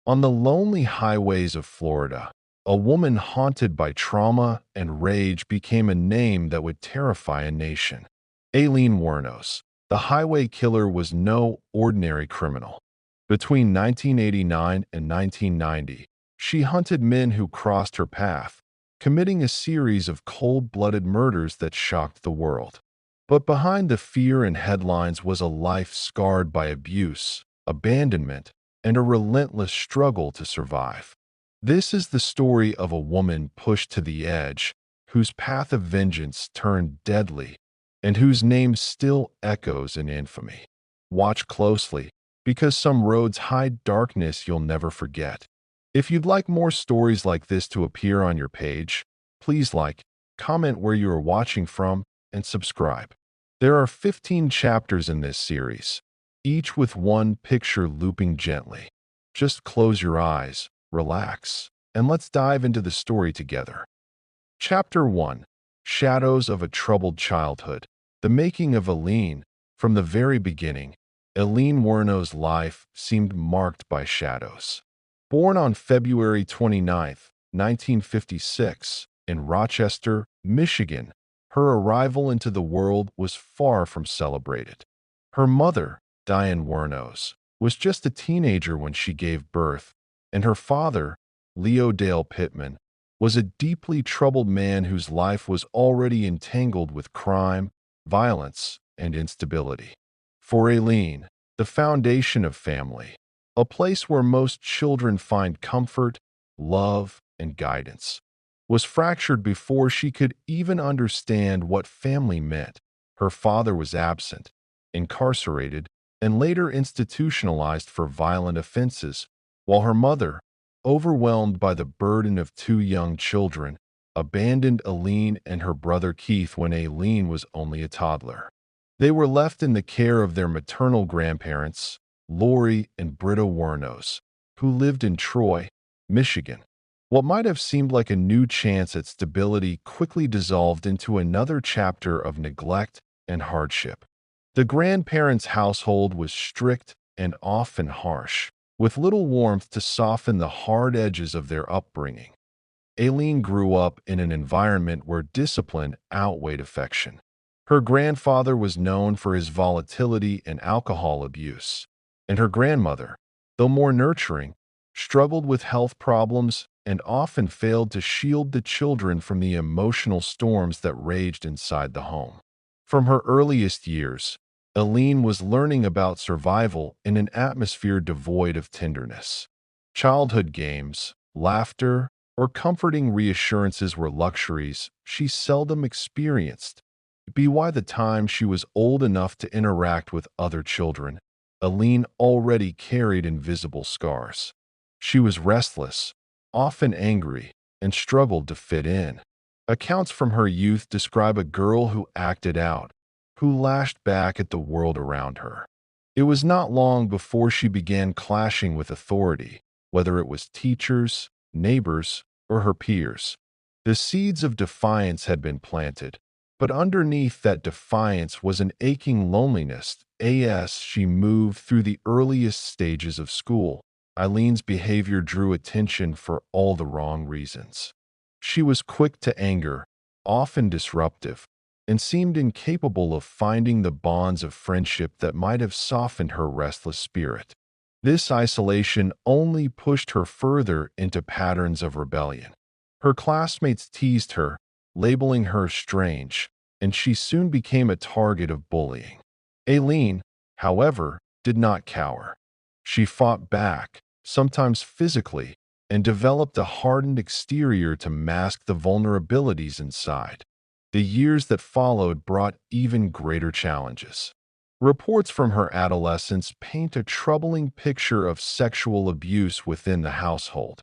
On the lonely highways of Florida, a woman haunted by trauma and rage became a name that would terrify a nation. Aileen Wuornos, the highway killer, was no ordinary criminal. Between 1989 and 1990, she hunted men who crossed her path, committing a series of cold-blooded murders that shocked the world. But behind the fear and headlines was a life scarred by abuse, abandonment, and a relentless struggle to survive. This is the story of a woman pushed to the edge, whose path of vengeance turned deadly, and whose name still echoes in infamy. Watch closely, because some roads hide darkness you'll never forget. If you'd like more stories like this to appear on your page, please like, comment where you are watching from, and subscribe. There are 15 chapters in this series, each with one picture looping gently. Just close your eyes, relax, and let's dive into the story together. Chapter 1: Shadows of a Troubled Childhood. The making of Aileen. From the very beginning, Aileen Wuornos' life seemed marked by shadows. Born on February 29, 1956, in Rochester, Michigan, her arrival into the world was far from celebrated. Her mother, Diane Wuornos, was just a teenager when she gave birth, and her father, Leo Dale Pittman, was a deeply troubled man whose life was already entangled with crime, violence, and instability. For Aileen, the foundation of family, a place where most children find comfort, love, and guidance, was fractured before she could even understand what family meant. Her father was absent, incarcerated, and later institutionalized for violent offenses, while her mother, overwhelmed by the burden of two young children, abandoned Aileen and her brother Keith when Aileen was only a toddler. They were left in the care of their maternal grandparents, Lori and Britta Wuornos, who lived in Troy, Michigan. What might have seemed like a new chance at stability quickly dissolved into another chapter of neglect and hardship. The grandparents' household was strict and often harsh, with little warmth to soften the hard edges of their upbringing. Aileen grew up in an environment where discipline outweighed affection. Her grandfather was known for his volatility and alcohol abuse, and her grandmother, though more nurturing, struggled with health problems and often failed to shield the children from the emotional storms that raged inside the home. From her earliest years, Aileen was learning about survival in an atmosphere devoid of tenderness. Childhood games, laughter, or comforting reassurances were luxuries she seldom experienced. By the time she was old enough to interact with other children, Aileen already carried invisible scars. She was restless, often angry, and struggled to fit in. Accounts from her youth describe a girl who acted out, who lashed back at the world around her. It was not long before she began clashing with authority, whether it was teachers, neighbors, or her peers. The seeds of defiance had been planted, but underneath that defiance was an aching loneliness. As she moved through the earliest stages of school, Aileen's behavior drew attention for all the wrong reasons. She was quick to anger, often disruptive, and seemed incapable of finding the bonds of friendship that might have softened her restless spirit. This isolation only pushed her further into patterns of rebellion. Her classmates teased her, labeling her strange, and she soon became a target of bullying. Aileen, however, did not cower. She fought back, sometimes physically, and developed a hardened exterior to mask the vulnerabilities inside. The years that followed brought even greater challenges. Reports from her adolescence paint a troubling picture of sexual abuse within the household,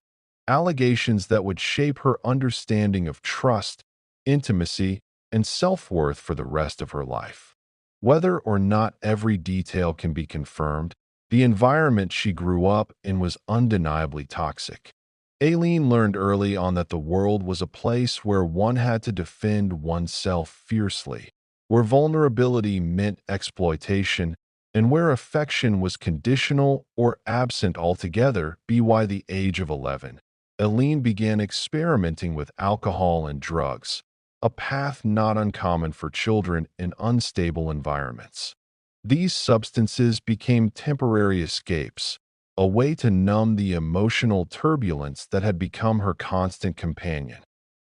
allegations that would shape her understanding of trust, intimacy, and self-worth for the rest of her life. Whether or not every detail can be confirmed, the environment she grew up in was undeniably toxic. Aileen learned early on that the world was a place where one had to defend oneself fiercely, where vulnerability meant exploitation, and where affection was conditional or absent altogether. By the age of 11, Aileen began experimenting with alcohol and drugs, a path not uncommon for children in unstable environments. These substances became temporary escapes, a way to numb the emotional turbulence that had become her constant companion.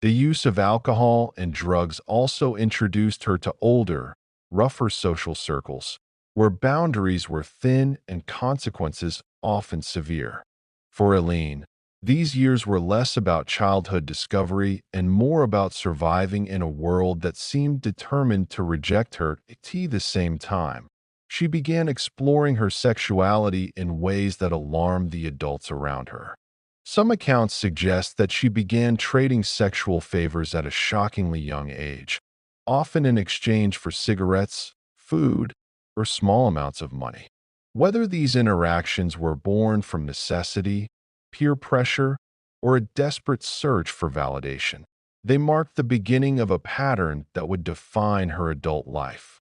The use of alcohol and drugs also introduced her to older, rougher social circles, where boundaries were thin and consequences often severe. For Aileen, these years were less about childhood discovery and more about surviving in a world that seemed determined to reject her. At the same time, she began exploring her sexuality in ways that alarmed the adults around her. Some accounts suggest that she began trading sexual favors at a shockingly young age, often in exchange for cigarettes, food, or small amounts of money. Whether these interactions were born from necessity, peer pressure, or a desperate search for validation, they marked the beginning of a pattern that would define her adult life.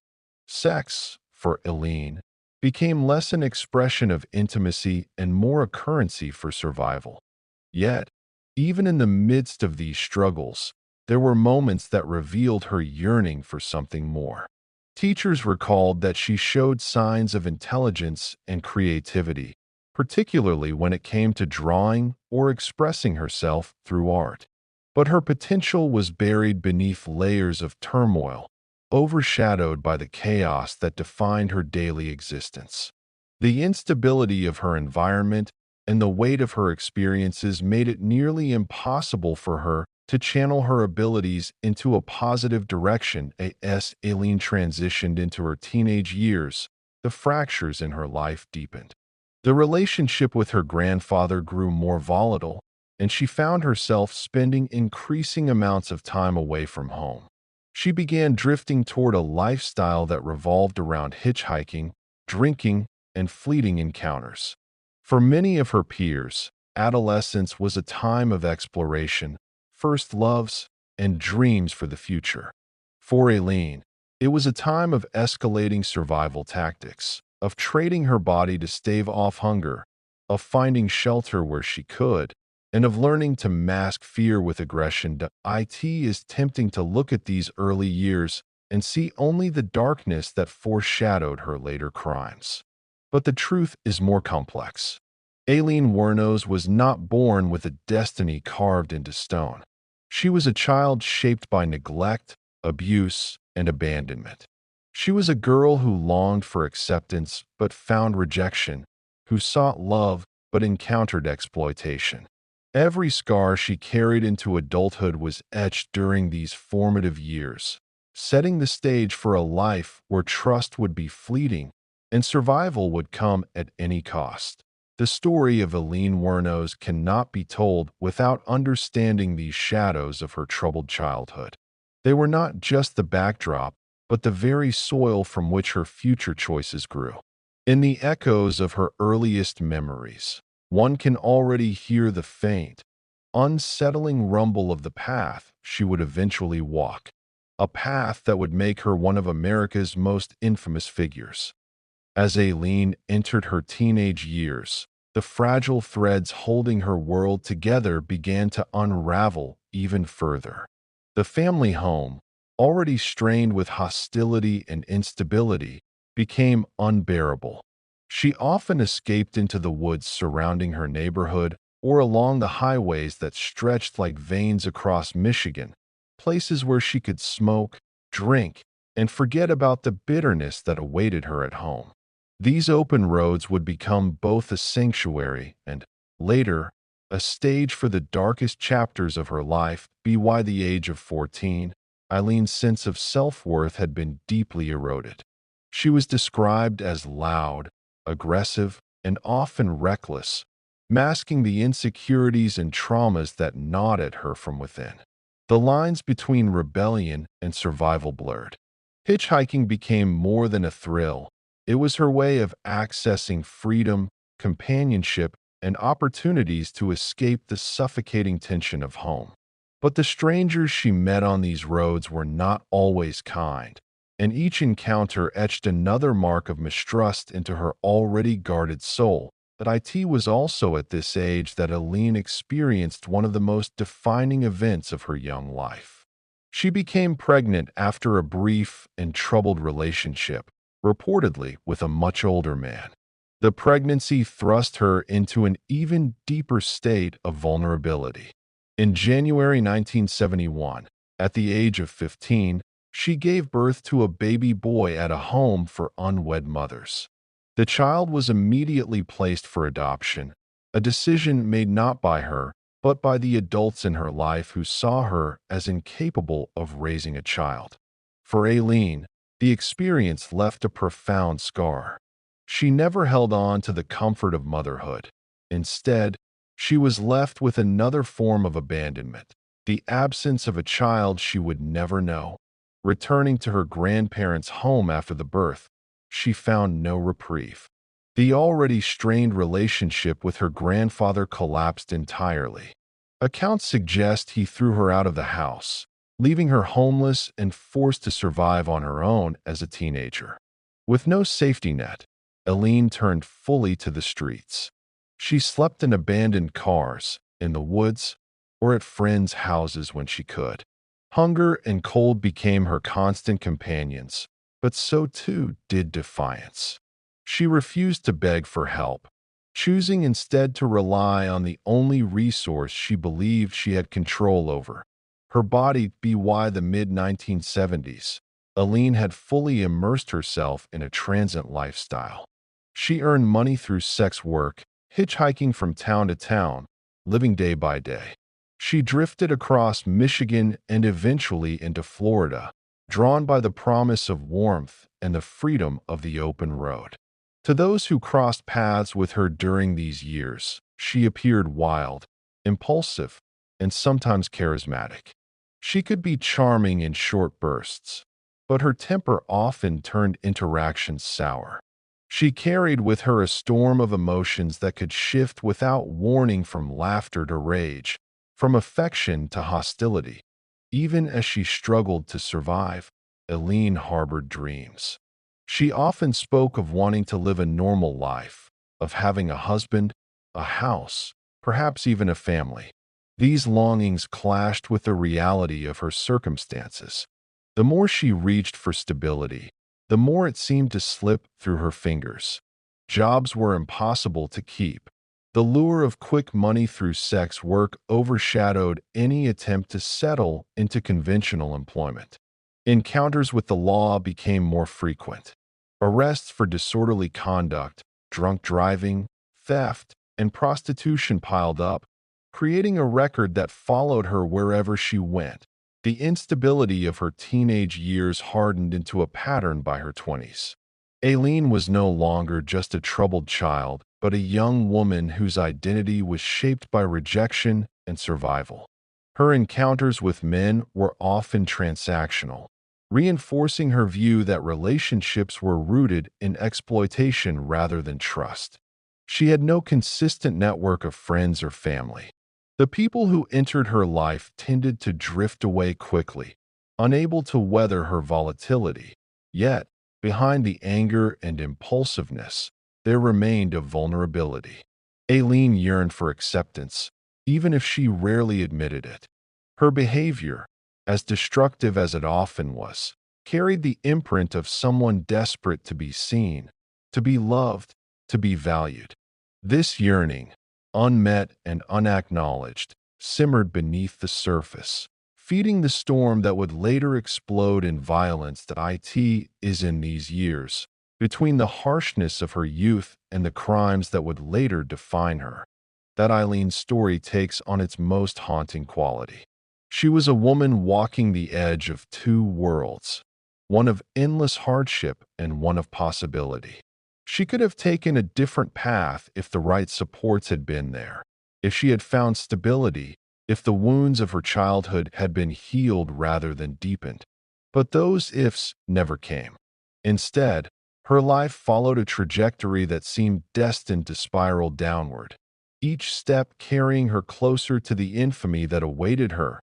Sex, for Aileen, became less an expression of intimacy and more a currency for survival. Yet, even in the midst of these struggles, there were moments that revealed her yearning for something more. Teachers recalled that she showed signs of intelligence and creativity, particularly when it came to drawing or expressing herself through art. But her potential was buried beneath layers of turmoil, overshadowed by the chaos that defined her daily existence. The instability of her environment and the weight of her experiences made it nearly impossible for her to channel her abilities into a positive direction. As Aileen transitioned into her teenage years, the fractures in her life deepened. The relationship with her grandfather grew more volatile, and she found herself spending increasing amounts of time away from home. She began drifting toward a lifestyle that revolved around hitchhiking, drinking, and fleeting encounters. For many of her peers, adolescence was a time of exploration, first loves, and dreams for the future. For Aileen, it was a time of escalating survival tactics, of trading her body to stave off hunger, of finding shelter where she could, and of learning to mask fear with aggression. It is tempting to look at these early years and see only the darkness that foreshadowed her later crimes. But the truth is more complex. Aileen Wuornos was not born with a destiny carved into stone. She was a child shaped by neglect, abuse, and abandonment. She was a girl who longed for acceptance but found rejection, who sought love but encountered exploitation. Every scar she carried into adulthood was etched during these formative years, setting the stage for a life where trust would be fleeting and survival would come at any cost. The story of Aileen Wuornos cannot be told without understanding these shadows of her troubled childhood. They were not just the backdrop, but the very soil from which her future choices grew. In the echoes of her earliest memories, one can already hear the faint, unsettling rumble of the path she would eventually walk, a path that would make her one of America's most infamous figures. As Aileen entered her teenage years, the fragile threads holding her world together began to unravel even further. The family home, already strained with hostility and instability, became unbearable. She often escaped into the woods surrounding her neighborhood or along the highways that stretched like veins across Michigan, places where she could smoke, drink, and forget about the bitterness that awaited her at home. These open roads would become both a sanctuary and, later, a stage for the darkest chapters of her life. By the age of 14, Eileen's sense of self-worth had been deeply eroded. She was described as loud, aggressive, and often reckless, masking the insecurities and traumas that gnawed at her from within. The lines between rebellion and survival blurred. Hitchhiking became more than a thrill. It was her way of accessing freedom, companionship, and opportunities to escape the suffocating tension of home. But the strangers she met on these roads were not always kind. and each encounter etched another mark of mistrust into her already guarded soul. But it was also at this age that Aileen experienced one of the most defining events of her young life. She became pregnant after a brief and troubled relationship, reportedly with a much older man. The pregnancy thrust her into an even deeper state of vulnerability. In January 1971, at the age of 15, she gave birth to a baby boy at a home for unwed mothers. The child was immediately placed for adoption, a decision made not by her, but by the adults in her life who saw her as incapable of raising a child. For Aileen, the experience left a profound scar. She never held on to the comfort of motherhood. Instead, she was left with another form of abandonment, the absence of a child she would never know. Returning to her grandparents' home after the birth, she found no reprieve. The already strained relationship with her grandfather collapsed entirely. Accounts suggest he threw her out of the house, leaving her homeless and forced to survive on her own as a teenager. With no safety net, Aileen turned fully to the streets. She slept in abandoned cars, in the woods, or at friends' houses when she could. Hunger and cold became her constant companions, but so too did defiance. She refused to beg for help, choosing instead to rely on the only resource she believed she had control over, her body. By the mid-1970s, Aileen had fully immersed herself in a transient lifestyle. She earned money through sex work, hitchhiking from town to town, living day by day. She drifted across Michigan and eventually into Florida, drawn by the promise of warmth and the freedom of the open road. To those who crossed paths with her during these years, she appeared wild, impulsive, and sometimes charismatic. She could be charming in short bursts, but her temper often turned interactions sour. She carried with her a storm of emotions that could shift without warning, from laughter to rage, from affection to hostility. Even as she struggled to survive, Aileen harbored dreams. She often spoke of wanting to live a normal life, of having a husband, a house, perhaps even a family. These longings clashed with the reality of her circumstances. The more she reached for stability, the more it seemed to slip through her fingers. Jobs were impossible to keep. The lure of quick money through sex work overshadowed any attempt to settle into conventional employment. Encounters with the law became more frequent. Arrests for disorderly conduct, drunk driving, theft, and prostitution piled up, creating a record that followed her wherever she went. The instability of her teenage years hardened into a pattern by her 20s. Aileen was no longer just a troubled child, but a young woman whose identity was shaped by rejection and survival. Her encounters with men were often transactional, reinforcing her view that relationships were rooted in exploitation rather than trust. She had no consistent network of friends or family. The people who entered her life tended to drift away quickly, unable to weather her volatility. Yet, behind the anger and impulsiveness, there remained a vulnerability. Aileen yearned for acceptance, even if she rarely admitted it. Her behavior, as destructive as it often was, carried the imprint of someone desperate to be seen, to be loved, to be valued. This yearning, unmet and unacknowledged, simmered beneath the surface, feeding the storm that would later explode in violence. That it is in these years, between the harshness of her youth and the crimes that would later define her, that Aileen's story takes on its most haunting quality. She was a woman walking the edge of two worlds, one of endless hardship and one of possibility. She could have taken a different path if the right supports had been there, if she had found stability, if the wounds of her childhood had been healed rather than deepened. But those ifs never came. Instead, her life followed a trajectory that seemed destined to spiral downward, each step carrying her closer to the infamy that awaited her.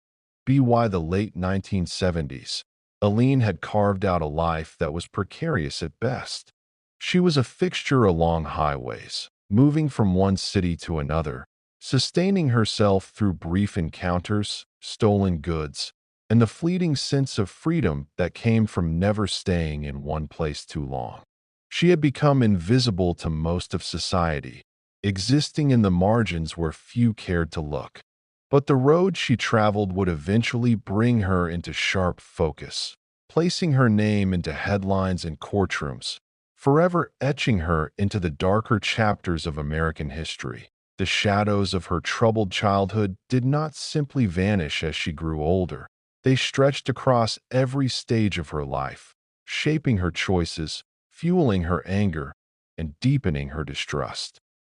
By the late 1970s, Aileen had carved out a life that was precarious at best. She was a fixture along highways, moving from one city to another, sustaining herself through brief encounters, stolen goods, and the fleeting sense of freedom that came from never staying in one place too long. She had become invisible to most of society, existing in the margins where few cared to look. But the road she traveled would eventually bring her into sharp focus, placing her name into headlines and courtrooms, forever etching her into the darker chapters of American history. The shadows of her troubled childhood did not simply vanish as she grew older. They stretched across every stage of her life, shaping her choices, fueling her anger, and deepening her distrust.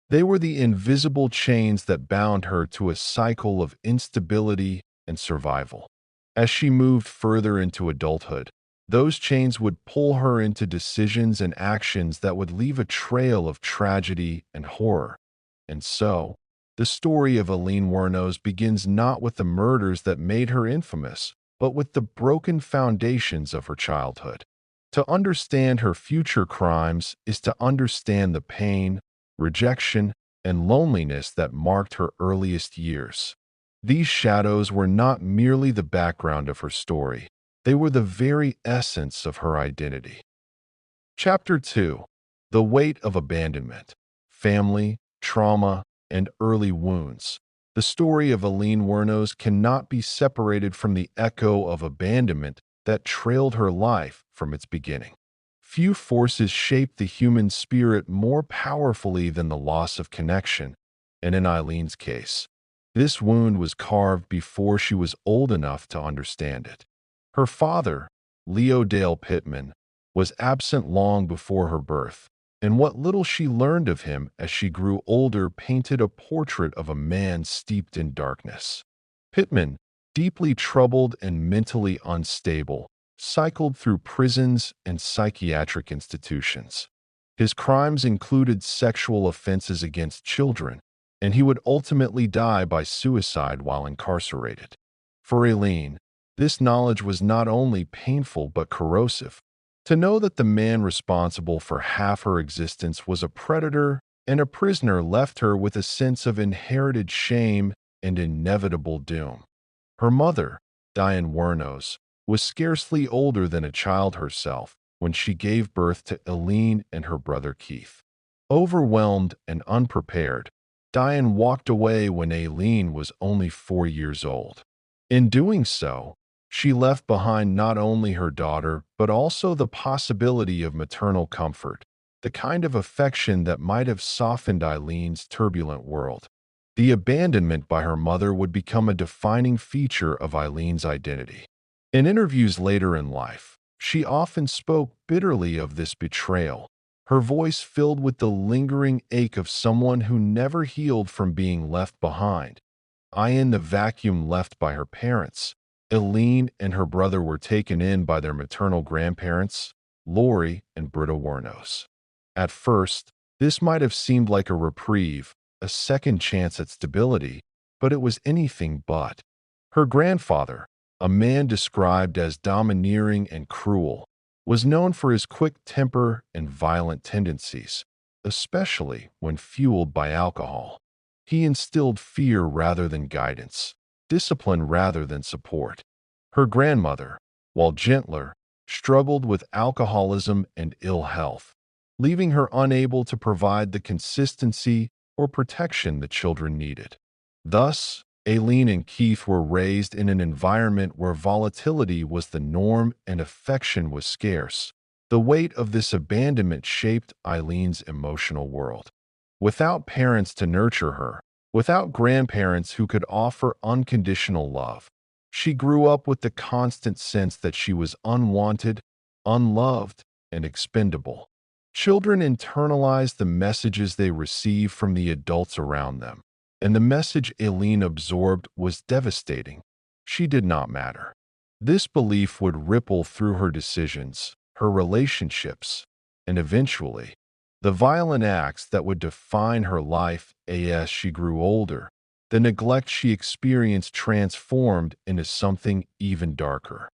They were the invisible chains that bound her to a cycle of instability and survival. As she moved further into adulthood, those chains would pull her into decisions and actions that would leave a trail of tragedy and horror. And so, the story of Aileen Wuornos begins not with the murders that made her infamous, but with the broken foundations of her childhood. To understand her future crimes is to understand the pain, rejection, and loneliness that marked her earliest years. These shadows were not merely the background of her story, they were the very essence of her identity. Chapter 2: The Weight of Abandonment, Family, Trauma, and Early Wounds. The story of Aileen Wuornos cannot be separated from the echo of abandonment that trailed her life from its beginning. Few forces shape the human spirit more powerfully than the loss of connection, and in Eileen's case, this wound was carved before she was old enough to understand it. Her father, Leo Dale Pittman, was absent long before her birth, and what little she learned of him as she grew older painted a portrait of a man steeped in darkness. Pittman, deeply troubled and mentally unstable, cycled through prisons and psychiatric institutions. His crimes included sexual offenses against children, and he would ultimately die by suicide while incarcerated. For Aileen, this knowledge was not only painful but corrosive. To know that the man responsible for half her existence was a predator and a prisoner left her with a sense of inherited shame and inevitable doom. Her mother, Diane Wuornos, was scarcely older than a child herself when she gave birth to Aileen and her brother Keith. Overwhelmed and unprepared, Diane walked away when Aileen was only 4 years old. In doing so, she left behind not only her daughter, but also the possibility of maternal comfort, the kind of affection that might have softened Eileen's turbulent world. The abandonment by her mother would become a defining feature of Eileen's identity. In interviews later in life, she often spoke bitterly of this betrayal, her voice filled with the lingering ache of someone who never healed from being left behind. In the vacuum left by her parents, Aileen and her brother were taken in by their maternal grandparents, Mallory and Britta Wuornos. At first, this might have seemed like a reprieve, a second chance at stability, but it was anything but. Her grandfather, a man described as domineering and cruel, was known for his quick temper and violent tendencies, especially when fueled by alcohol. He instilled fear rather than guidance, discipline rather than support. Her grandmother, while gentler, struggled with alcoholism and ill health, leaving her unable to provide the consistency or protection the children needed. Thus, Aileen and Keith were raised in an environment where volatility was the norm and affection was scarce. The weight of this abandonment shaped Eileen's emotional world. Without parents to nurture her, without grandparents who could offer unconditional love, she grew up with the constant sense that she was unwanted, unloved, and expendable. Children internalize the messages they receive from the adults around them, and the message Aileen absorbed was devastating. She did not matter. This belief would ripple through her decisions, her relationships, and eventually, the violent acts that would define her life as she grew older. The neglect she experienced transformed into something even darker.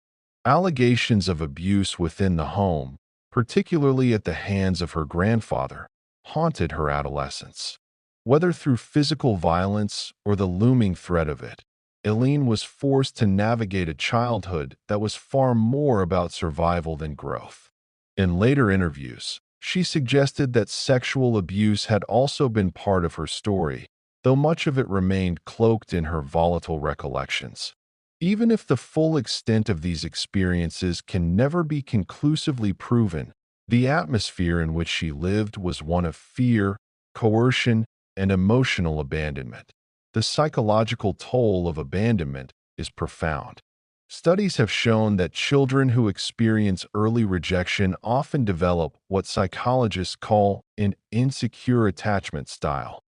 Allegations of abuse within the home, particularly at the hands of her grandfather, haunted her adolescence. Whether through physical violence or the looming threat of it, Aileen was forced to navigate a childhood that was far more about survival than growth. In later interviews, she suggested that sexual abuse had also been part of her story, though much of it remained cloaked in her volatile recollections. Even if the full extent of these experiences can never be conclusively proven, the atmosphere in which she lived was one of fear, coercion, and emotional abandonment. The psychological toll of abandonment is profound. Studies have shown that children who experience early rejection often develop what psychologists call an insecure attachment style.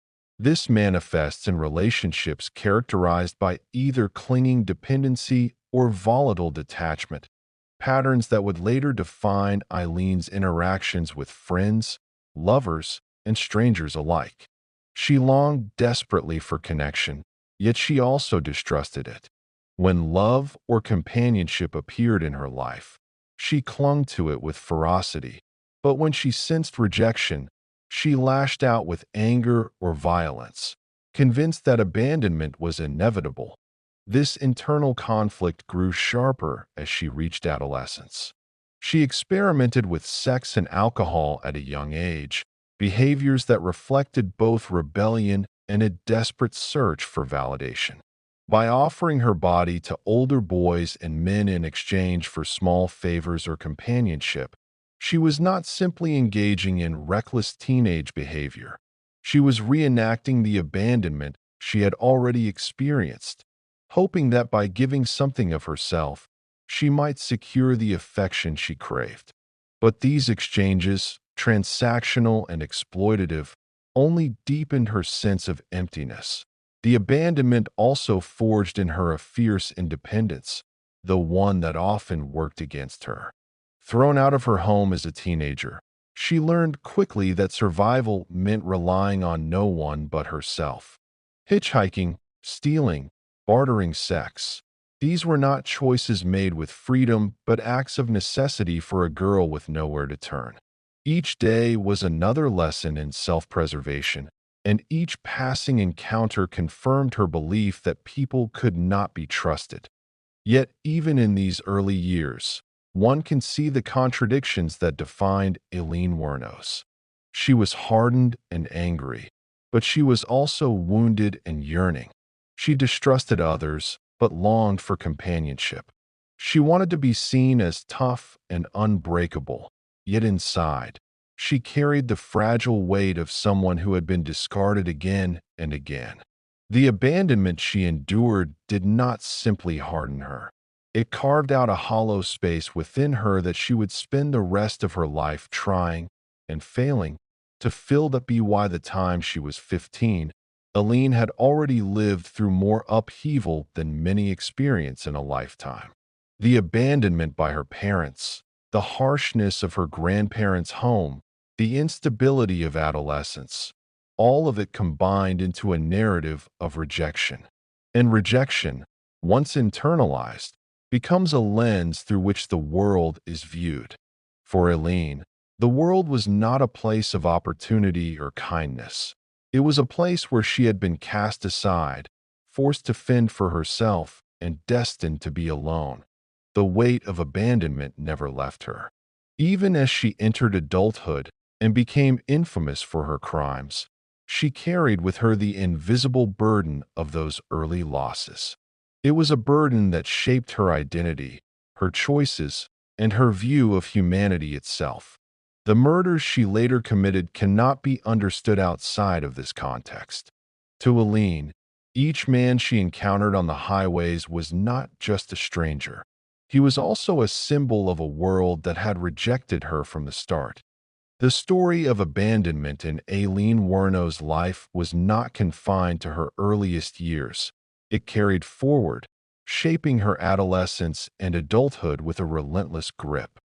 This manifests in relationships characterized by either clinging dependency or volatile detachment, patterns that would later define Aileen's interactions with friends, lovers, and strangers alike. She longed desperately for connection, yet she also distrusted it. When love or companionship appeared in her life, she clung to it with ferocity, but when she sensed rejection, she lashed out with anger or violence, convinced that abandonment was inevitable. This internal conflict grew sharper as she reached adolescence. She experimented with sex and alcohol at a young age, behaviors that reflected both rebellion and a desperate search for validation. By offering her body to older boys and men in exchange for small favors or companionship, she was not simply engaging in reckless teenage behavior. She was reenacting the abandonment she had already experienced, hoping that by giving something of herself, she might secure the affection she craved. But these exchanges, transactional and exploitative, only deepened her sense of emptiness. The abandonment also forged in her a fierce independence, the one that often worked against her. Thrown out of her home as a teenager, she learned quickly that survival meant relying on no one but herself. Hitchhiking, stealing, bartering sex. These were not choices made with freedom, but acts of necessity for a girl with nowhere to turn. Each day was another lesson in self-preservation, and each passing encounter confirmed her belief that people could not be trusted. Yet, even in these early years, one can see the contradictions that defined Aileen Wuornos. She was hardened and angry, but she was also wounded and yearning. She distrusted others, but longed for companionship. She wanted to be seen as tough and unbreakable, yet inside, she carried the fragile weight of someone who had been discarded again and again. The abandonment she endured did not simply harden her. It carved out a hollow space within her that she would spend the rest of her life trying and failing to fill. That by the time she was 15, Aileen had already lived through more upheaval than many experience in a lifetime. The abandonment by her parents, the harshness of her grandparents' home, the instability of adolescence, all of it combined into a narrative of rejection. And rejection, once internalized, becomes a lens through which the world is viewed. For Aileen, the world was not a place of opportunity or kindness. It was a place where she had been cast aside, forced to fend for herself, and destined to be alone. The weight of abandonment never left her. Even as she entered adulthood and became infamous for her crimes, she carried with her the invisible burden of those early losses. It was a burden that shaped her identity, her choices, and her view of humanity itself. The murders she later committed cannot be understood outside of this context. To Aileen, each man she encountered on the highways was not just a stranger. He was also a symbol of a world that had rejected her from the start. The story of abandonment in Aileen Wuornos' life was not confined to her earliest years. It carried forward, shaping her adolescence and adulthood with a relentless grip.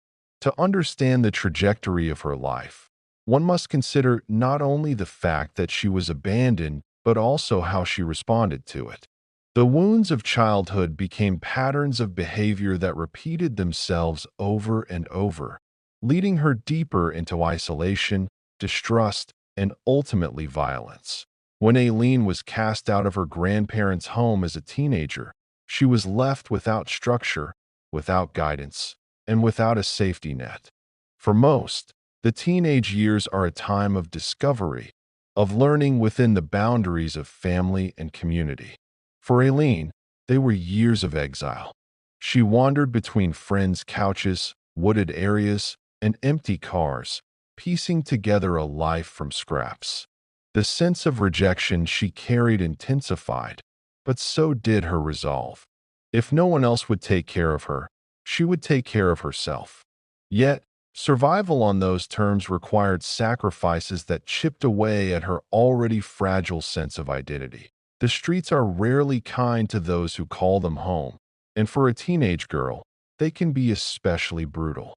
To understand the trajectory of her life, one must consider not only the fact that she was abandoned, but also how she responded to it. The wounds of childhood became patterns of behavior that repeated themselves over and over, leading her deeper into isolation, distrust, and ultimately violence. When Aileen was cast out of her grandparents' home as a teenager, she was left without structure, without guidance, and without a safety net. For most, the teenage years are a time of discovery, of learning within the boundaries of family and community. For Aileen, they were years of exile. She wandered between friends' couches, wooded areas, and empty cars, piecing together a life from scraps. The sense of rejection she carried intensified, but so did her resolve. If no one else would take care of her, she would take care of herself. Yet, survival on those terms required sacrifices that chipped away at her already fragile sense of identity. The streets are rarely kind to those who call them home, and for a teenage girl, they can be especially brutal.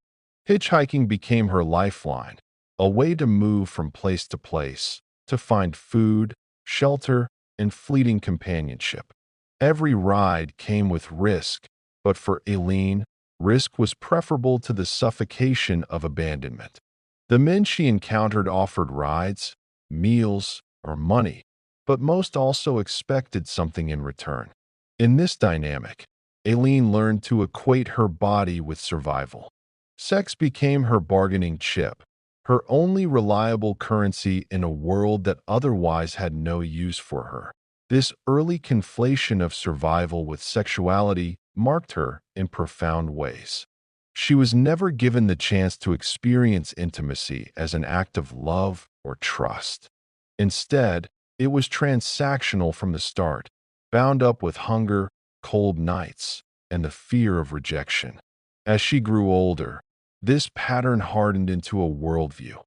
Hitchhiking became her lifeline, a way to move from place to place, to find food, shelter, and fleeting companionship. Every ride came with risk, but for Aileen, risk was preferable to the suffocation of abandonment. The men she encountered offered rides, meals, or money, but most also expected something in return. In this dynamic, Aileen learned to equate her body with survival. Sex became her bargaining chip, her only reliable currency in a world that otherwise had no use for her. This early conflation of survival with sexuality marked her in profound ways. She was never given the chance to experience intimacy as an act of love or trust. Instead, it was transactional from the start, bound up with hunger, cold nights, and the fear of rejection. As she grew older, this pattern hardened into a worldview.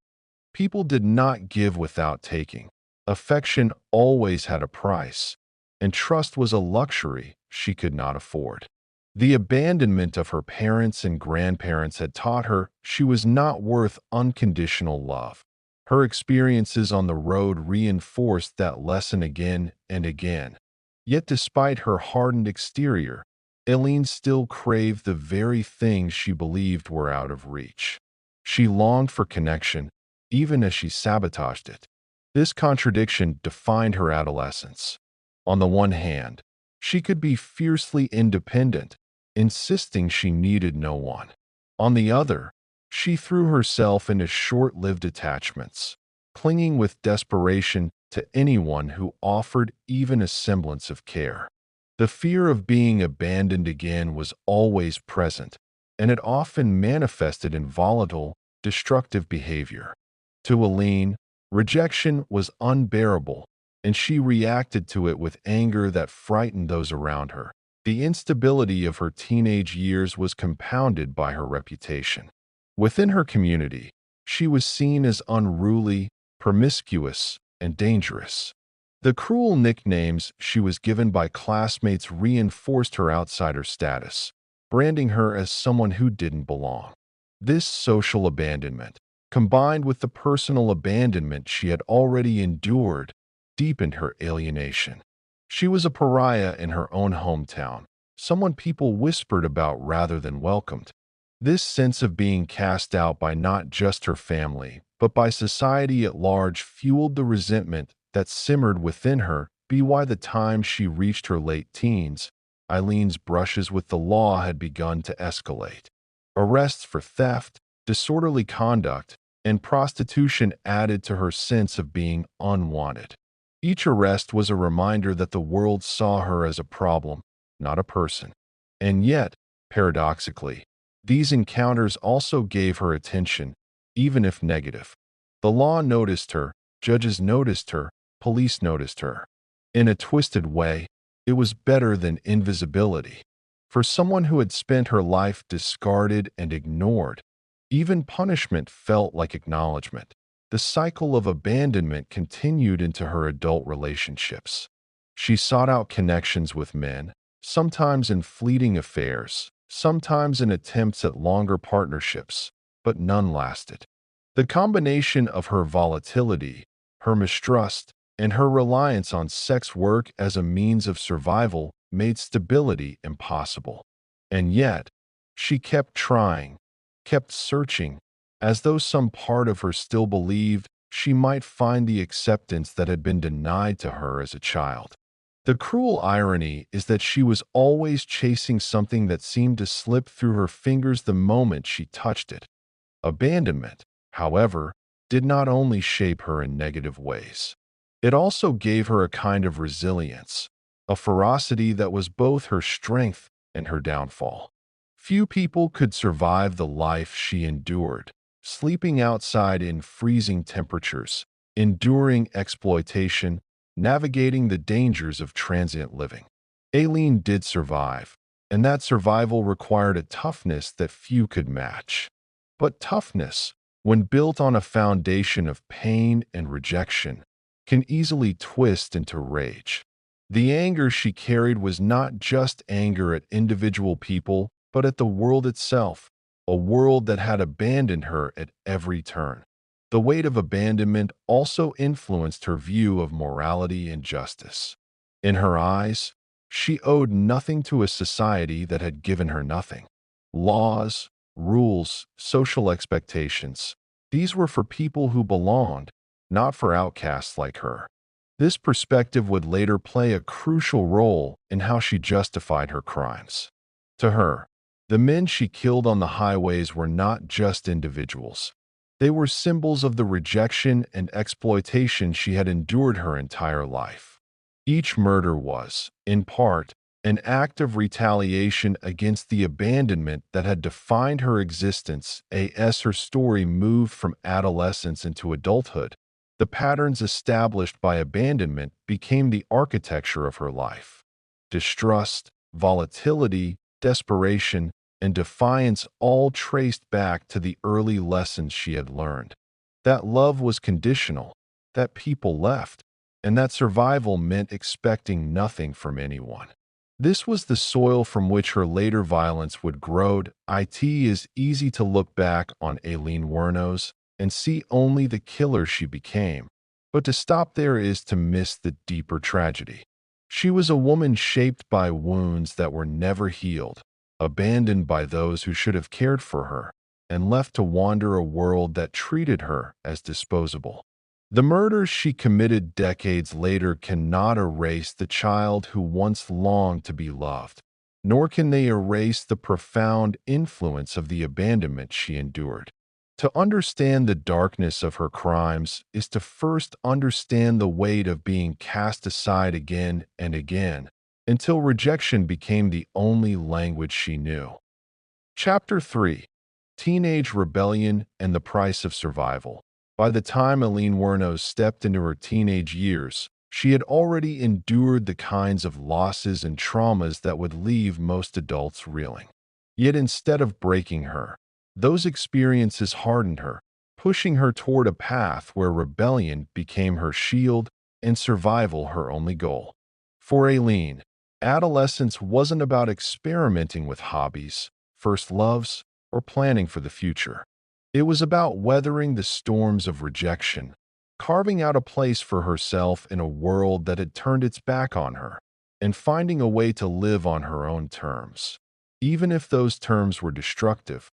People did not give without taking. Affection always had a price, and trust was a luxury she could not afford. The abandonment of her parents and grandparents had taught her she was not worth unconditional love. Her experiences on the road reinforced that lesson again and again. Yet despite her hardened exterior, Aileen still craved the very things she believed were out of reach. She longed for connection, even as she sabotaged it. This contradiction defined her adolescence. On the one hand, she could be fiercely independent, insisting she needed no one. On the other, she threw herself into short-lived attachments, clinging with desperation to anyone who offered even a semblance of care. The fear of being abandoned again was always present, and it often manifested in volatile, destructive behavior. To Aileen, rejection was unbearable, and she reacted to it with anger that frightened those around her. The instability of her teenage years was compounded by her reputation. Within her community, she was seen as unruly, promiscuous, and dangerous. The cruel nicknames she was given by classmates reinforced her outsider status, branding her as someone who didn't belong. This social abandonment, combined with the personal abandonment she had already endured, deepened her alienation. She was a pariah in her own hometown, someone people whispered about rather than welcomed. This sense of being cast out by not just her family, but by society at large fueled the resentment that simmered within her. By the time she reached her late teens, Aileen's brushes with the law had begun to escalate. Arrests for theft, disorderly conduct, and prostitution added to her sense of being unwanted. Each arrest was a reminder that the world saw her as a problem, not a person. And yet, paradoxically, these encounters also gave her attention, even if negative. The law noticed her, judges noticed her, police noticed her. In a twisted way, it was better than invisibility. For someone who had spent her life discarded and ignored, even punishment felt like acknowledgement. The cycle of abandonment continued into her adult relationships. She sought out connections with men, sometimes in fleeting affairs, sometimes in attempts at longer partnerships, but none lasted. The combination of her volatility, her mistrust, and her reliance on sex work as a means of survival made stability impossible. And yet, she kept trying, kept searching, as though some part of her still believed she might find the acceptance that had been denied to her as a child. The cruel irony is that she was always chasing something that seemed to slip through her fingers the moment she touched it. Abandonment, however, did not only shape her in negative ways. It also gave her a kind of resilience, a ferocity that was both her strength and her downfall. Few people could survive the life she endured, sleeping outside in freezing temperatures, enduring exploitation, navigating the dangers of transient living. Aileen did survive, and that survival required a toughness that few could match. But toughness, when built on a foundation of pain and rejection, can easily twist into rage. The anger she carried was not just anger at individual people, but at the world itself, a world that had abandoned her at every turn. The weight of abandonment also influenced her view of morality and justice. In her eyes, she owed nothing to a society that had given her nothing. Laws, rules, social expectations, these were for people who belonged, not for outcasts like her. This perspective would later play a crucial role in how she justified her crimes. To her, the men she killed on the highways were not just individuals. They were symbols of the rejection and exploitation she had endured her entire life. Each murder was, in part, an act of retaliation against the abandonment that had defined her existence as her story moved from adolescence into adulthood. The patterns established by abandonment became the architecture of her life. Distrust, volatility, desperation, and defiance all traced back to the early lessons she had learned. That love was conditional, that people left, and that survival meant expecting nothing from anyone. This was the soil from which her later violence would grow. It is easy to look back on Aileen Wuornos and see only the killer she became, but to stop there is to miss the deeper tragedy. She was a woman shaped by wounds that were never healed, abandoned by those who should have cared for her, and left to wander a world that treated her as disposable. The murders she committed decades later cannot erase the child who once longed to be loved, nor can they erase the profound influence of the abandonment she endured. To understand the darkness of her crimes is to first understand the weight of being cast aside again and again, until rejection became the only language she knew. Chapter 3: Teenage Rebellion and the Price of Survival. By the time Aileen Wuornos stepped into her teenage years, she had already endured the kinds of losses and traumas that would leave most adults reeling. Yet instead of breaking her, those experiences hardened her, pushing her toward a path where rebellion became her shield and survival her only goal. For Aileen, adolescence wasn't about experimenting with hobbies, first loves, or planning for the future. It was about weathering the storms of rejection, carving out a place for herself in a world that had turned its back on her, and finding a way to live on her own terms. Even if those terms were destructive,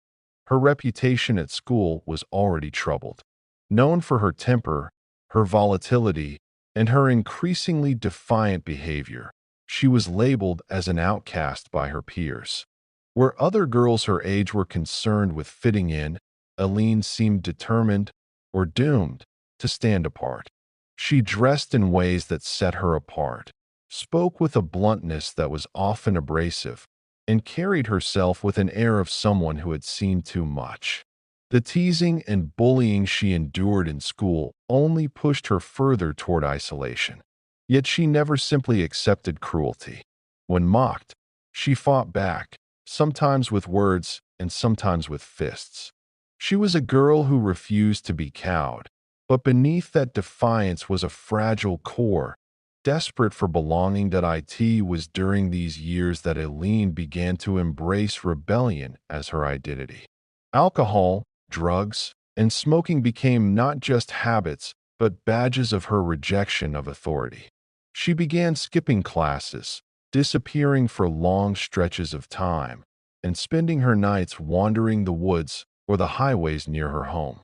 her reputation at school was already troubled. Known for her temper, her volatility, and her increasingly defiant behavior, she was labeled as an outcast by her peers. Where other girls her age were concerned with fitting in, Aileen seemed determined, or doomed, to stand apart. She dressed in ways that set her apart, spoke with a bluntness that was often abrasive, and carried herself with an air of someone who had seen too much. The teasing and bullying she endured in school only pushed her further toward isolation. Yet she never simply accepted cruelty. When mocked, she fought back, sometimes with words and sometimes with fists. She was a girl who refused to be cowed, but beneath that defiance was a fragile core, desperate for belonging. It was during these years that Aileen began to embrace rebellion as her identity. Alcohol, drugs, and smoking became not just habits, but badges of her rejection of authority. She began skipping classes, disappearing for long stretches of time, and spending her nights wandering the woods or the highways near her home.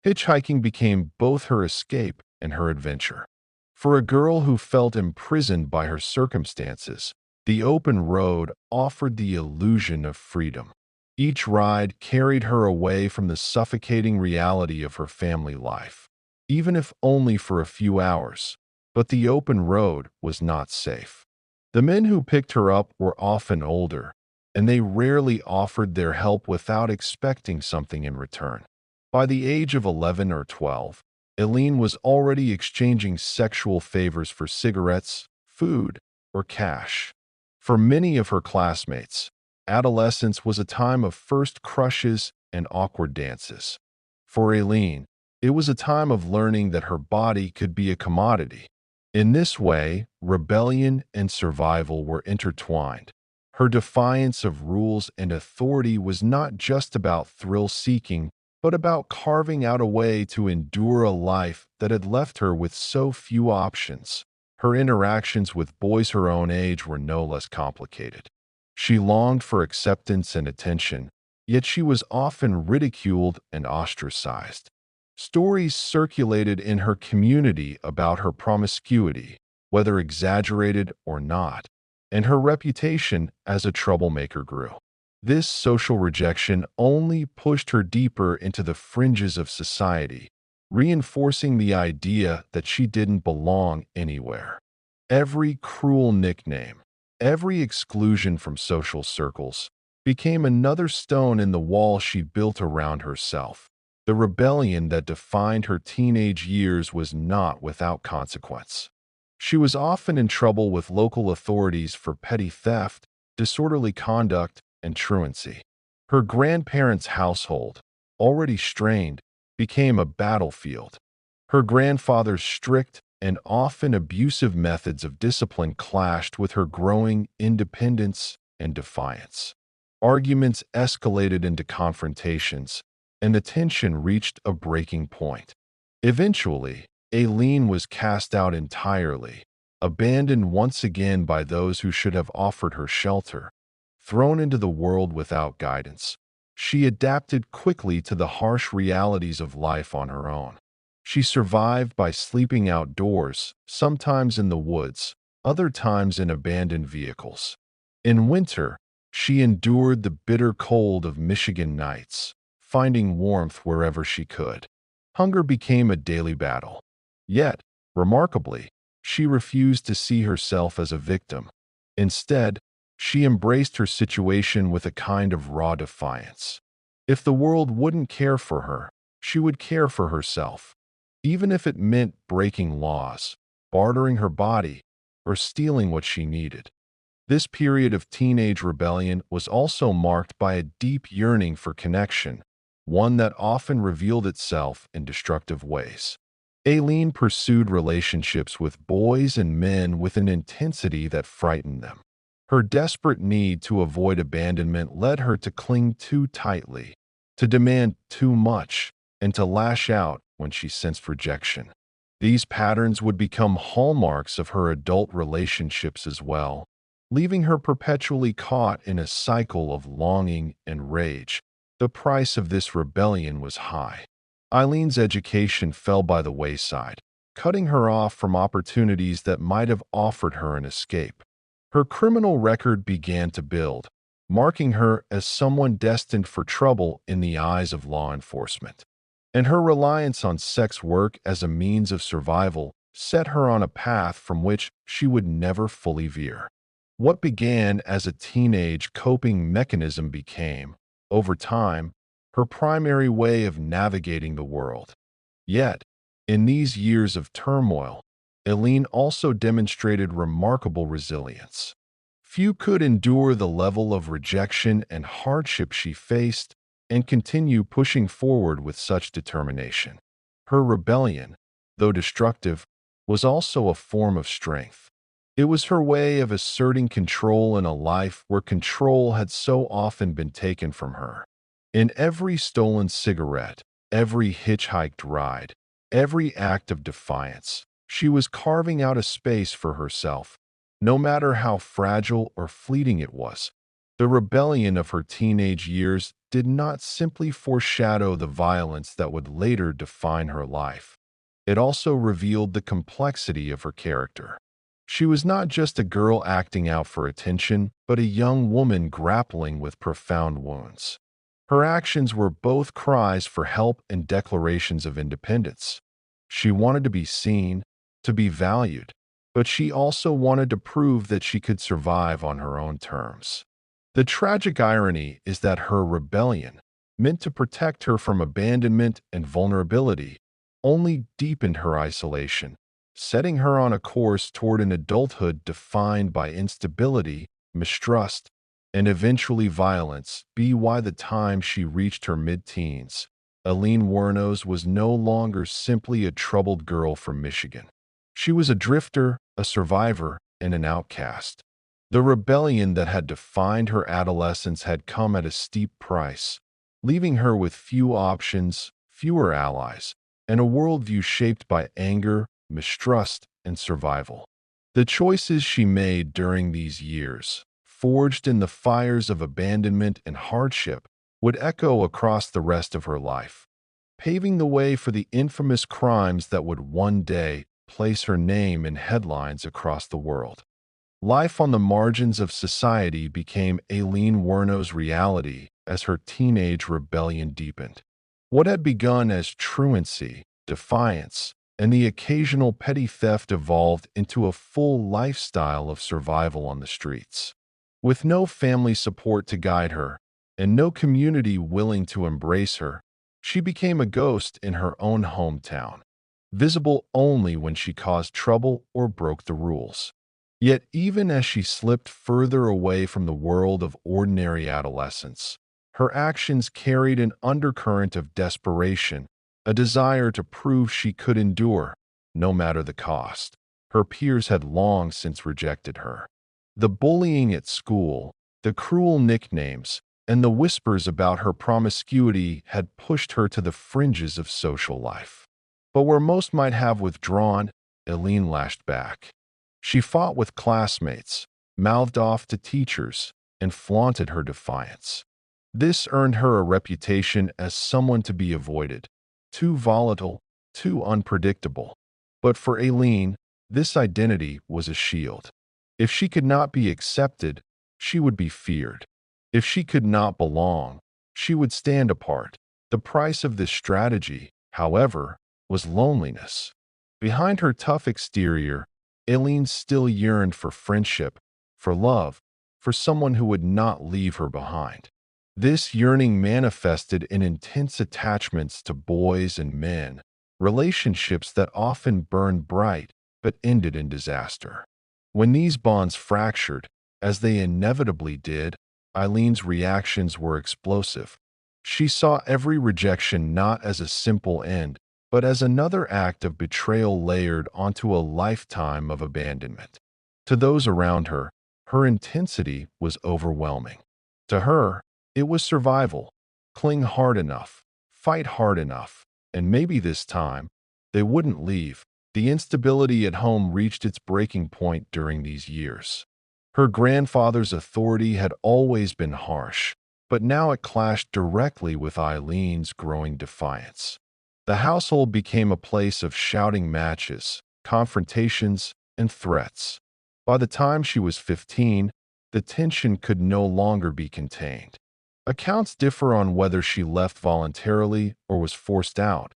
Hitchhiking became both her escape and her adventure. For a girl who felt imprisoned by her circumstances, the open road offered the illusion of freedom. Each ride carried her away from the suffocating reality of her family life, even if only for a few hours. But the open road was not safe. The men who picked her up were often older, and they rarely offered their help without expecting something in return. By the age of 11 or 12, Aileen was already exchanging sexual favors for cigarettes, food, or cash. For many of her classmates, adolescence was a time of first crushes and awkward dances. For Aileen, it was a time of learning that her body could be a commodity. In this way, rebellion and survival were intertwined. Her defiance of rules and authority was not just about thrill-seeking, but about carving out a way to endure a life that had left her with so few options. Her interactions with boys her own age were no less complicated. She longed for acceptance and attention, yet she was often ridiculed and ostracized. Stories circulated in her community about her promiscuity, whether exaggerated or not, and her reputation as a troublemaker grew. This social rejection only pushed her deeper into the fringes of society, reinforcing the idea that she didn't belong anywhere. Every cruel nickname, every exclusion from social circles, became another stone in the wall she built around herself. The rebellion that defined her teenage years was not without consequence. She was often in trouble with local authorities for petty theft, disorderly conduct, and truancy. Her grandparents' household, already strained, became a battlefield. Her grandfather's strict and often abusive methods of discipline clashed with her growing independence and defiance. Arguments escalated into confrontations, and the tension reached a breaking point. Eventually, Aileen was cast out entirely, abandoned once again by those who should have offered her shelter. Thrown into the world without guidance, she adapted quickly to the harsh realities of life on her own. She survived by sleeping outdoors, sometimes in the woods, other times in abandoned vehicles. In winter, she endured the bitter cold of Michigan nights, finding warmth wherever she could. Hunger became a daily battle. Yet, remarkably, she refused to see herself as a victim. Instead, she embraced her situation with a kind of raw defiance. If the world wouldn't care for her, she would care for herself, even if it meant breaking laws, bartering her body, or stealing what she needed. This period of teenage rebellion was also marked by a deep yearning for connection, one that often revealed itself in destructive ways. Aileen pursued relationships with boys and men with an intensity that frightened them. Her desperate need to avoid abandonment led her to cling too tightly, to demand too much, and to lash out when she sensed rejection. These patterns would become hallmarks of her adult relationships as well, leaving her perpetually caught in a cycle of longing and rage. The price of this rebellion was high. Eileen's education fell by the wayside, cutting her off from opportunities that might have offered her an escape. Her criminal record began to build, marking her as someone destined for trouble in the eyes of law enforcement. And her reliance on sex work as a means of survival set her on a path from which she would never fully veer. What began as a teenage coping mechanism became, over time, her primary way of navigating the world. Yet, in these years of turmoil, Aileen also demonstrated remarkable resilience. Few could endure the level of rejection and hardship she faced and continue pushing forward with such determination. Her rebellion, though destructive, was also a form of strength. It was her way of asserting control in a life where control had so often been taken from her. In every stolen cigarette, every hitchhiked ride, every act of defiance, she was carving out a space for herself, no matter how fragile or fleeting it was. The rebellion of her teenage years did not simply foreshadow the violence that would later define her life. It also revealed the complexity of her character. She was not just a girl acting out for attention, but a young woman grappling with profound wounds. Her actions were both cries for help and declarations of independence. She wanted to be seen, to be valued, but she also wanted to prove that she could survive on her own terms. The tragic irony is that her rebellion, meant to protect her from abandonment and vulnerability, only deepened her isolation, setting her on a course toward an adulthood defined by instability, mistrust, and eventually violence. By the time she reached her mid-teens, Aileen Wuornos was no longer simply a troubled girl from Michigan. She was a drifter, a survivor, and an outcast. The rebellion that had defined her adolescence had come at a steep price, leaving her with few options, fewer allies, and a worldview shaped by anger, mistrust, and survival. The choices she made during these years, forged in the fires of abandonment and hardship, would echo across the rest of her life, paving the way for the infamous crimes that would one day place her name in headlines across the world. Life on the margins of society became Aileen Wuornos' reality as her teenage rebellion deepened. What had begun as truancy, defiance, and the occasional petty theft evolved into a full lifestyle of survival on the streets. With no family support to guide her, and no community willing to embrace her, she became a ghost in her own hometown, visible only when she caused trouble or broke the rules. Yet even as she slipped further away from the world of ordinary adolescence, her actions carried an undercurrent of desperation, a desire to prove she could endure, no matter the cost. Her peers had long since rejected her. The bullying at school, the cruel nicknames, and the whispers about her promiscuity had pushed her to the fringes of social life. But where most might have withdrawn, Aileen lashed back. She fought with classmates, mouthed off to teachers, and flaunted her defiance. This earned her a reputation as someone to be avoided, too volatile, too unpredictable. But for Aileen, this identity was a shield. If she could not be accepted, she would be feared. If she could not belong, she would stand apart. The price of this strategy, however, was loneliness. Behind her tough exterior, Aileen still yearned for friendship, for love, for someone who would not leave her behind. This yearning manifested in intense attachments to boys and men, relationships that often burned bright but ended in disaster. When these bonds fractured, as they inevitably did, Aileen's reactions were explosive. She saw every rejection not as a simple end, but as another act of betrayal layered onto a lifetime of abandonment. To those around her, her intensity was overwhelming. To her, it was survival. Cling hard enough, fight hard enough, and maybe this time, they wouldn't leave. The instability at home reached its breaking point during these years. Her grandfather's authority had always been harsh, but now it clashed directly with Aileen's growing defiance. The household became a place of shouting matches, confrontations, and threats. By the time she was 15, the tension could no longer be contained. Accounts differ on whether she left voluntarily or was forced out,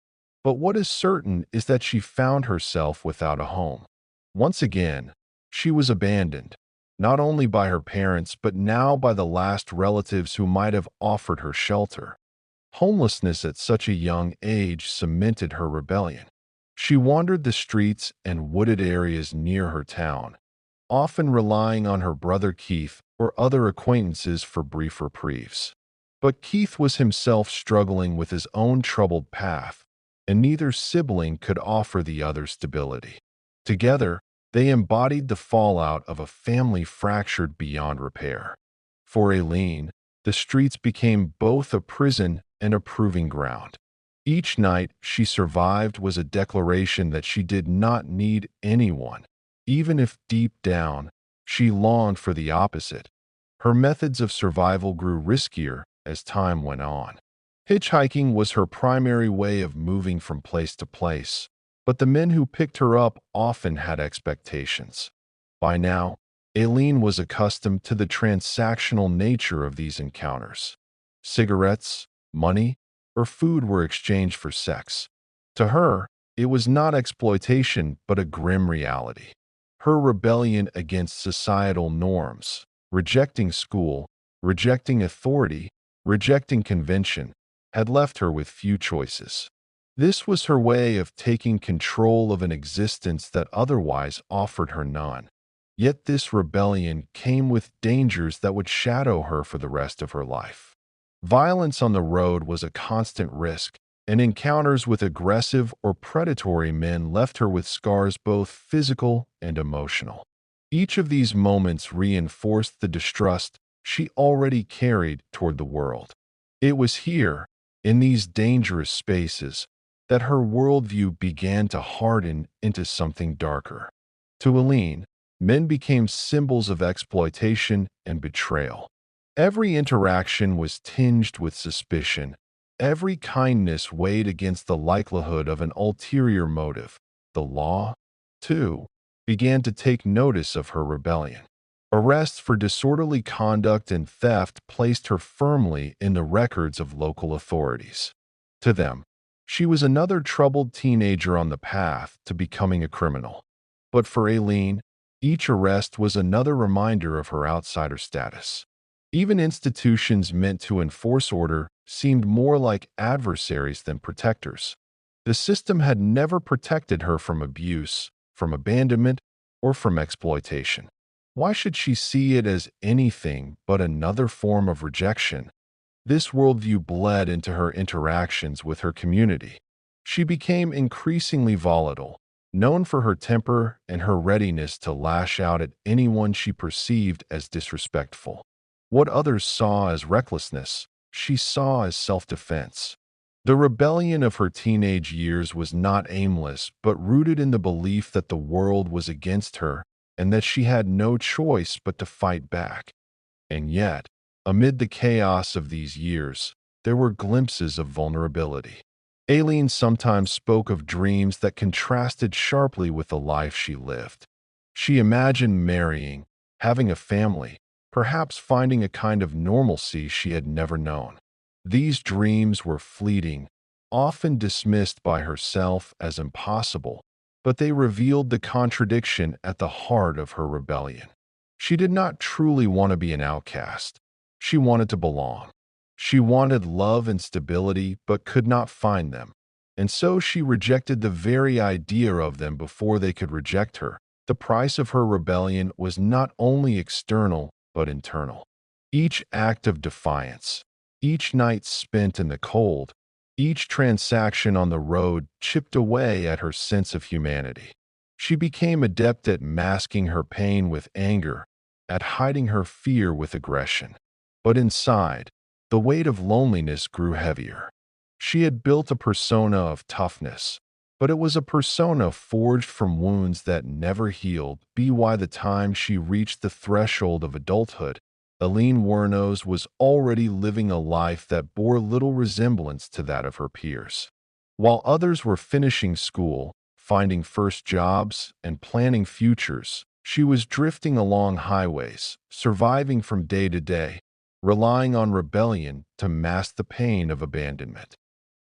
but what is certain is that she found herself without a home. Once again, she was abandoned, not only by her parents but now by the last relatives who might have offered her shelter. Homelessness at such a young age cemented her rebellion. She wandered the streets and wooded areas near her town, often relying on her brother Keith or other acquaintances for brief reprieves. But Keith was himself struggling with his own troubled path, and neither sibling could offer the other stability. Together, they embodied the fallout of a family fractured beyond repair. For Aileen, the streets became both a prison and a proving ground. Each night she survived was a declaration that she did not need anyone, even if deep down She longed for the opposite. Her methods of survival grew riskier as time went on. Hitchhiking was her primary way of moving from place to place, but the men who picked her up often had expectations. By now, Aileen was accustomed to the transactional nature of these encounters. Cigarettes, money, or food were exchanged for sex. To her, it was not exploitation but a grim reality. Her rebellion against societal norms, rejecting school, rejecting authority, rejecting convention, had left her with few choices. This was her way of taking control of an existence that otherwise offered her none. Yet this rebellion came with dangers that would shadow her for the rest of her life. Violence on the road was a constant risk, and encounters with aggressive or predatory men left her with scars both physical and emotional. Each of these moments reinforced the distrust she already carried toward the world. It was here, in these dangerous spaces, that her worldview began to harden into something darker. To Aileen, men became symbols of exploitation and betrayal. Every interaction was tinged with suspicion. Every kindness weighed against the likelihood of an ulterior motive. The law, too, began to take notice of her rebellion. Arrests for disorderly conduct and theft placed her firmly in the records of local authorities. To them, she was another troubled teenager on the path to becoming a criminal. But for Aileen, each arrest was another reminder of her outsider status. Even institutions meant to enforce order seemed more like adversaries than protectors. The system had never protected her from abuse, from abandonment, or from exploitation. Why should she see it as anything but another form of rejection? This worldview bled into her interactions with her community. She became increasingly volatile, known for her temper and her readiness to lash out at anyone she perceived as disrespectful. What others saw as recklessness, she saw as self-defense. The rebellion of her teenage years was not aimless, but rooted in the belief that the world was against her and that she had no choice but to fight back. And yet, amid the chaos of these years, there were glimpses of vulnerability. Aileen sometimes spoke of dreams that contrasted sharply with the life she lived. She imagined marrying, having a family, perhaps finding a kind of normalcy she had never known. These dreams were fleeting, often dismissed by herself as impossible, but they revealed the contradiction at the heart of her rebellion. She did not truly want to be an outcast. She wanted to belong. She wanted love and stability, but could not find them. And so she rejected the very idea of them before they could reject her. The price of her rebellion was not only external, but internal. Each act of defiance, each night spent in the cold, each transaction on the road chipped away at her sense of humanity. She became adept at masking her pain with anger, at hiding her fear with aggression. But inside, the weight of loneliness grew heavier. She had built a persona of toughness, but it was a persona forged from wounds that never healed. By the time she reached the threshold of adulthood, Aileen Wuornos was already living a life that bore little resemblance to that of her peers. While others were finishing school, finding first jobs, and planning futures, she was drifting along highways, surviving from day to day, relying on rebellion to mask the pain of abandonment.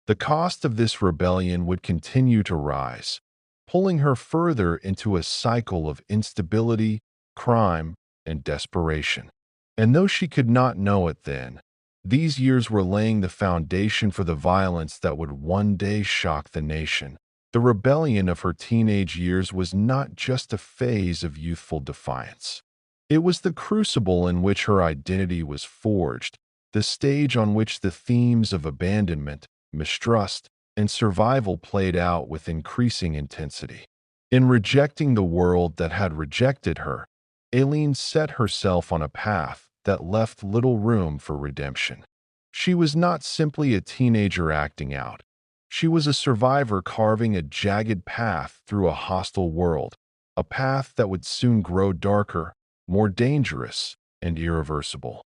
The cost of this rebellion would continue to rise, pulling her further into a cycle of instability, crime, and desperation. And though she could not know it then, these years were laying the foundation for the violence that would one day shock the nation. The rebellion of her teenage years was not just a phase of youthful defiance. It was the crucible in which her identity was forged, the stage on which the themes of abandonment, mistrust, and survival played out with increasing intensity. In rejecting the world that had rejected her, Aileen set herself on a path that left little room for redemption. She was not simply a teenager acting out. She was a survivor carving a jagged path through a hostile world, a path that would soon grow darker, more dangerous, and irreversible.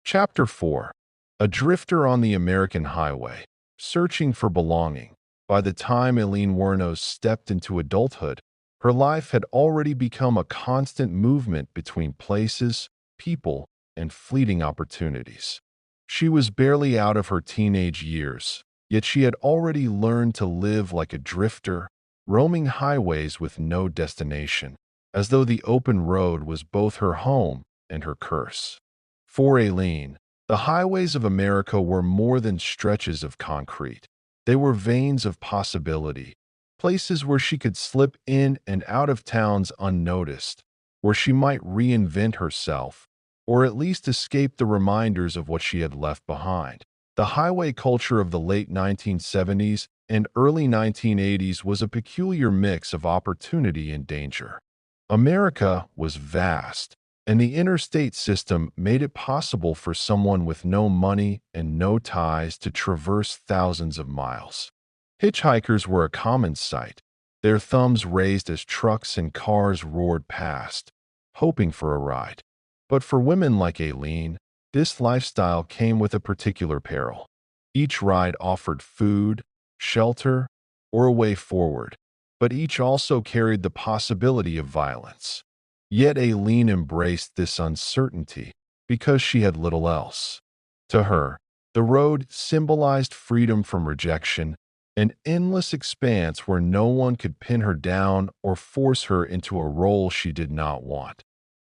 Chapter 4. A drifter on the American highway, searching for belonging. By the time Aileen Wuornos stepped into adulthood, her life had already become a constant movement between places, people, and fleeting opportunities. She was barely out of her teenage years, yet she had already learned to live like a drifter, roaming highways with no destination, as though the open road was both her home and her curse. For Aileen, the highways of America were more than stretches of concrete. They were veins of possibility, places where she could slip in and out of towns unnoticed, where she might reinvent herself, or at least escape the reminders of what she had left behind. The highway culture of the late 1970s and early 1980s was a peculiar mix of opportunity and danger. America was vast, and the interstate system made it possible for someone with no money and no ties to traverse thousands of miles. Hitchhikers were a common sight, their thumbs raised as trucks and cars roared past, hoping for a ride. But for women like Aileen, this lifestyle came with a particular peril. Each ride offered food, shelter, or a way forward, but each also carried the possibility of violence. Yet Aileen embraced this uncertainty because she had little else. To her, the road symbolized freedom from rejection, an endless expanse where no one could pin her down or force her into a role she did not want.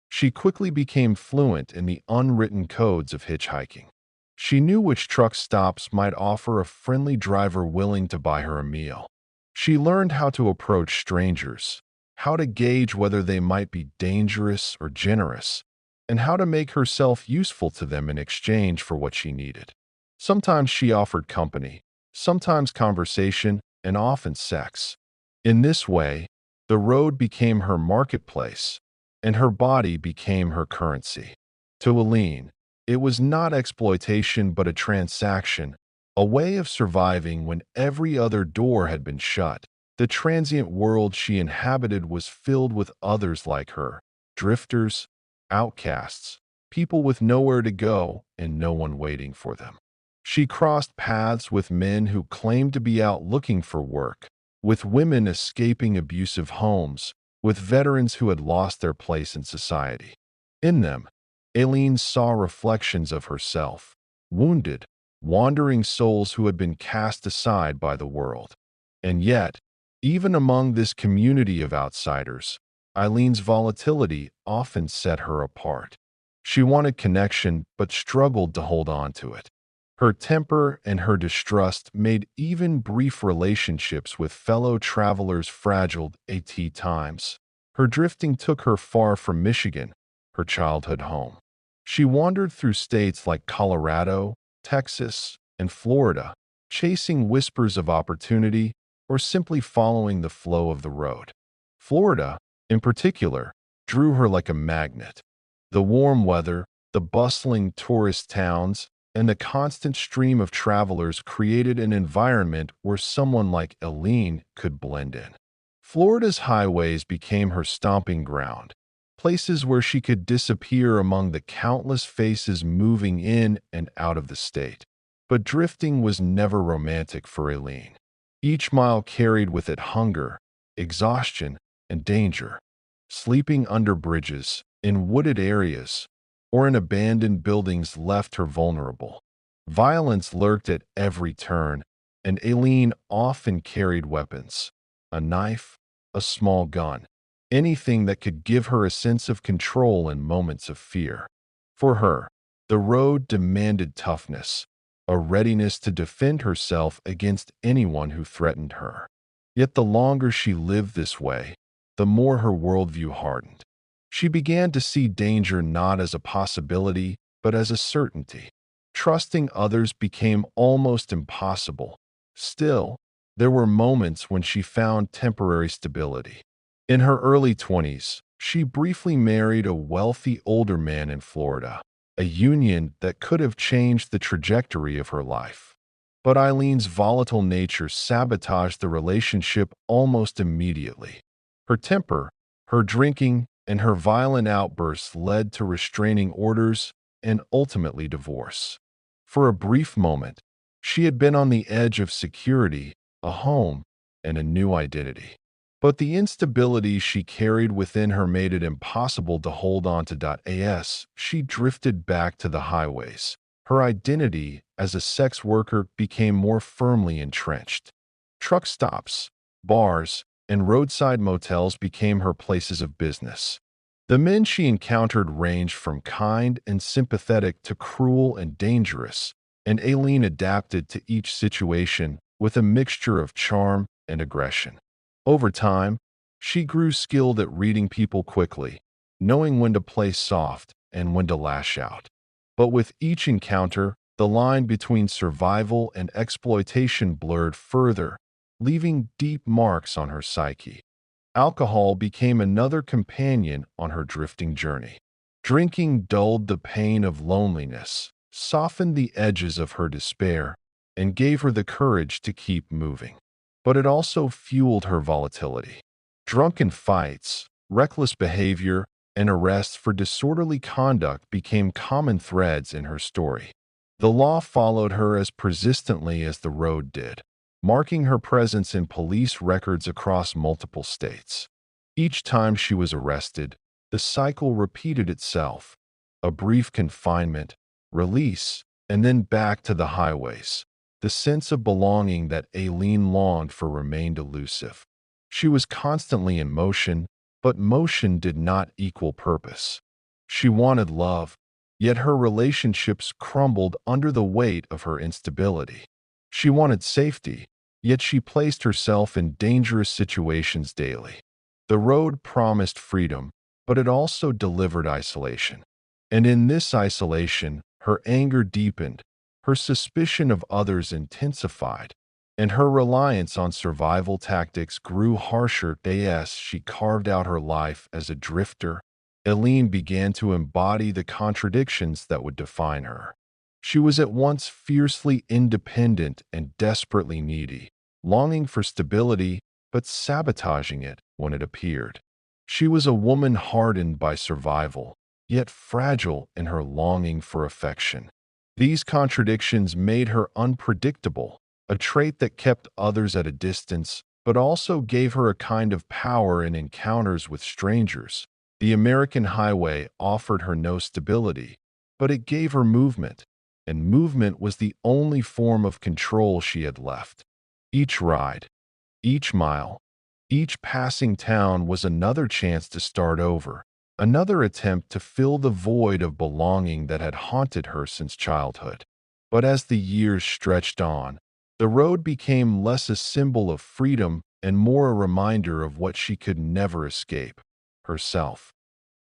She quickly became fluent in the unwritten codes of hitchhiking. She knew which truck stops might offer a friendly driver willing to buy her a meal. She learned how to approach strangers, how to gauge whether they might be dangerous or generous, and how to make herself useful to them in exchange for what she needed. Sometimes she offered company, sometimes conversation, and often sex. In this way, the road became her marketplace, and her body became her currency. To Aileen, it was not exploitation but a transaction, a way of surviving when every other door had been shut. The transient world she inhabited was filled with others like her, drifters, outcasts, people with nowhere to go and no one waiting for them. She crossed paths with men who claimed to be out looking for work, with women escaping abusive homes, with veterans who had lost their place in society. In them, Aileen saw reflections of herself, wounded, wandering souls who had been cast aside by the world. And yet, even among this community of outsiders, Eileen's volatility often set her apart. She wanted connection but struggled to hold on to it. Her temper and her distrust made even brief relationships with fellow travelers fragile at times. Her drifting took her far from Michigan, her childhood home. She wandered through states like Colorado, Texas, and Florida, chasing whispers of opportunity or simply following the flow of the road. Florida, in particular, drew her like a magnet. The warm weather, the bustling tourist towns, and the constant stream of travelers created an environment where someone like Aileen could blend in. Florida's highways became her stomping ground, places where she could disappear among the countless faces moving in and out of the state. But drifting was never romantic for Aileen. Each mile carried with it hunger, exhaustion, and danger. Sleeping under bridges, in wooded areas, or in abandoned buildings left her vulnerable. Violence lurked at every turn, and Aileen often carried weapons, a knife, a small gun, anything that could give her a sense of control in moments of fear. For her, the road demanded toughness, a readiness to defend herself against anyone who threatened her. Yet the longer she lived this way, the more her worldview hardened. She began to see danger not as a possibility, but as a certainty. Trusting others became almost impossible. Still, there were moments when she found temporary stability. In her early 20s, she briefly married a wealthy older man in Florida, a union that could have changed the trajectory of her life. But Eileen's volatile nature sabotaged the relationship almost immediately. Her temper, her drinking, and her violent outbursts led to restraining orders and ultimately divorce. For a brief moment, she had been on the edge of security, a home, and a new identity. But the instability she carried within her made it impossible to hold on to. She drifted back to the highways. Her identity as a sex worker became more firmly entrenched. Truck stops, bars, and roadside motels became her places of business. The men she encountered ranged from kind and sympathetic to cruel and dangerous, and Aileen adapted to each situation with a mixture of charm and aggression. Over time, she grew skilled at reading people quickly, knowing when to play soft and when to lash out. But with each encounter, the line between survival and exploitation blurred further, leaving deep marks on her psyche. Alcohol became another companion on her drifting journey. Drinking dulled the pain of loneliness, softened the edges of her despair, and gave her the courage to keep moving. But it also fueled her volatility. Drunken fights, reckless behavior, and arrests for disorderly conduct became common threads in her story. The law followed her as persistently as the road did, marking her presence in police records across multiple states. Each time she was arrested, the cycle repeated itself: a brief confinement, release, and then back to the highways. The sense of belonging that Aileen longed for remained elusive. She was constantly in motion, but motion did not equal purpose. She wanted love, yet her relationships crumbled under the weight of her instability. She wanted safety, yet she placed herself in dangerous situations daily. The road promised freedom, but it also delivered isolation. And in this isolation, her anger deepened, her suspicion of others intensified, and her reliance on survival tactics grew harsher. As she carved out her life as a drifter, Aileen began to embody the contradictions that would define her. She was at once fiercely independent and desperately needy, longing for stability but sabotaging it when it appeared. She was a woman hardened by survival, yet fragile in her longing for affection. These contradictions made her unpredictable, a trait that kept others at a distance, but also gave her a kind of power in encounters with strangers. The American highway offered her no stability, but it gave her movement, and movement was the only form of control she had left. Each ride, each mile, each passing town was another chance to start over, another attempt to fill the void of belonging that had haunted her since childhood. But as the years stretched on, the road became less a symbol of freedom and more a reminder of what she could never escape: herself.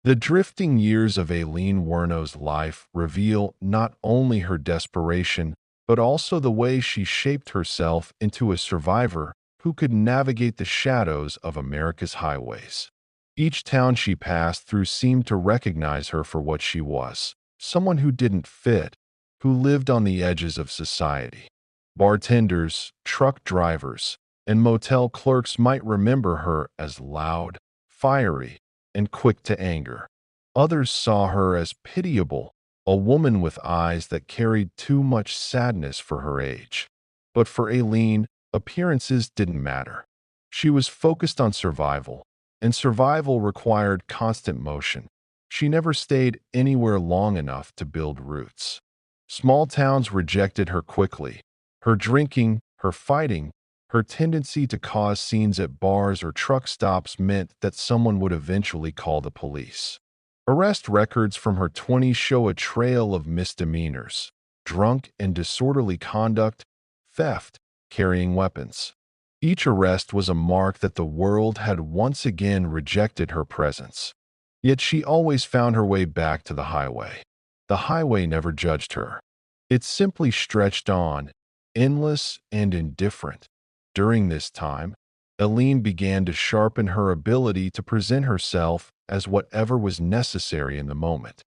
The drifting years of Aileen Wuornos' life reveal not only her desperation, but also the way she shaped herself into a survivor who could navigate the shadows of America's highways. Each town she passed through seemed to recognize her for what she was: someone who didn't fit, who lived on the edges of society. Bartenders, truck drivers, and motel clerks might remember her as loud, fiery, and quick to anger. Others saw her as pitiable, a woman with eyes that carried too much sadness for her age. But for Aileen, appearances didn't matter. She was focused on survival, and survival required constant motion. She never stayed anywhere long enough to build roots. Small towns rejected her quickly. Her drinking, her fighting, her tendency to cause scenes at bars or truck stops meant that someone would eventually call the police. Arrest records from her 20s show a trail of misdemeanors: drunk and disorderly conduct, theft, carrying weapons. Each arrest was a mark that the world had once again rejected her presence. Yet she always found her way back to the highway. The highway never judged her. It simply stretched on, endless and indifferent. During this time, Aileen began to sharpen her ability to present herself as whatever was necessary in the moment.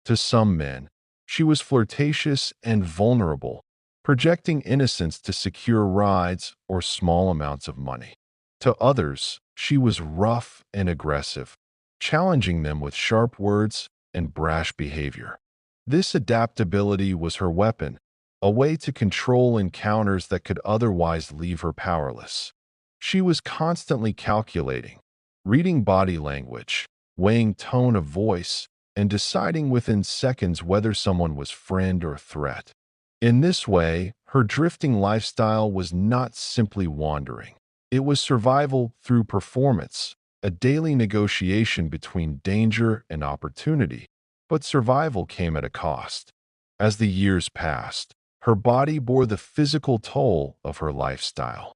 To some men, she was flirtatious and vulnerable, projecting innocence to secure rides or small amounts of money. To others, she was rough and aggressive, challenging them with sharp words and brash behavior. This adaptability was her weapon, a way to control encounters that could otherwise leave her powerless. She was constantly calculating, reading body language, weighing tone of voice, and deciding within seconds whether someone was friend or threat. In this way, her drifting lifestyle was not simply wandering. It was survival through performance, a daily negotiation between danger and opportunity. But survival came at a cost. As the years passed, her body bore the physical toll of her lifestyle.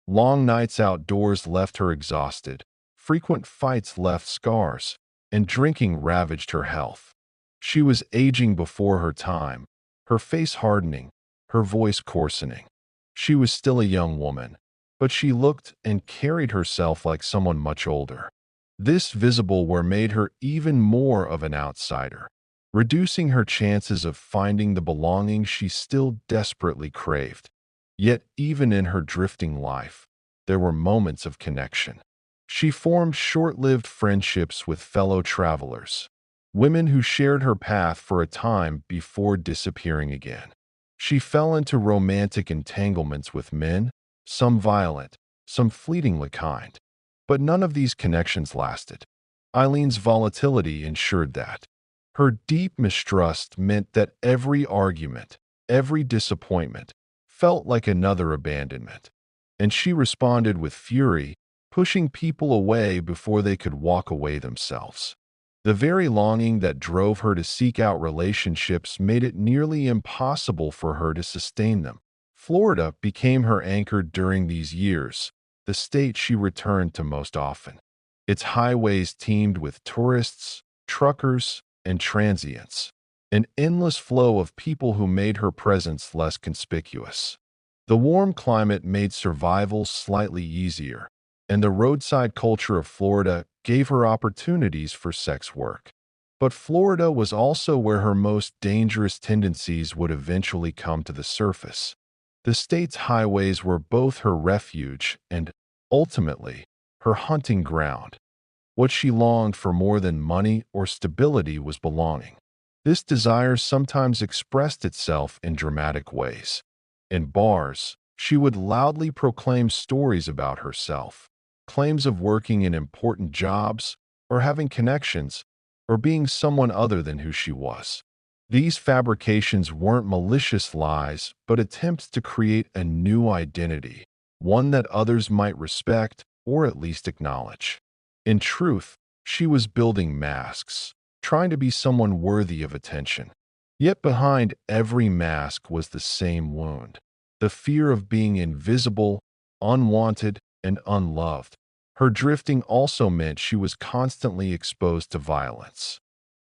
Long nights outdoors left her exhausted, frequent fights left scars, and drinking ravaged her health. She was aging before her time, her face hardening, her voice coarsening. She was still a young woman, but she looked and carried herself like someone much older. This visible wear made her even more of an outsider, reducing her chances of finding the belonging she still desperately craved. Yet even in her drifting life, there were moments of connection. She formed short-lived friendships with fellow travelers, women who shared her path for a time before disappearing again. She fell into romantic entanglements with men, some violent, some fleetingly kind. But none of these connections lasted. Eileen's volatility ensured that. Her deep mistrust meant that every argument, every disappointment, felt like another abandonment. And she responded with fury, pushing people away before they could walk away themselves. The very longing that drove her to seek out relationships made it nearly impossible for her to sustain them. Florida became her anchor during these years, the state she returned to most often. Its highways teemed with tourists, truckers, and transients, an endless flow of people who made her presence less conspicuous. The warm climate made survival slightly easier, and the roadside culture of Florida gave her opportunities for sex work. But Florida was also where her most dangerous tendencies would eventually come to the surface. The state's highways were both her refuge and, ultimately, her hunting ground. What she longed for more than money or stability was belonging. This desire sometimes expressed itself in dramatic ways. In bars, she would loudly proclaim stories about herself, claims of working in important jobs, or having connections, or being someone other than who she was. These fabrications weren't malicious lies, but attempts to create a new identity, one that others might respect or at least acknowledge. In truth, she was building masks, trying to be someone worthy of attention. Yet behind every mask was the same wound, the fear of being invisible, unwanted, and unloved. Her drifting also meant she was constantly exposed to violence.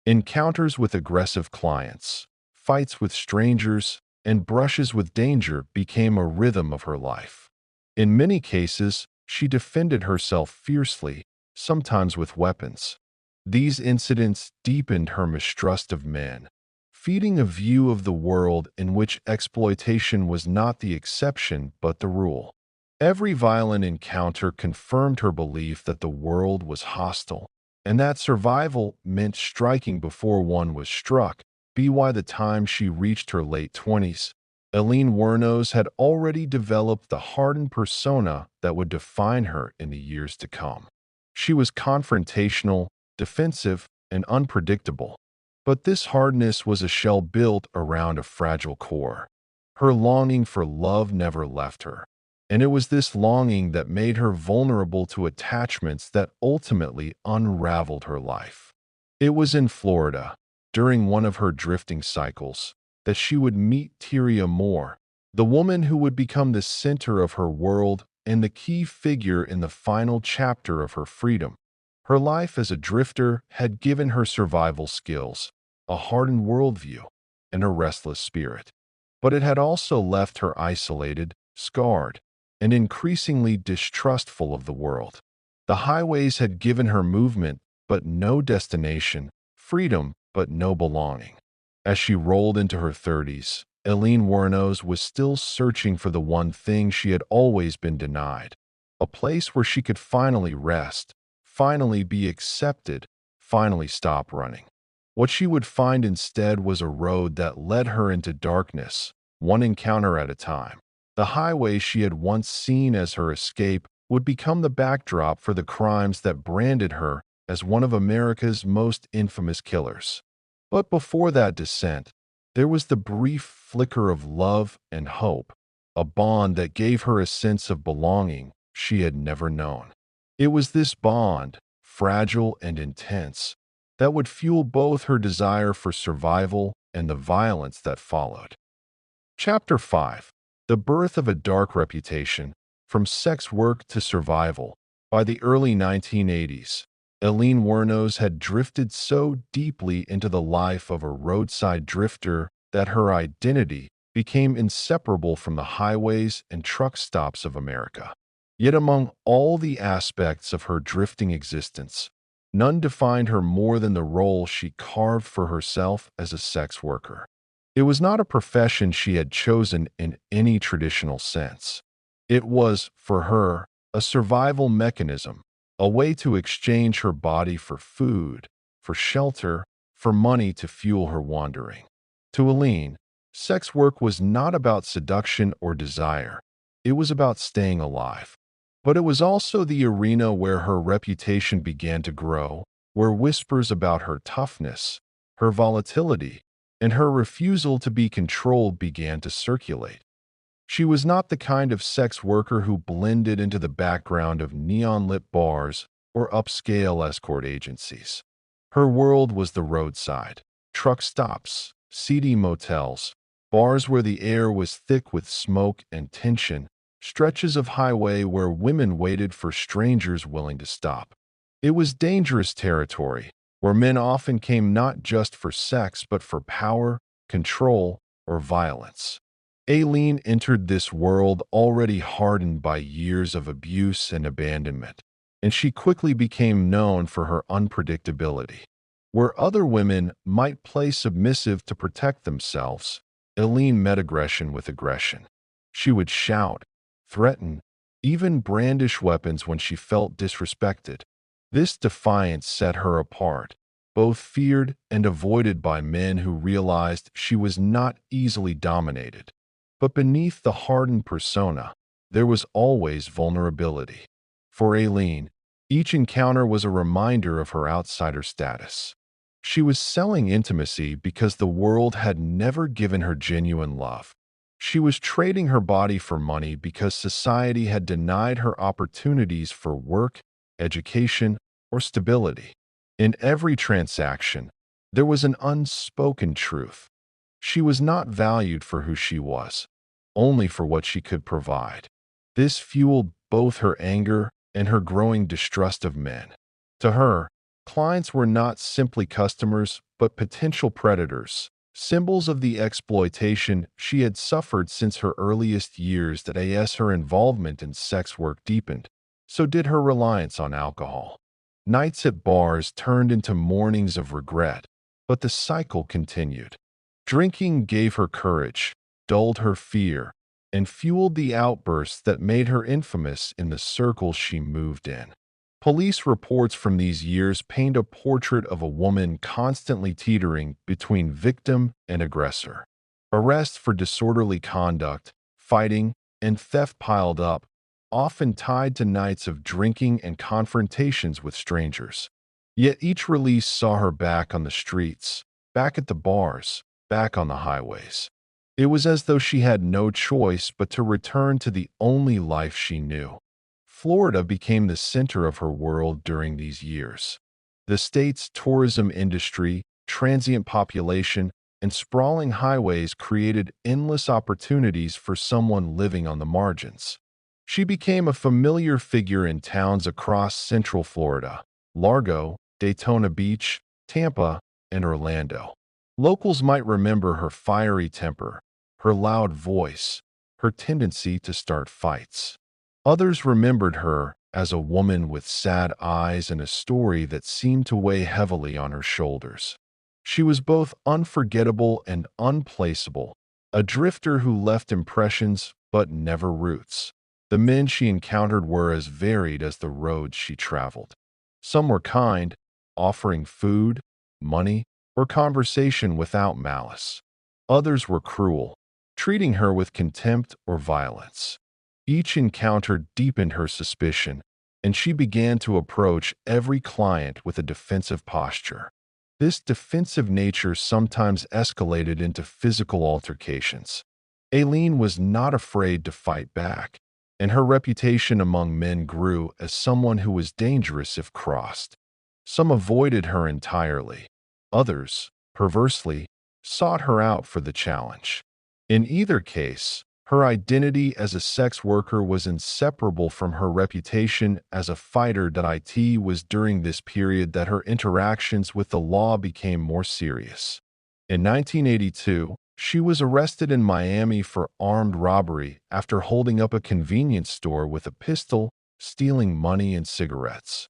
Encounters with aggressive clients, fights with strangers, and brushes with danger became a rhythm of her life. In many cases, she defended herself fiercely, sometimes with weapons. These incidents deepened her mistrust of men, feeding a view of the world in which exploitation was not the exception but the rule. Every violent encounter confirmed her belief that the world was hostile, and that survival meant striking before one was struck. By the time she reached her late 20s, Aileen Wuornos had already developed the hardened persona that would define her in the years to come. She was confrontational, defensive, and unpredictable. But this hardness was a shell built around a fragile core. Her longing for love never left her, and it was this longing that made her vulnerable to attachments that ultimately unraveled her life. It was in Florida, during one of her drifting cycles, that she would meet Tyria Moore, the woman who would become the center of her world and the key figure in the final chapter of her freedom. Her life as a drifter had given her survival skills, a hardened worldview, and a restless spirit. But it had also left her isolated, scarred, and increasingly distrustful of the world. The highways had given her movement, but no destination, freedom, but no belonging. As she rolled into her 30s, Aileen Wuornos was still searching for the one thing she had always been denied, a place where she could finally rest, finally be accepted, finally stop running. What she would find instead was a road that led her into darkness, one encounter at a time. The highway she had once seen as her escape would become the backdrop for the crimes that branded her as one of America's most infamous killers. But before that descent, there was the brief flicker of love and hope, a bond that gave her a sense of belonging she had never known. It was this bond, fragile and intense, that would fuel both her desire for survival and the violence that followed. Chapter 5. The Birth of a Dark Reputation, From Sex Work to Survival. By the early 1980s, Aileen Wuornos had drifted so deeply into the life of a roadside drifter that her identity became inseparable from the highways and truck stops of America. Yet among all the aspects of her drifting existence, none defined her more than the role she carved for herself as a sex worker. It was not a profession she had chosen in any traditional sense. It was, for her, a survival mechanism, a way to exchange her body for food, for shelter, for money to fuel her wandering. To Aileen, sex work was not about seduction or desire. It was about staying alive. But it was also the arena where her reputation began to grow, where whispers about her toughness, her volatility, and her refusal to be controlled began to circulate. She was not the kind of sex worker who blended into the background of neon-lit bars or upscale escort agencies. Her world was the roadside, truck stops, seedy motels, bars where the air was thick with smoke and tension, stretches of highway where women waited for strangers willing to stop. It was dangerous territory, where men often came not just for sex but for power, control, or violence. Aileen entered this world already hardened by years of abuse and abandonment, and she quickly became known for her unpredictability. Where other women might play submissive to protect themselves, Aileen met aggression with aggression. She would shout, threaten, even brandish weapons when she felt disrespected. This defiance set her apart, both feared and avoided by men who realized she was not easily dominated. But beneath the hardened persona, there was always vulnerability. For Aileen, each encounter was a reminder of her outsider status. She was selling intimacy because the world had never given her genuine love. She was trading her body for money because society had denied her opportunities for work, education, or stability. In every transaction, there was an unspoken truth. She was not valued for who she was, only for what she could provide. This fueled both her anger and her growing distrust of men. To her, clients were not simply customers, but potential predators, symbols of the exploitation she had suffered since her earliest years. That as her involvement in sex work deepened, so did her reliance on alcohol. Nights at bars turned into mornings of regret, but the cycle continued. Drinking gave her courage, dulled her fear, and fueled the outbursts that made her infamous in the circles she moved in. Police reports from these years paint a portrait of a woman constantly teetering between victim and aggressor. Arrests for disorderly conduct, fighting, and theft piled up, often tied to nights of drinking and confrontations with strangers. Yet each release saw her back on the streets, back at the bars, back on the highways. It was as though she had no choice but to return to the only life she knew. Florida became the center of her world during these years. The state's tourism industry, transient population, and sprawling highways created endless opportunities for someone living on the margins. She became a familiar figure in towns across Central Florida: Largo, Daytona Beach, Tampa, and Orlando. Locals might remember her fiery temper, her loud voice, her tendency to start fights. Others remembered her as a woman with sad eyes and a story that seemed to weigh heavily on her shoulders. She was both unforgettable and unplaceable, a drifter who left impressions but never roots. The men she encountered were as varied as the roads she traveled. Some were kind, offering food, money, or conversation without malice. Others were cruel, treating her with contempt or violence. Each encounter deepened her suspicion, and she began to approach every client with a defensive posture. This defensive nature sometimes escalated into physical altercations. Aileen was not afraid to fight back, and her reputation among men grew as someone who was dangerous if crossed. Some avoided her entirely. Others, perversely, sought her out for the challenge. In either case, her identity as a sex worker was inseparable from her reputation as a fighter. It was during this period that her interactions with the law became more serious. In 1982, she was arrested in Miami for armed robbery after holding up a convenience store with a pistol, stealing money and cigarettes.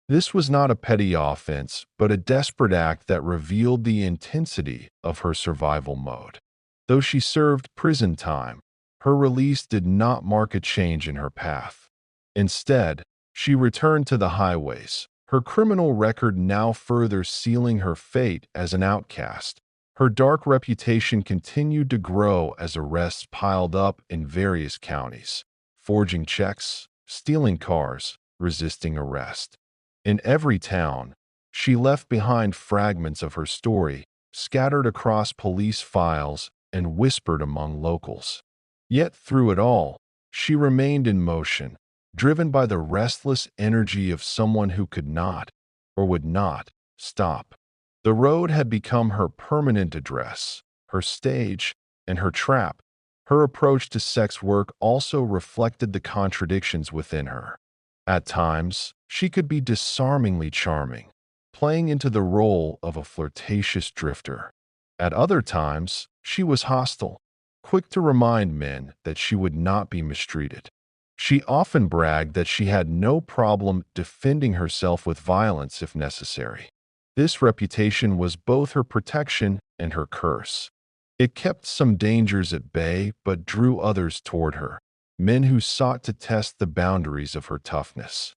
This was not a petty offense, but a desperate act that revealed the intensity of her survival mode. Though she served prison time, her release did not mark a change in her path. Instead, she returned to the highways, her criminal record now further sealing her fate as an outcast. Her dark reputation continued to grow as arrests piled up in various counties, forging checks, stealing cars, resisting arrest. In every town, she left behind fragments of her story, scattered across police files and whispered among locals. Yet through it all, she remained in motion, driven by the restless energy of someone who could not, or would not, stop. The road had become her permanent address, her stage, and her trap. Her approach to sex work also reflected the contradictions within her. At times, she could be disarmingly charming, playing into the role of a flirtatious drifter. At other times, she was hostile, quick to remind men that she would not be mistreated. She often bragged that she had no problem defending herself with violence if necessary. This reputation was both her protection and her curse. It kept some dangers at bay but drew others toward her, men who sought to test the boundaries of her toughness.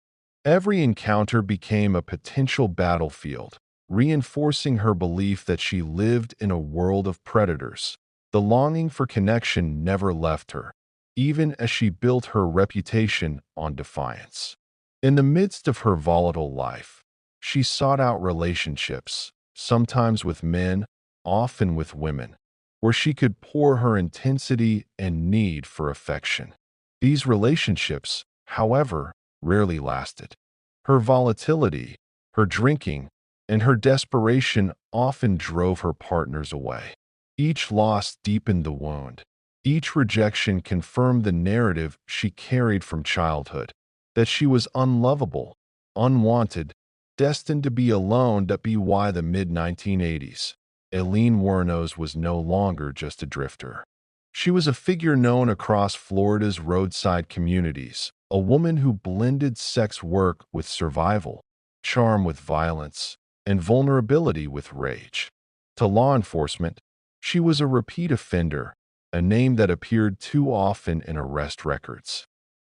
Every encounter became a potential battlefield, reinforcing her belief that she lived in a world of predators. The longing for connection never left her, even as she built her reputation on defiance. In the midst of her volatile life, she sought out relationships, sometimes with men, often with women, where she could pour her intensity and need for affection. These relationships, however, rarely lasted. Her volatility, her drinking, and her desperation often drove her partners away. Each loss deepened the wound. Each rejection confirmed the narrative she carried from childhood, that she was unlovable, unwanted, destined to be alone. By the mid-1980s, Aileen Wuornos was no longer just a drifter. She was a figure known across Florida's roadside communities, a woman who blended sex work with survival, charm with violence, and vulnerability with rage. To law enforcement, she was a repeat offender, a name that appeared too often in arrest records.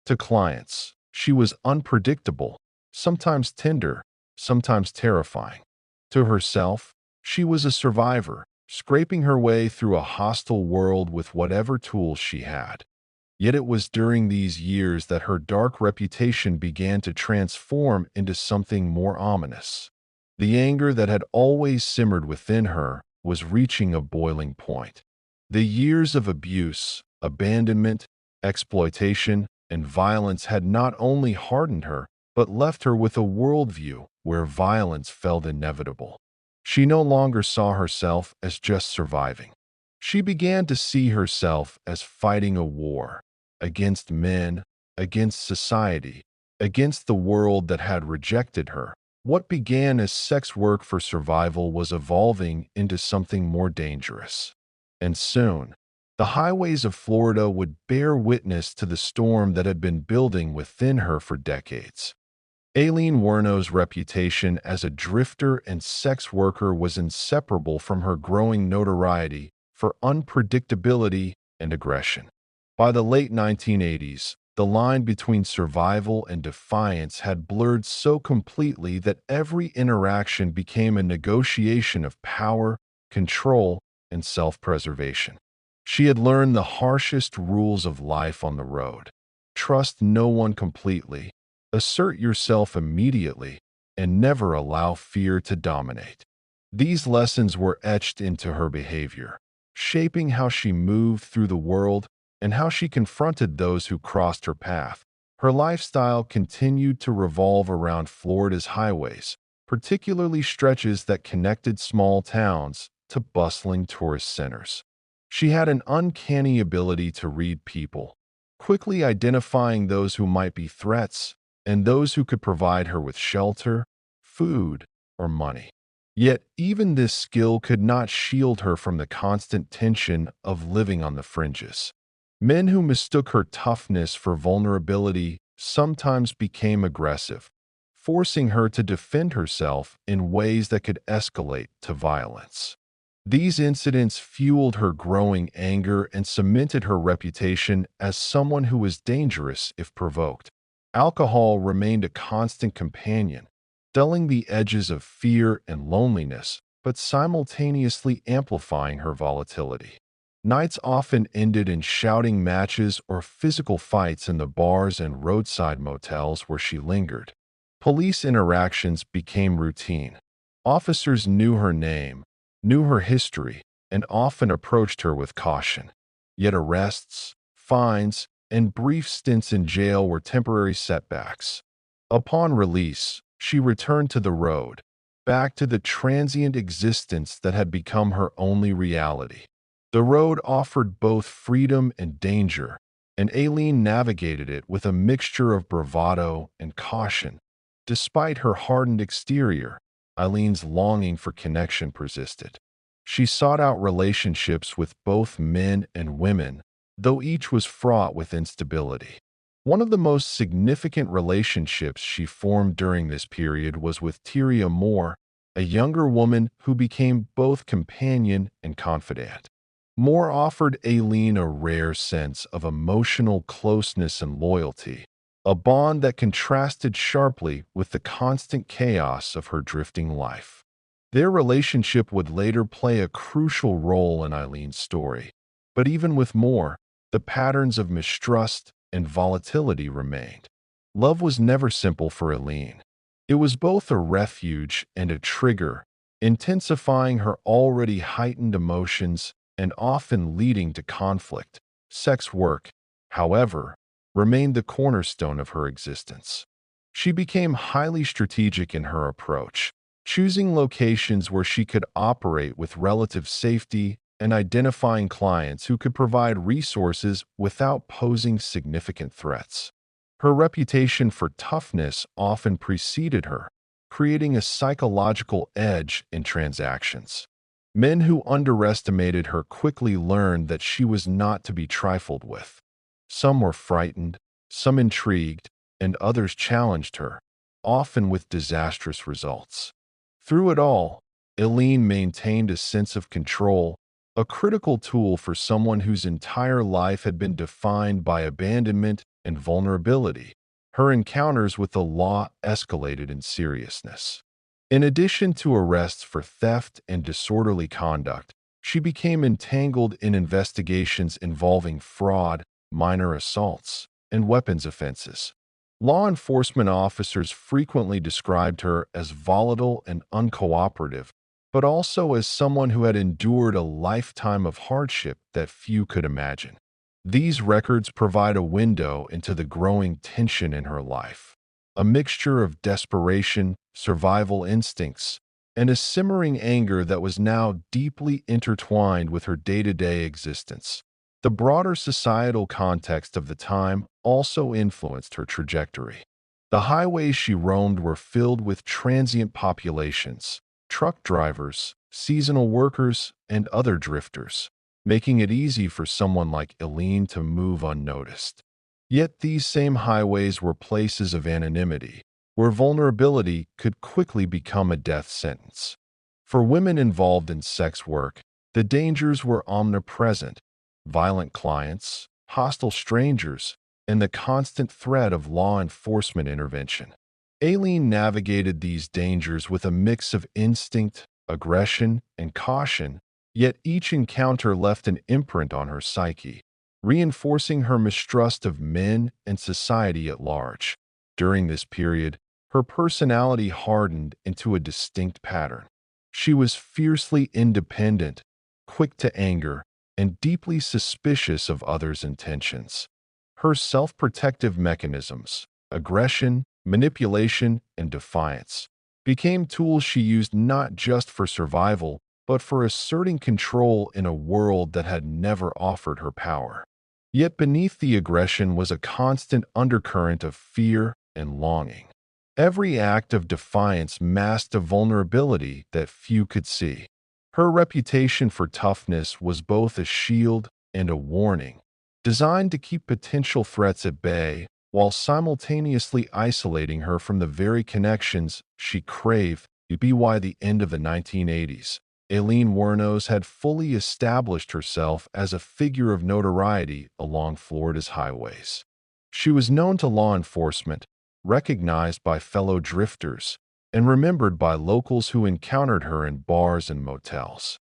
To clients, she was unpredictable, sometimes tender, sometimes terrifying. To herself, she was a survivor, scraping her way through a hostile world with whatever tools she had. Yet it was during these years that her dark reputation began to transform into something more ominous. The anger that had always simmered within her was reaching a boiling point. The years of abuse, abandonment, exploitation, and violence had not only hardened her, but left her with a worldview where violence felt inevitable. She no longer saw herself as just surviving. She began to see herself as fighting a war against men, against society, against the world that had rejected her. What began as sex work for survival was evolving into something more dangerous. And soon, the highways of Florida would bear witness to the storm that had been building within her for decades. Aileen Wuornos' reputation as a drifter and sex worker was inseparable from her growing notoriety for unpredictability and aggression. By the late 1980s, The line between survival and defiance had blurred so completely that every interaction became a negotiation of power, control, and self-preservation. She had learned the harshest rules of life on the road. Trust no one completely, assert yourself immediately, and never allow fear to dominate. These lessons were etched into her behavior, shaping how she moved through the world and how she confronted those who crossed her path. Her lifestyle continued to revolve around Florida's highways, particularly stretches that connected small towns to bustling tourist centers. She had an uncanny ability to read people, quickly identifying those who might be threats and those who could provide her with shelter, food, or money. Yet even this skill could not shield her from the constant tension of living on the fringes. Men who mistook her toughness for vulnerability sometimes became aggressive, forcing her to defend herself in ways that could escalate to violence. These incidents fueled her growing anger and cemented her reputation as someone who was dangerous if provoked. Alcohol remained a constant companion, dulling the edges of fear and loneliness, but simultaneously amplifying her volatility. Nights often ended in shouting matches or physical fights in the bars and roadside motels where she lingered. Police interactions became routine. Officers knew her name, knew her history, and often approached her with caution. Yet arrests, fines, and brief stints in jail were temporary setbacks. Upon release, she returned to the road, back to the transient existence that had become her only reality. The road offered both freedom and danger, and Aileen navigated it with a mixture of bravado and caution. Despite her hardened exterior, Eileen's longing for connection persisted. She sought out relationships with both men and women, though each was fraught with instability. One of the most significant relationships she formed during this period was with Tyria Moore, a younger woman who became both companion and confidant. Moore offered Aileen a rare sense of emotional closeness and loyalty, a bond that contrasted sharply with the constant chaos of her drifting life. Their relationship would later play a crucial role in Eileen's story, but even with Moore, the patterns of mistrust and volatility remained. Love was never simple for Aileen. It was both a refuge and a trigger, intensifying her already heightened emotions and often leading to conflict. Sex work, however, remained the cornerstone of her existence. She became highly strategic in her approach, choosing locations where she could operate with relative safety and identifying clients who could provide resources without posing significant threats. Her reputation for toughness often preceded her, creating a psychological edge in transactions. Men who underestimated her quickly learned that she was not to be trifled with. Some were frightened, some intrigued, and others challenged her, often with disastrous results. Through it all, Aileen maintained a sense of control, a critical tool for someone whose entire life had been defined by abandonment and vulnerability. Her encounters with the law escalated in seriousness. In addition to arrests for theft and disorderly conduct, she became entangled in investigations involving fraud, minor assaults, and weapons offenses. Law enforcement officers frequently described her as volatile and uncooperative, but also as someone who had endured a lifetime of hardship that few could imagine. These records provide a window into the growing tension in her life, a mixture of desperation, survival instincts, and a simmering anger that was now deeply intertwined with her day-to-day existence. The broader societal context of the time also influenced her trajectory. The highways she roamed were filled with transient populations, truck drivers, seasonal workers, and other drifters, making it easy for someone like Aileen to move unnoticed. Yet these same highways were places of anonymity, where vulnerability could quickly become a death sentence. For women involved in sex work, the dangers were omnipresent: violent clients, hostile strangers, and the constant threat of law enforcement intervention. Aileen navigated these dangers with a mix of instinct, aggression, and caution, yet each encounter left an imprint on her psyche, reinforcing her mistrust of men and society at large. During this period, her personality hardened into a distinct pattern. She was fiercely independent, quick to anger, and deeply suspicious of others' intentions. Her self-protective mechanisms, aggression, manipulation, and defiance, became tools she used not just for survival, but for asserting control in a world that had never offered her power. Yet beneath the aggression was a constant undercurrent of fear and longing. Every act of defiance masked a vulnerability that few could see. Her reputation for toughness was both a shield and a warning, designed to keep potential threats at bay while simultaneously isolating her from the very connections she craved. By the end of the 1980s, Aileen Wuornos had fully established herself as a figure of notoriety along Florida's highways. She was known to law enforcement, recognized by fellow drifters, and remembered by locals who encountered her in bars and motels.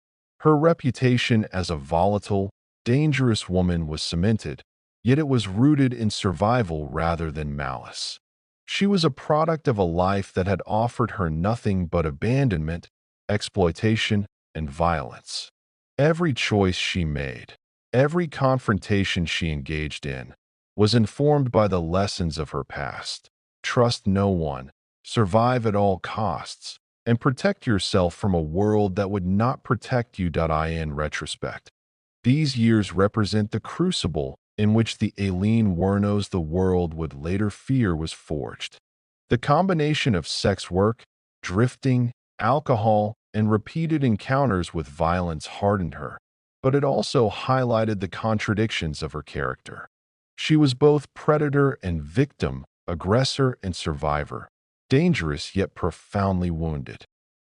Her reputation as a volatile, dangerous woman was cemented, yet it was rooted in survival rather than malice. She was a product of a life that had offered her nothing but abandonment, exploitation, and violence. Every choice she made, every confrontation she engaged in, was informed by the lessons of her past. Trust no one, survive at all costs, and protect yourself from a world that would not protect you. In retrospect, these years represent the crucible in which the Aileen Wuornos the world would later fear was forged. The combination of sex work, drifting, alcohol, and repeated encounters with violence hardened her, but it also highlighted the contradictions of her character. She was both predator and victim, aggressor and survivor, dangerous yet profoundly wounded.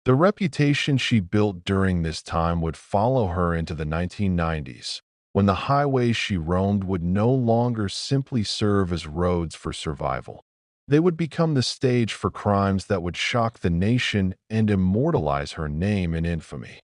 The reputation she built during this time would follow her into the 1990s, when the highways she roamed would no longer simply serve as roads for survival. They would become the stage for crimes that would shock the nation and immortalize her name in infamy.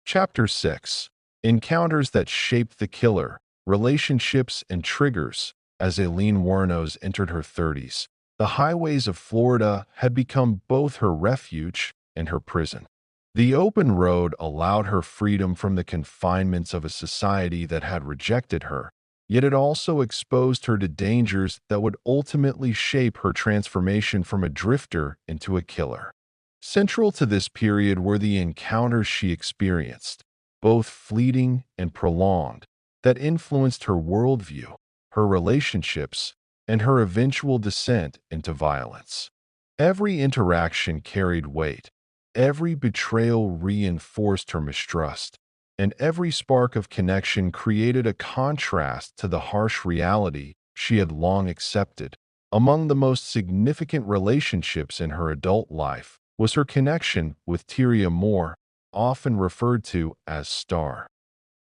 Chapter 6. Encounters that shaped the killer, relationships and triggers. As Aileen Wuornos entered her 30s, the highways of Florida had become both her refuge and her prison. The open road allowed her freedom from the confinements of a society that had rejected her, yet it also exposed her to dangers that would ultimately shape her transformation from a drifter into a killer. Central to this period were the encounters she experienced, both fleeting and prolonged, that influenced her worldview, her relationships, and her eventual descent into violence. Every interaction carried weight, every betrayal reinforced her mistrust, and every spark of connection created a contrast to the harsh reality she had long accepted. Among the most significant relationships in her adult life was her connection with Tyria Moore, often referred to as Star.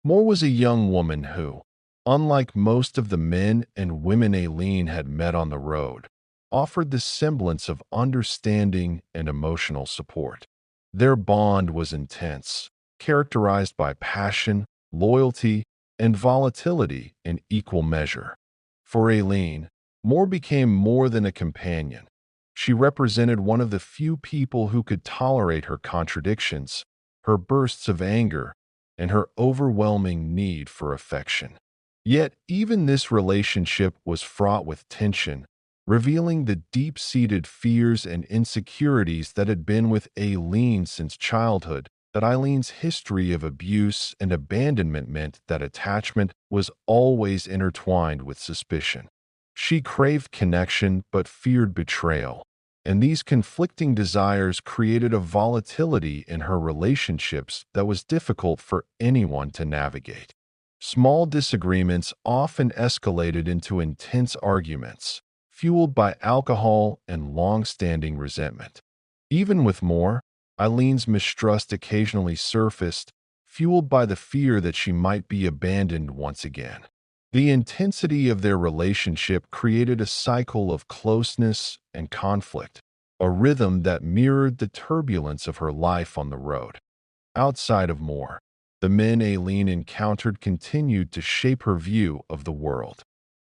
Moore was a young woman who, unlike most of the men and women Aileen had met on the road, offered the semblance of understanding and emotional support. Their bond was intense, characterized by passion, loyalty, and volatility in equal measure. For Aileen, Moore became more than a companion. She represented one of the few people who could tolerate her contradictions, her bursts of anger, and her overwhelming need for affection. Yet, even this relationship was fraught with tension, revealing the deep-seated fears and insecurities that had been with Aileen since childhood. That Aileen's history of abuse and abandonment meant that attachment was always intertwined with suspicion. She craved connection but feared betrayal, and these conflicting desires created a volatility in her relationships that was difficult for anyone to navigate. Small disagreements often escalated into intense arguments, fueled by alcohol and long-standing resentment. Even with Moore, Aileen's mistrust occasionally surfaced, fueled by the fear that she might be abandoned once again. The intensity of their relationship created a cycle of closeness and conflict, a rhythm that mirrored the turbulence of her life on the road. Outside of Moore, the men Aileen encountered continued to shape her view of the world.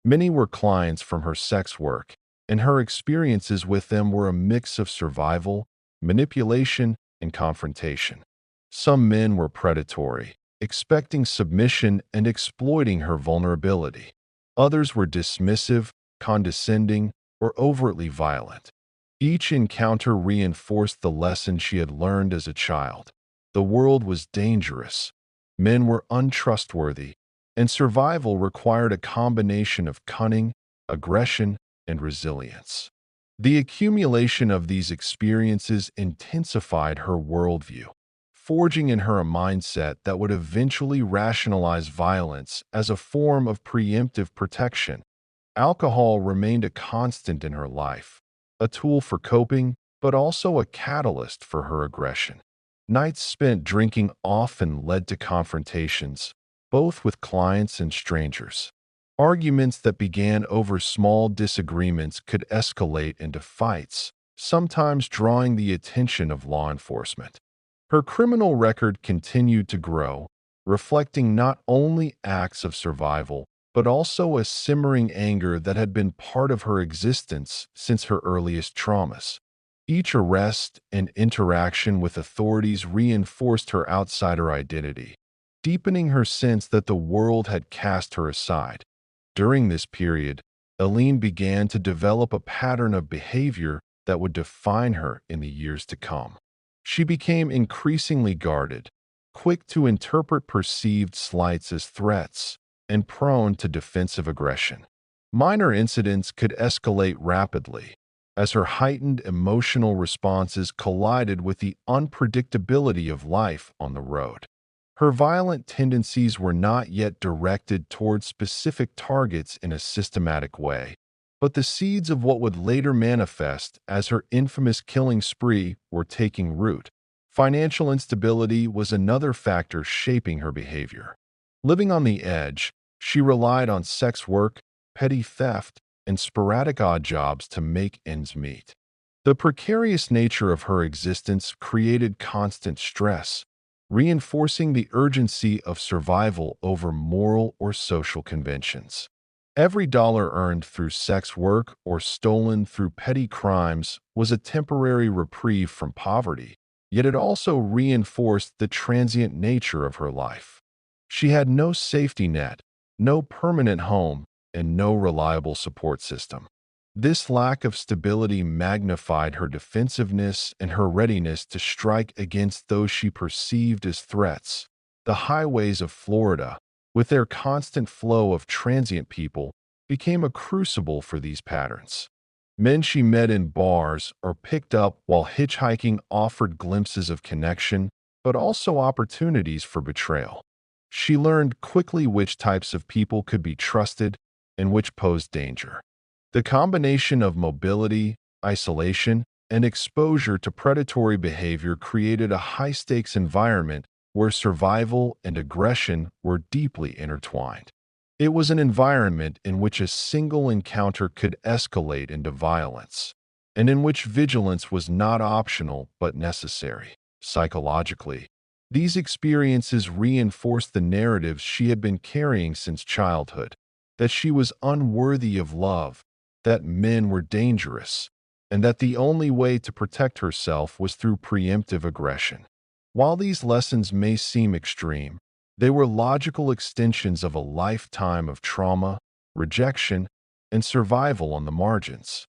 Many were clients from her sex work, and her experiences with them were a mix of survival, manipulation, and confrontation. Some men were predatory, expecting submission and exploiting her vulnerability. Others were dismissive, condescending, or overtly violent. Each encounter reinforced the lesson she had learned as a child. The world was dangerous, men were untrustworthy, and survival required a combination of cunning, aggression, and resilience. The accumulation of these experiences intensified her worldview, forging in her a mindset that would eventually rationalize violence as a form of preemptive protection. Alcohol remained a constant in her life, a tool for coping, but also a catalyst for her aggression. Nights spent drinking often led to confrontations, both with clients and strangers. Arguments that began over small disagreements could escalate into fights, sometimes drawing the attention of law enforcement. Her criminal record continued to grow, reflecting not only acts of survival, but also a simmering anger that had been part of her existence since her earliest traumas. Each arrest and interaction with authorities reinforced her outsider identity, deepening her sense that the world had cast her aside. During this period, Aileen began to develop a pattern of behavior that would define her in the years to come. She became increasingly guarded, quick to interpret perceived slights as threats, and prone to defensive aggression. Minor incidents could escalate rapidly, as her heightened emotional responses collided with the unpredictability of life on the road. Her violent tendencies were not yet directed toward specific targets in a systematic way, but the seeds of what would later manifest as her infamous killing spree were taking root. Financial instability was another factor shaping her behavior. Living on the edge, she relied on sex work, petty theft, and sporadic odd jobs to make ends meet. The precarious nature of her existence created constant stress, reinforcing the urgency of survival over moral or social conventions. Every dollar earned through sex work or stolen through petty crimes was a temporary reprieve from poverty, yet it also reinforced the transient nature of her life. She had no safety net, no permanent home, and no reliable support system. This lack of stability magnified her defensiveness and her readiness to strike against those she perceived as threats. The highways of Florida, with their constant flow of transient people, became a crucible for these patterns. Men she met in bars or picked up while hitchhiking offered glimpses of connection, but also opportunities for betrayal. She learned quickly which types of people could be trusted and which posed danger. The combination of mobility, isolation, and exposure to predatory behavior created a high-stakes environment where survival and aggression were deeply intertwined. It was an environment in which a single encounter could escalate into violence, and in which vigilance was not optional but necessary. Psychologically, these experiences reinforced the narratives she had been carrying since childhood, that she was unworthy of love, that men were dangerous, and that the only way to protect herself was through preemptive aggression. While these lessons may seem extreme, they were logical extensions of a lifetime of trauma, rejection, and survival on the margins.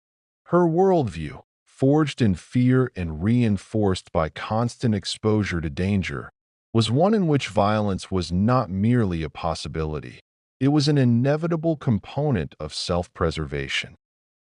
Her worldview, forged in fear and reinforced by constant exposure to danger, was one in which violence was not merely a possibility. It was an inevitable component of self-preservation.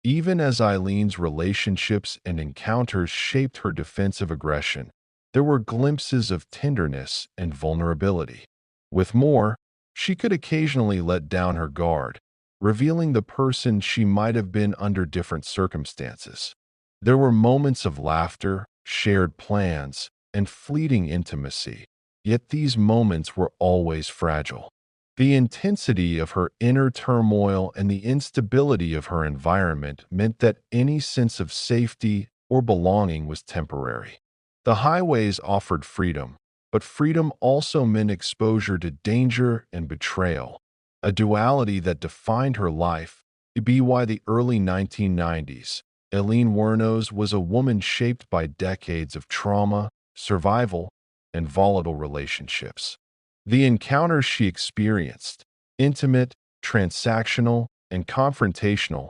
Even as Eileen's relationships and encounters shaped her defensive aggression, there were glimpses of tenderness and vulnerability. With Moore, she could occasionally let down her guard, revealing the person she might have been under different circumstances. There were moments of laughter, shared plans, and fleeting intimacy, yet these moments were always fragile. The intensity of her inner turmoil and the instability of her environment meant that any sense of safety or belonging was temporary. The highways offered freedom, but freedom also meant exposure to danger and betrayal, a duality that defined her life. By the early 1990s, Aileen Wuornos was a woman shaped by decades of trauma, survival, and volatile relationships. The encounters she experienced, intimate, transactional, and confrontational,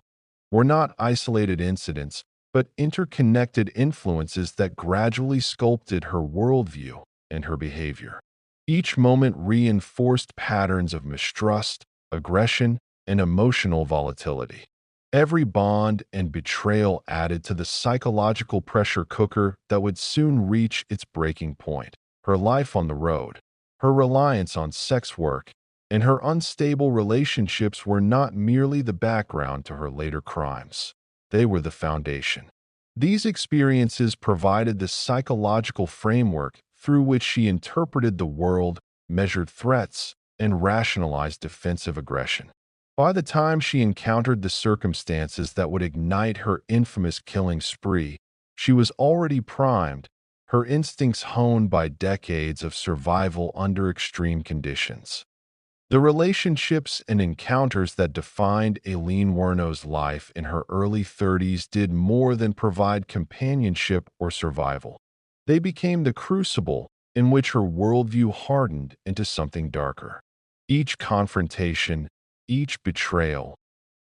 were not isolated incidents, but interconnected influences that gradually sculpted her worldview and her behavior. Each moment reinforced patterns of mistrust, aggression, and emotional volatility. Every bond and betrayal added to the psychological pressure cooker that would soon reach its breaking point. Her life on the road, her reliance on sex work, and her unstable relationships were not merely the background to her later crimes. They were the foundation. These experiences provided the psychological framework through which she interpreted the world, measured threats, and rationalized defensive aggression. By the time she encountered the circumstances that would ignite her infamous killing spree, she was already primed, her instincts honed by decades of survival under extreme conditions. The relationships and encounters that defined Aileen Wuornos' life in her early 30s did more than provide companionship or survival. They became the crucible in which her worldview hardened into something darker. Each confrontation, each betrayal,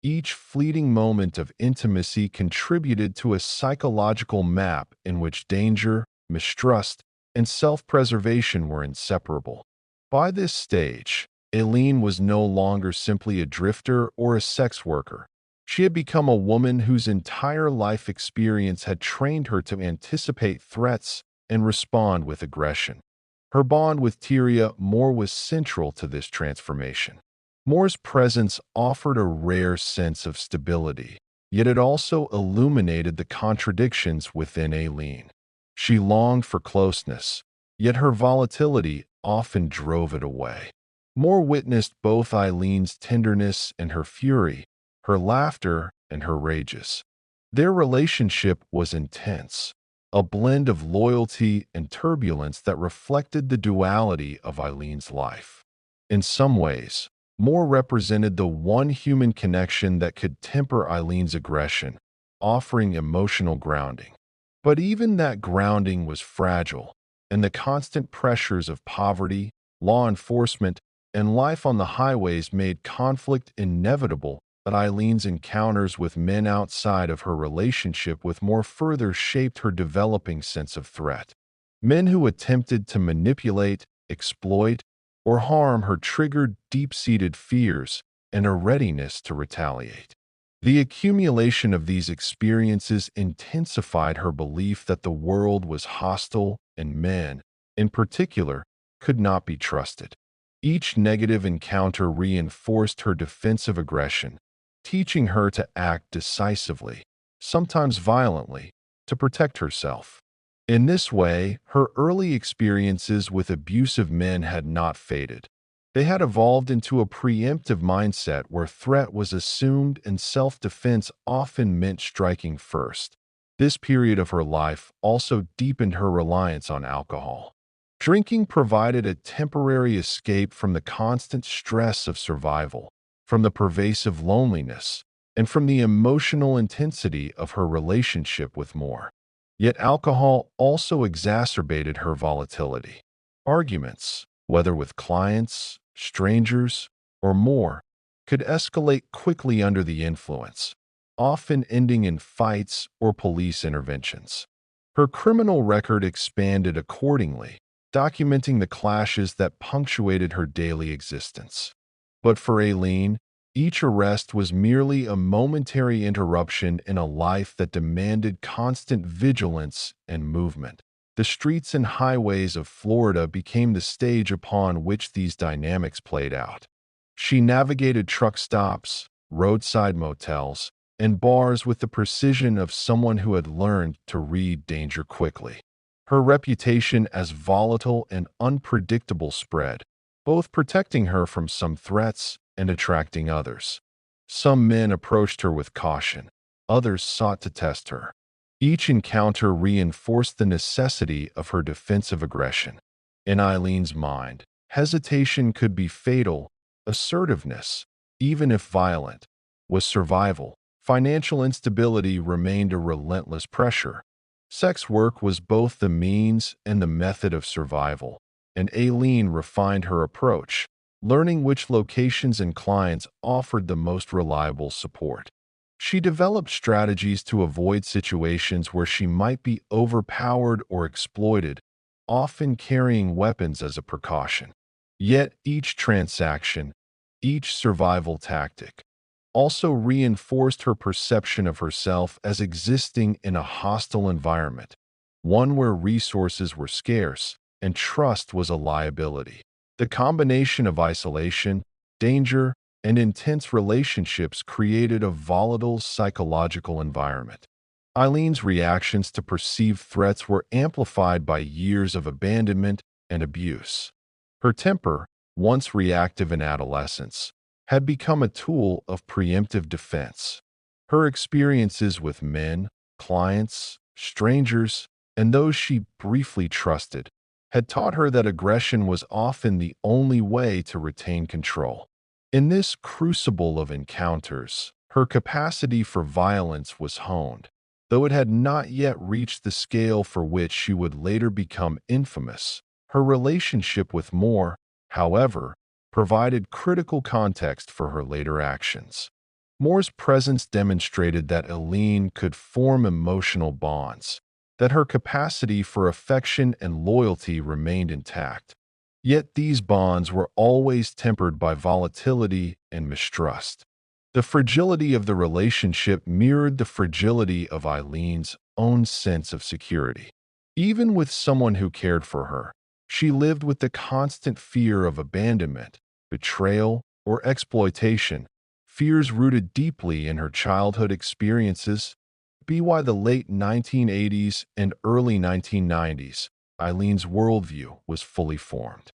each fleeting moment of intimacy contributed to a psychological map in which danger, mistrust, and self-preservation were inseparable. By this stage, Aileen was no longer simply a drifter or a sex worker. She had become a woman whose entire life experience had trained her to anticipate threats and respond with aggression. Her bond with Tyria was central to this transformation. Moore's presence offered a rare sense of stability, yet it also illuminated the contradictions within Aileen. She longed for closeness, yet her volatility often drove it away. Moore witnessed both Aileen's tenderness and her fury, her laughter and her rages. Their relationship was intense, a blend of loyalty and turbulence that reflected the duality of Aileen's life. In some ways, Moore represented the one human connection that could temper Aileen's aggression, offering emotional grounding. But even that grounding was fragile, and the constant pressures of poverty, law enforcement, and life on the highways made conflict inevitable. But Aileen's encounters with men outside of her relationship with Moore further shaped her developing sense of threat. Men who attempted to manipulate, exploit, or harm her triggered deep-seated fears and a readiness to retaliate. The accumulation of these experiences intensified her belief that the world was hostile and men, in particular, could not be trusted. Each negative encounter reinforced her defensive aggression, teaching her to act decisively, sometimes violently, to protect herself. In this way, her early experiences with abusive men had not faded. They had evolved into a preemptive mindset where threat was assumed and self-defense often meant striking first. This period of her life also deepened her reliance on alcohol. Drinking provided a temporary escape from the constant stress of survival, from the pervasive loneliness, and from the emotional intensity of her relationship with Moore. Yet alcohol also exacerbated her volatility. Arguments, whether with clients, strangers, or Moore, could escalate quickly under the influence, often ending in fights or police interventions. Her criminal record expanded accordingly, documenting the clashes that punctuated her daily existence. But for Aileen, each arrest was merely a momentary interruption in a life that demanded constant vigilance and movement. The streets and highways of Florida became the stage upon which these dynamics played out. She navigated truck stops, roadside motels, and bars with the precision of someone who had learned to read danger quickly. Her reputation as volatile and unpredictable spread, both protecting her from some threats and attracting others. Some men approached her with caution, others sought to test her. Each encounter reinforced the necessity of her defensive aggression. In Eileen's mind, hesitation could be fatal. Assertiveness, even if violent, was survival. Financial instability remained a relentless pressure. Sex work was both the means and the method of survival, and Aileen refined her approach, learning which locations and clients offered the most reliable support. She developed strategies to avoid situations where she might be overpowered or exploited, often carrying weapons as a precaution. Yet each transaction, each survival tactic, also reinforced her perception of herself as existing in a hostile environment, one where resources were scarce and trust was a liability. The combination of isolation, danger, and intense relationships created a volatile psychological environment. Eileen's reactions to perceived threats were amplified by years of abandonment and abuse. Her temper, once reactive in adolescence, had become a tool of preemptive defense. Her experiences with men, clients, strangers, and those she briefly trusted had taught her that aggression was often the only way to retain control. In this crucible of encounters, her capacity for violence was honed, though it had not yet reached the scale for which she would later become infamous. Her relationship with Moore, however, provided critical context for her later actions. Moore's presence demonstrated that Aileen could form emotional bonds, that her capacity for affection and loyalty remained intact. Yet these bonds were always tempered by volatility and mistrust. The fragility of the relationship mirrored the fragility of Eileen's own sense of security. Even with someone who cared for her, she lived with the constant fear of abandonment, betrayal, or exploitation, fears rooted deeply in her childhood experiences. By the late 1980s and early 1990s, Eileen's worldview was fully formed.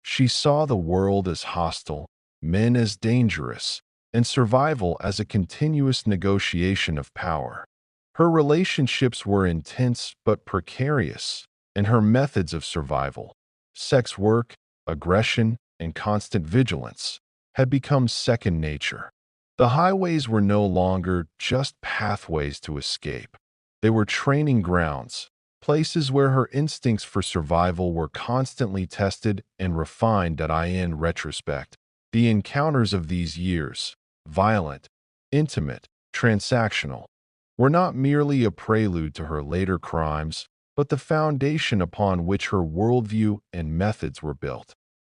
She saw the world as hostile, men as dangerous, and survival as a continuous negotiation of power. Her relationships were intense but precarious, and her methods of survival, sex work, aggression, and constant vigilance, had become second nature. The highways were no longer just pathways to escape. They were training grounds, places where her instincts for survival were constantly tested and refined. In retrospect, the encounters of these years, violent, intimate, transactional, were not merely a prelude to her later crimes, but the foundation upon which her worldview and methods were built.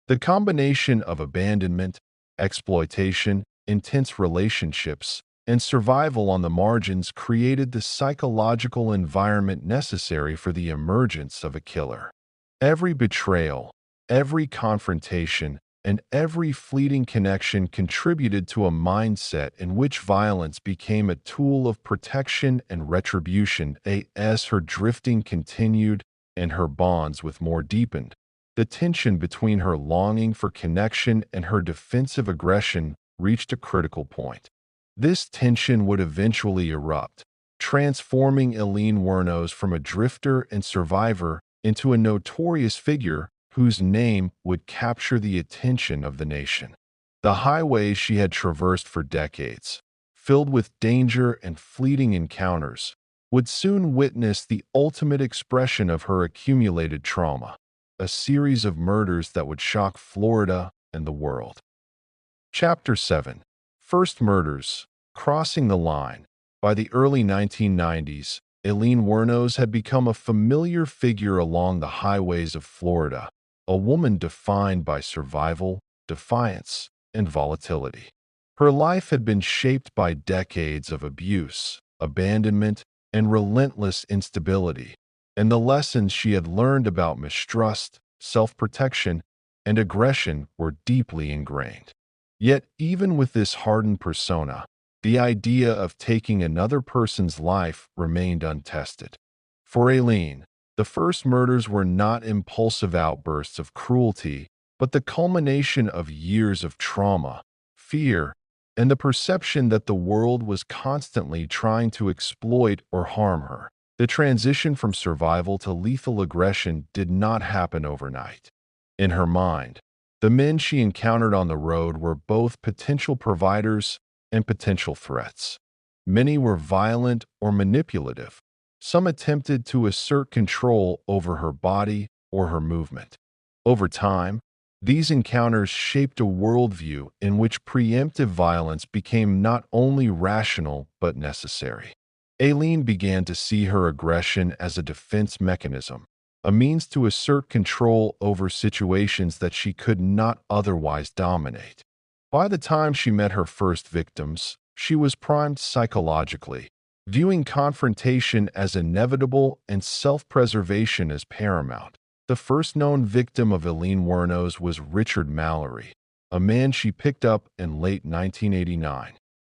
The combination of abandonment, exploitation, intense relationships, and survival on the margins created the psychological environment necessary for the emergence of a killer. Every betrayal, every confrontation, and every fleeting connection contributed to a mindset in which violence became a tool of protection and retribution. As her drifting continued and her bonds with Moore deepened, the tension between her longing for connection and her defensive aggression reached a critical point. This tension would eventually erupt, transforming Aileen Wuornos from a drifter and survivor into a notorious figure whose name would capture the attention of the nation. The highways she had traversed for decades, filled with danger and fleeting encounters, would soon witness the ultimate expression of her accumulated trauma, a series of murders that would shock Florida and the world. Chapter 7. First Murders, Crossing the Line. By the early 1990s, Aileen Wuornos had become a familiar figure along the highways of Florida, a woman defined by survival, defiance, and volatility. Her life had been shaped by decades of abuse, abandonment, and relentless instability, and the lessons she had learned about mistrust, self-protection, and aggression were deeply ingrained. Yet, even with this hardened persona, the idea of taking another person's life remained untested. For Aileen, the first murders were not impulsive outbursts of cruelty, but the culmination of years of trauma, fear, and the perception that the world was constantly trying to exploit or harm her. The transition from survival to lethal aggression did not happen overnight. In her mind, the men she encountered on the road were both potential providers and potential threats. Many were violent or manipulative. Some attempted to assert control over her body or her movement. Over time, these encounters shaped a worldview in which preemptive violence became not only rational but necessary. Aileen began to see her aggression as a defense mechanism, a means to assert control over situations that she could not otherwise dominate. By the time she met her first victims, she was primed psychologically, viewing confrontation as inevitable and self-preservation as paramount. The first known victim of Aileen Wuornos was Richard Mallory, a man she picked up in late 1989.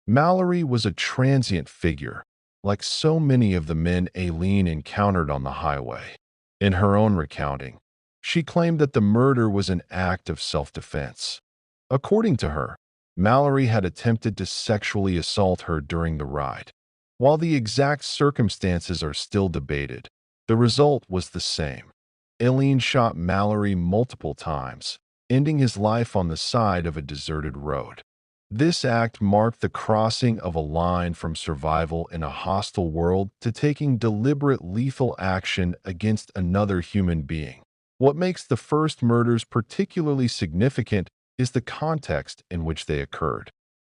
Mallory was a transient figure, like so many of the men Aileen encountered on the highway. In her own recounting, she claimed that the murder was an act of self-defense. According to her, Mallory had attempted to sexually assault her during the ride. While the exact circumstances are still debated, the result was the same. Aileen shot Mallory multiple times, ending his life on the side of a deserted road. This act marked the crossing of a line from survival in a hostile world to taking deliberate lethal action against another human being. What makes the first murders particularly significant is the context in which they occurred.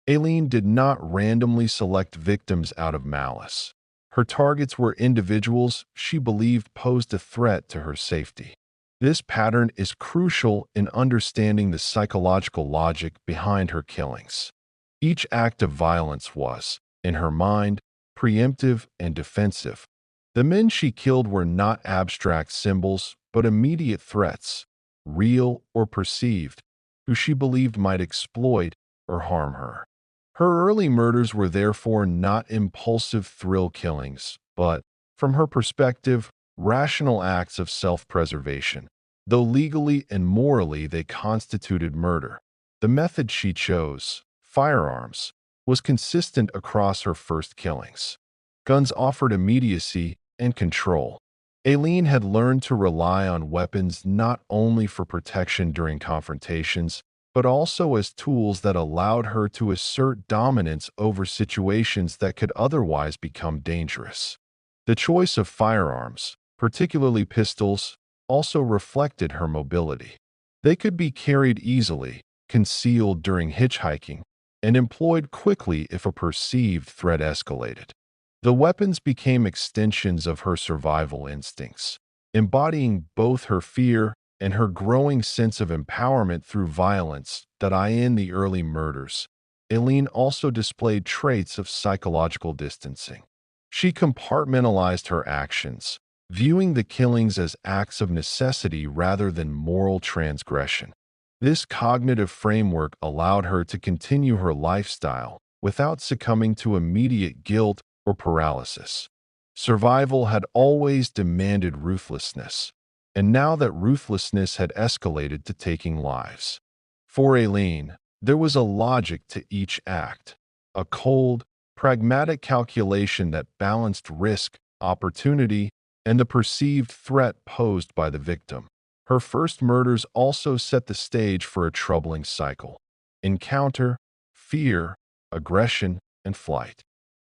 Aileen did not randomly select victims out of malice. Her targets were individuals she believed posed a threat to her safety. This pattern is crucial in understanding the psychological logic behind her killings. Each act of violence was, in her mind, preemptive and defensive. The men she killed were not abstract symbols, but immediate threats, real or perceived, who she believed might exploit or harm her. Her early murders were therefore not impulsive thrill killings, but, from her perspective, rational acts of self-preservation. Though legally and morally they constituted murder, the method she chose, firearms, was consistent across her first killings. Guns offered immediacy and control. Aileen had learned to rely on weapons not only for protection during confrontations, but also as tools that allowed her to assert dominance over situations that could otherwise become dangerous. The choice of firearms, particularly pistols, also reflected her mobility. They could be carried easily, concealed during hitchhiking, and employed quickly if a perceived threat escalated. The weapons became extensions of her survival instincts, embodying both her fear and her growing sense of empowerment through violence that in the early murders. Aileen also displayed traits of psychological distancing. She compartmentalized her actions, viewing the killings as acts of necessity rather than moral transgression. This cognitive framework allowed her to continue her lifestyle without succumbing to immediate guilt or paralysis. Survival had always demanded ruthlessness, and now that ruthlessness had escalated to taking lives. For Aileen, there was a logic to each act, a cold, pragmatic calculation that balanced risk, opportunity, and the perceived threat posed by the victim. Her first murders also set the stage for a troubling cycle: encounter, fear, aggression, and flight.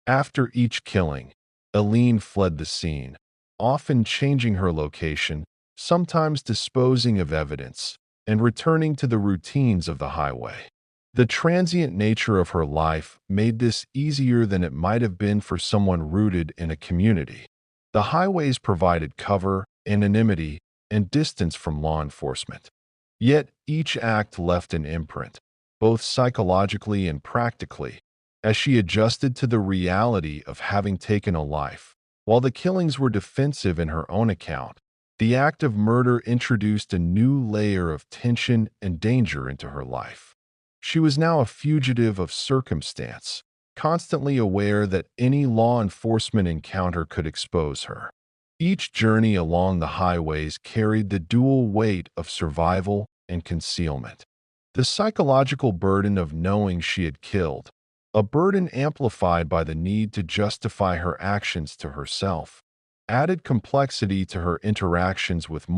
After each killing, Aileen fled the scene, often changing her location, sometimes disposing of evidence, and returning to the routines of the highway. The transient nature of her life made this easier than it might have been for someone rooted in a community. The highways provided cover, anonymity, and distance from law enforcement. Yet each act left an imprint, both psychologically and practically, as she adjusted to the reality of having taken a life. While the killings were defensive in her own account, the act of murder introduced a new layer of tension and danger into her life. She was now a fugitive of circumstance, constantly aware that any law enforcement encounter could expose her. Each journey along the highways carried the dual weight of survival and concealment. The psychological burden of knowing she had killed, a burden amplified by the need to justify her actions to herself, added complexity to her interactions with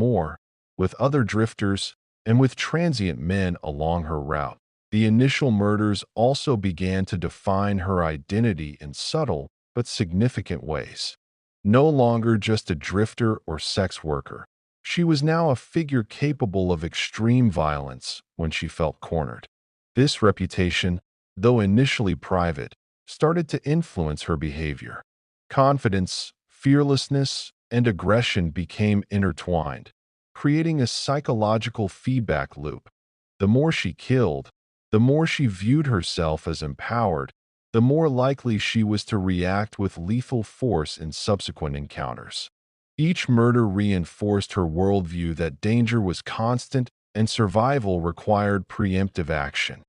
other drifters, and with transient men along her route. The initial murders also began to define her identity in subtle but significant ways. No longer just a drifter or sex worker, she was now a figure capable of extreme violence when she felt cornered. This reputation, though initially private, started to influence her behavior. Confidence, fearlessness, and aggression became intertwined, creating a psychological feedback loop. The more she killed, the more she viewed herself as empowered, the more likely she was to react with lethal force in subsequent encounters. Each murder reinforced her worldview that danger was constant and survival required preemptive action.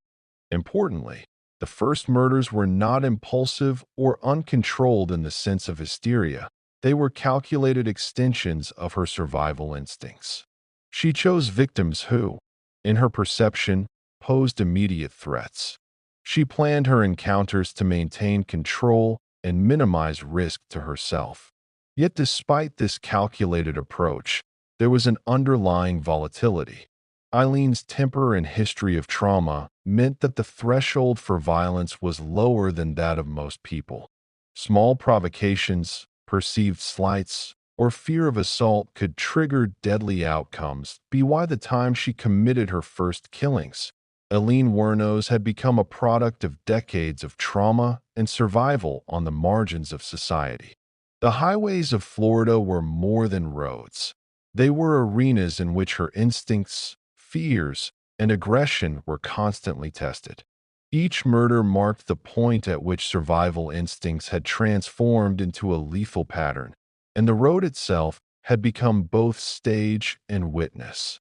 Importantly, the first murders were not impulsive or uncontrolled in the sense of hysteria. They were calculated extensions of her survival instincts. She chose victims who, in her perception, posed immediate threats. She planned her encounters to maintain control and minimize risk to herself. Yet despite this calculated approach, there was an underlying volatility. Eileen's temper and history of trauma meant that the threshold for violence was lower than that of most people. Small provocations, perceived slights, or fear of assault could trigger deadly outcomes. By the time she committed her first killings, Aileen Wuornos had become a product of decades of trauma and survival on the margins of society. The highways of Florida were more than roads. They were arenas in which her instincts, fears, and aggression were constantly tested. Each murder marked the point at which survival instincts had transformed into a lethal pattern, and the road itself had become both stage and witness.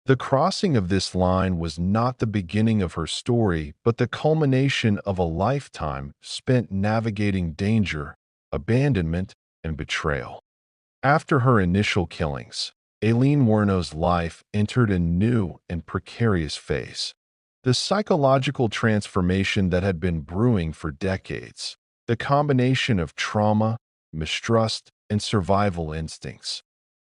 The crossing of this line was not the beginning of her story, but the culmination of a lifetime spent navigating danger, abandonment, and betrayal. After her initial killings, Aileen Wuornos' life entered a new and precarious phase. The psychological transformation that had been brewing for decades, the combination of trauma, mistrust, and survival instincts,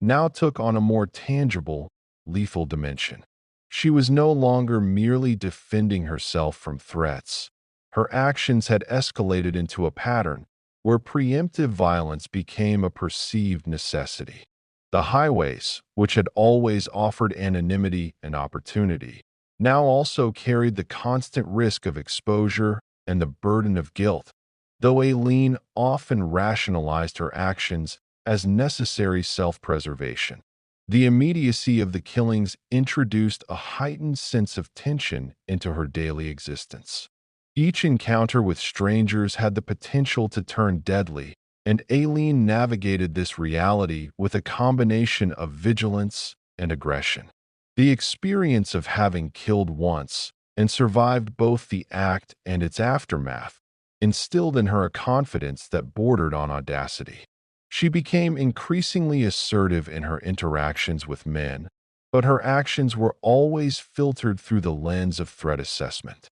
now took on a more tangible, lethal dimension. She was no longer merely defending herself from threats. Her actions had escalated into a pattern where preemptive violence became a perceived necessity. The highways, which had always offered anonymity and opportunity, now also carried the constant risk of exposure and the burden of guilt, though Aileen often rationalized her actions as necessary self-preservation. The immediacy of the killings introduced a heightened sense of tension into her daily existence. Each encounter with strangers had the potential to turn deadly, and Aileen navigated this reality with a combination of vigilance and aggression. The experience of having killed once and survived both the act and its aftermath instilled in her a confidence that bordered on audacity. She became increasingly assertive in her interactions with men, but her actions were always filtered through the lens of threat assessment.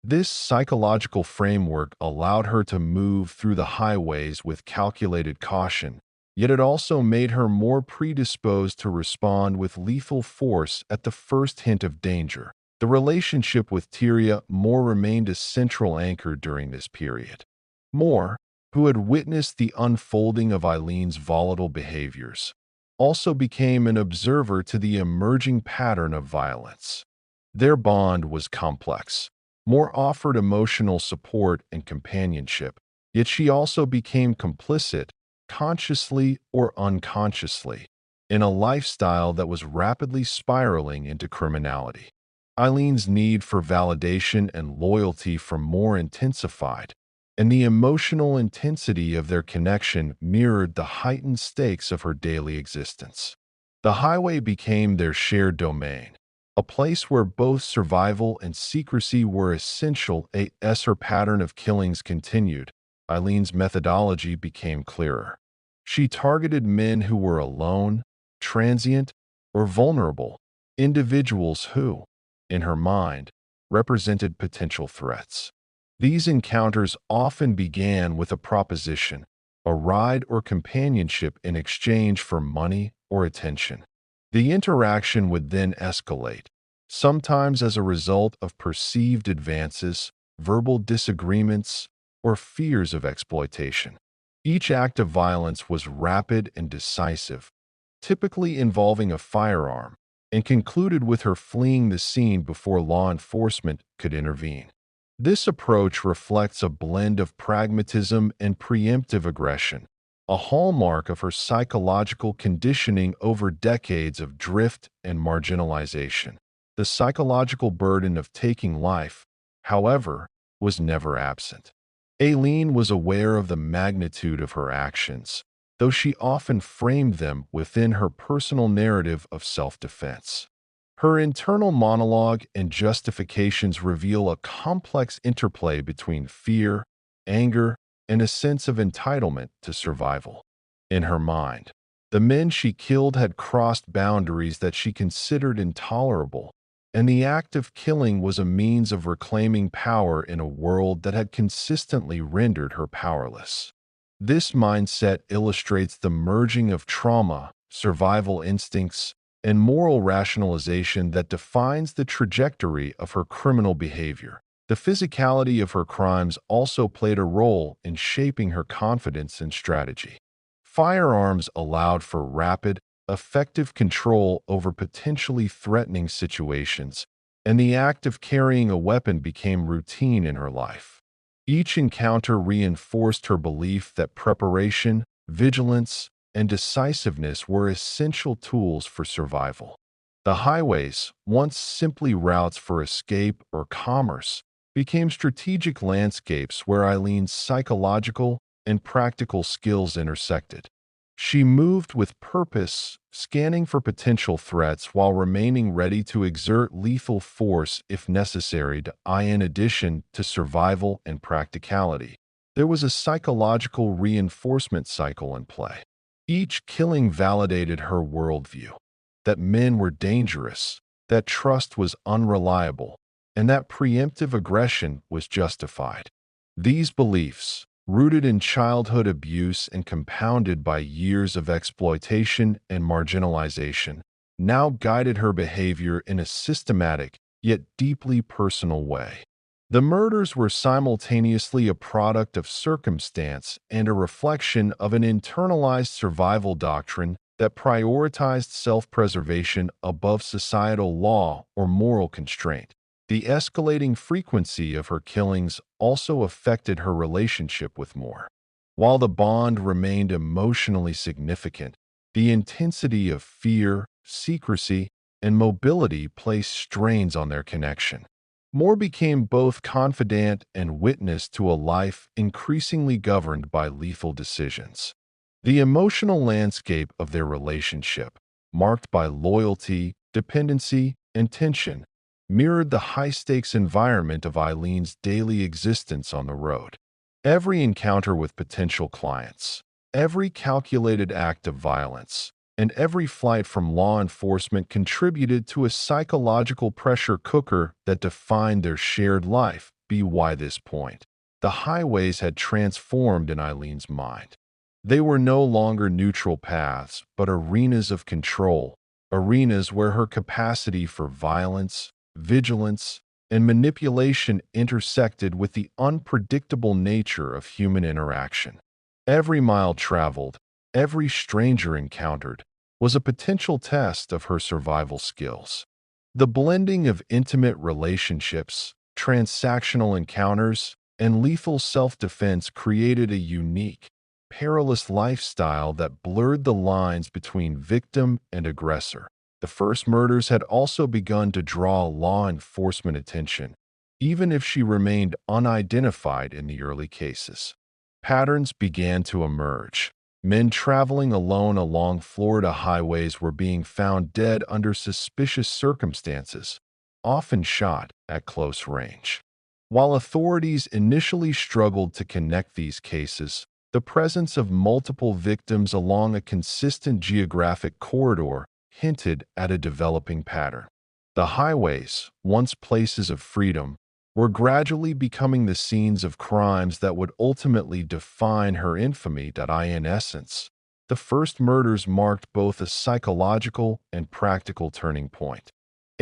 This psychological framework allowed her to move through the highways with calculated caution, yet it also made her more predisposed to respond with lethal force at the first hint of danger. The relationship with Tyria remained a central anchor during this period. Moore, who had witnessed the unfolding of Eileen's volatile behaviors, also became an observer to the emerging pattern of violence. Their bond was complex. Moore offered emotional support and companionship, yet she also became complicit, consciously or unconsciously, in a lifestyle that was rapidly spiraling into criminality. Eileen's need for validation and loyalty from Moore intensified, and the emotional intensity of their connection mirrored the heightened stakes of her daily existence. The highway became their shared domain, a place where both survival and secrecy were essential. As her pattern of killings continued, Eileen's methodology became clearer. She targeted men who were alone, transient, or vulnerable, individuals who, in her mind, represented potential threats. These encounters often began with a proposition, a ride or companionship in exchange for money or attention. The interaction would then escalate, sometimes as a result of perceived advances, verbal disagreements, or fears of exploitation. Each act of violence was rapid and decisive, typically involving a firearm, and concluded with her fleeing the scene before law enforcement could intervene. This approach reflects a blend of pragmatism and preemptive aggression, a hallmark of her psychological conditioning over decades of drift and marginalization. The psychological burden of taking life, however, was never absent. Aileen was aware of the magnitude of her actions, though she often framed them within her personal narrative of self-defense. Her internal monologue and justifications reveal a complex interplay between fear, anger, and a sense of entitlement to survival. In her mind, the men she killed had crossed boundaries that she considered intolerable, and the act of killing was a means of reclaiming power in a world that had consistently rendered her powerless. This mindset illustrates the merging of trauma, survival instincts, and moral rationalization that defines the trajectory of her criminal behavior. The physicality of her crimes also played a role in shaping her confidence and strategy. Firearms allowed for rapid, effective control over potentially threatening situations, and the act of carrying a weapon became routine in her life. Each encounter reinforced her belief that preparation, vigilance, and decisiveness were essential tools for survival. The highways, once simply routes for escape or commerce, became strategic landscapes where Eileen's psychological and practical skills intersected. She moved with purpose, scanning for potential threats while remaining ready to exert lethal force if necessary. In addition to survival and practicality, there was a psychological reinforcement cycle in play. Each killing validated her worldview, that men were dangerous, that trust was unreliable, and that preemptive aggression was justified. These beliefs, rooted in childhood abuse and compounded by years of exploitation and marginalization, now guided her behavior in a systematic yet deeply personal way. The murders were simultaneously a product of circumstance and a reflection of an internalized survival doctrine that prioritized self-preservation above societal law or moral constraint. The escalating frequency of her killings also affected her relationship with Moore. While the bond remained emotionally significant, the intensity of fear, secrecy, and mobility placed strains on their connection. Moore became both confidant and witness to a life increasingly governed by lethal decisions. The emotional landscape of their relationship, marked by loyalty, dependency, and tension, mirrored the high-stakes environment of Eileen's daily existence on the road. Every encounter with potential clients, every calculated act of violence, and every flight from law enforcement contributed to a psychological pressure cooker that defined their shared life. By this point, the highways had transformed in Eileen's mind. They were no longer neutral paths, but arenas of control, arenas where her capacity for violence, vigilance, and manipulation intersected with the unpredictable nature of human interaction. Every mile traveled, every stranger encountered, was a potential test of her survival skills. The blending of intimate relationships, transactional encounters, and lethal self-defense created a unique, perilous lifestyle that blurred the lines between victim and aggressor. The first murders had also begun to draw law enforcement attention, even if she remained unidentified in the early cases. Patterns began to emerge. Men traveling alone along Florida highways were being found dead under suspicious circumstances, often shot at close range. While authorities initially struggled to connect these cases, the presence of multiple victims along a consistent geographic corridor hinted at a developing pattern. The highways, once places of freedom, were gradually becoming the scenes of crimes that would ultimately define her infamy. In essence, the first murders marked both a psychological and practical turning point.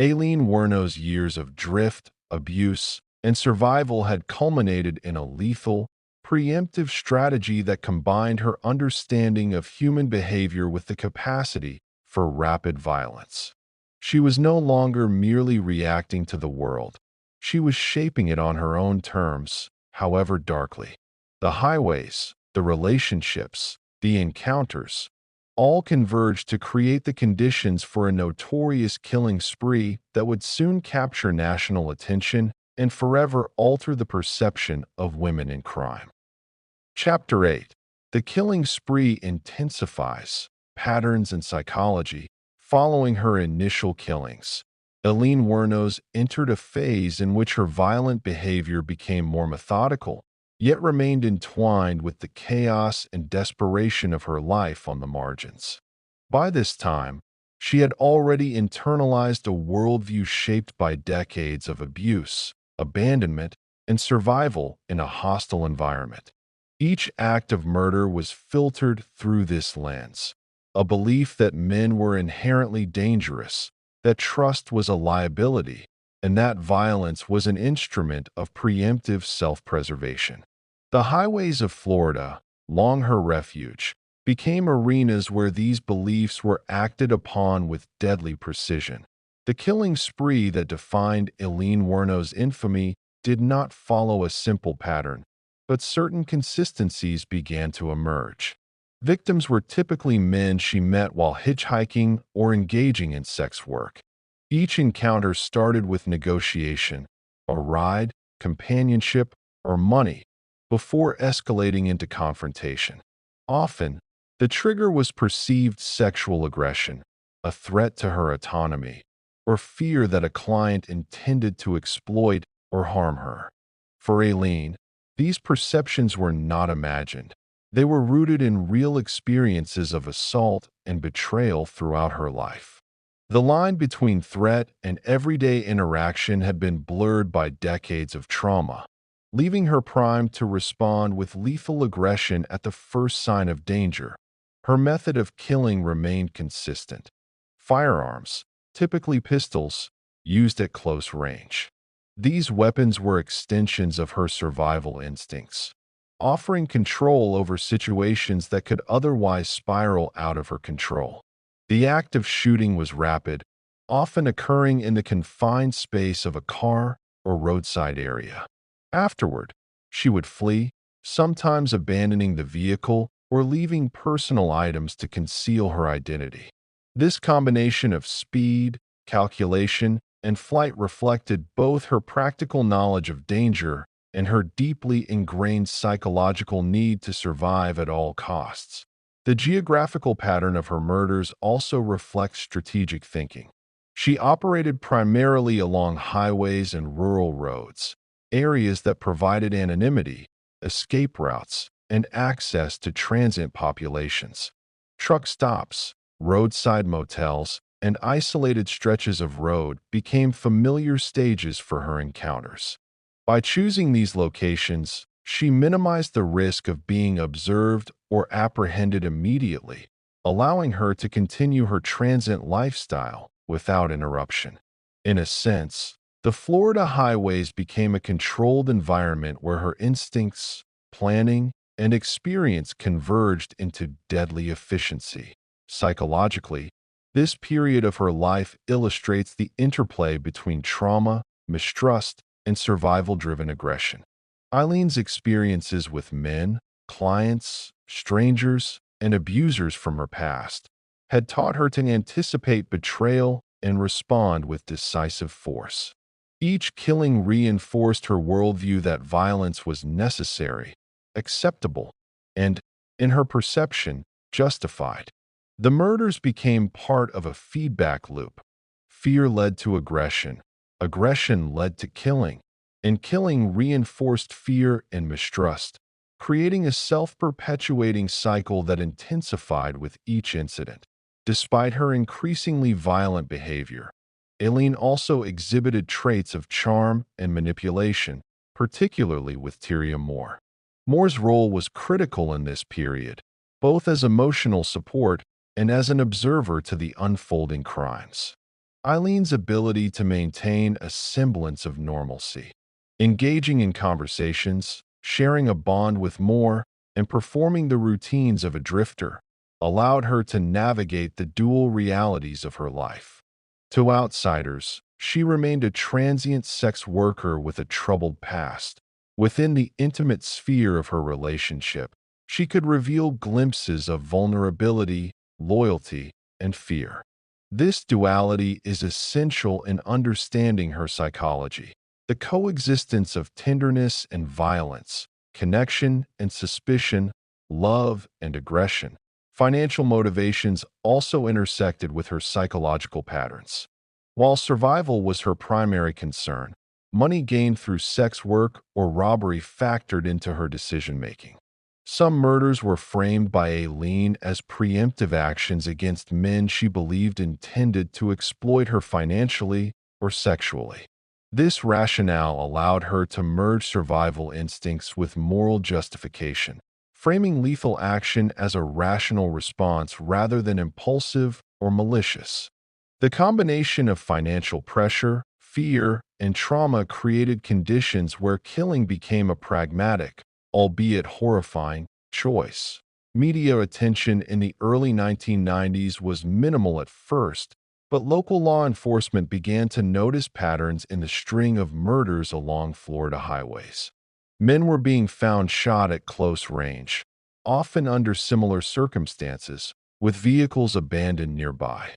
Aileen Wuornos' years of drift, abuse, and survival had culminated in a lethal, preemptive strategy that combined her understanding of human behavior with the capacity for rapid violence. She was no longer merely reacting to the world. She was shaping it on her own terms, however darkly. The highways, the relationships, the encounters, all converged to create the conditions for a notorious killing spree that would soon capture national attention and forever alter the perception of women in crime. Chapter 8. The killing spree intensifies patterns and psychology. Following her initial killings, Aileen Wuornos entered a phase in which her violent behavior became more methodical, yet remained entwined with the chaos and desperation of her life on the margins. By this time, she had already internalized a worldview shaped by decades of abuse, abandonment, and survival in a hostile environment. Each act of murder was filtered through this lens, a belief that men were inherently dangerous, that trust was a liability, and that violence was an instrument of preemptive self-preservation. The highways of Florida, long her refuge, became arenas where these beliefs were acted upon with deadly precision. The killing spree that defined Aileen Wuornos' infamy did not follow a simple pattern, but certain consistencies began to emerge. Victims were typically men she met while hitchhiking or engaging in sex work. Each encounter started with negotiation, a ride, companionship, or money, before escalating into confrontation. Often, the trigger was perceived sexual aggression, a threat to her autonomy, or fear that a client intended to exploit or harm her. For Aileen, these perceptions were not imagined. They were rooted in real experiences of assault and betrayal throughout her life. The line between threat and everyday interaction had been blurred by decades of trauma, leaving her primed to respond with lethal aggression at the first sign of danger. Her method of killing remained consistent: firearms, typically pistols, used at close range. These weapons were extensions of her survival instincts, offering control over situations that could otherwise spiral out of her control. The act of shooting was rapid, often occurring in the confined space of a car or roadside area. Afterward, she would flee, sometimes abandoning the vehicle or leaving personal items to conceal her identity. This combination of speed, calculation, and flight reflected both her practical knowledge of danger and her deeply ingrained psychological need to survive at all costs. The geographical pattern of her murders also reflects strategic thinking. She operated primarily along highways and rural roads, areas that provided anonymity, escape routes, and access to transient populations. Truck stops, roadside motels, and isolated stretches of road became familiar stages for her encounters. By choosing these locations, she minimized the risk of being observed or apprehended immediately, allowing her to continue her transient lifestyle without interruption. In a sense, the Florida highways became a controlled environment where her instincts, planning, and experience converged into deadly efficiency. Psychologically, this period of her life illustrates the interplay between trauma, mistrust, and survival-driven aggression. Eileen's experiences with men, clients, strangers, and abusers from her past had taught her to anticipate betrayal and respond with decisive force. Each killing reinforced her worldview that violence was necessary, acceptable, and, in her perception, justified. The murders became part of a feedback loop. Fear led to aggression, aggression led to killing, and killing reinforced fear and mistrust, creating a self-perpetuating cycle that intensified with each incident. Despite her increasingly violent behavior, Aileen also exhibited traits of charm and manipulation, particularly with Tyria Moore. Moore's role was critical in this period, both as emotional support and as an observer to the unfolding crimes. Eileen's ability to maintain a semblance of normalcy, engaging in conversations, sharing a bond with Moore, and performing the routines of a drifter, allowed her to navigate the dual realities of her life. To outsiders, she remained a transient sex worker with a troubled past. Within the intimate sphere of her relationship, she could reveal glimpses of vulnerability, loyalty, and fear. This duality is essential in understanding her psychology. The coexistence of tenderness and violence, connection and suspicion, love and aggression. Financial motivations also intersected with her psychological patterns. While survival was her primary concern, money gained through sex work or robbery factored into her decision-making. Some murders were framed by Aileen as preemptive actions against men she believed intended to exploit her financially or sexually. This rationale allowed her to merge survival instincts with moral justification, framing lethal action as a rational response rather than impulsive or malicious. The combination of financial pressure, fear, and trauma created conditions where killing became a pragmatic, albeit horrifying, choice. Media attention in the early 1990s was minimal at first, but local law enforcement began to notice patterns in the string of murders along Florida highways. Men were being found shot at close range, often under similar circumstances, with vehicles abandoned nearby.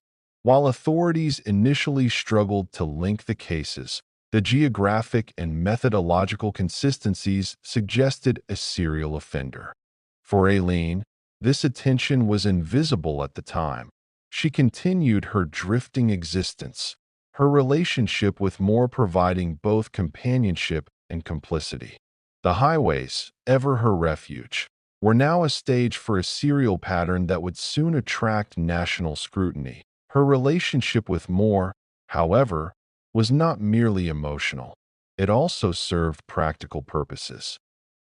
While authorities initially struggled to link the cases, the geographic and methodological consistencies suggested a serial offender. For Aileen, this attention was invisible at the time. She continued her drifting existence, her relationship with Moore providing both companionship and complicity. The highways, ever her refuge, were now a stage for a serial pattern that would soon attract national scrutiny. Her relationship with Moore, however, was not merely emotional. It also served practical purposes.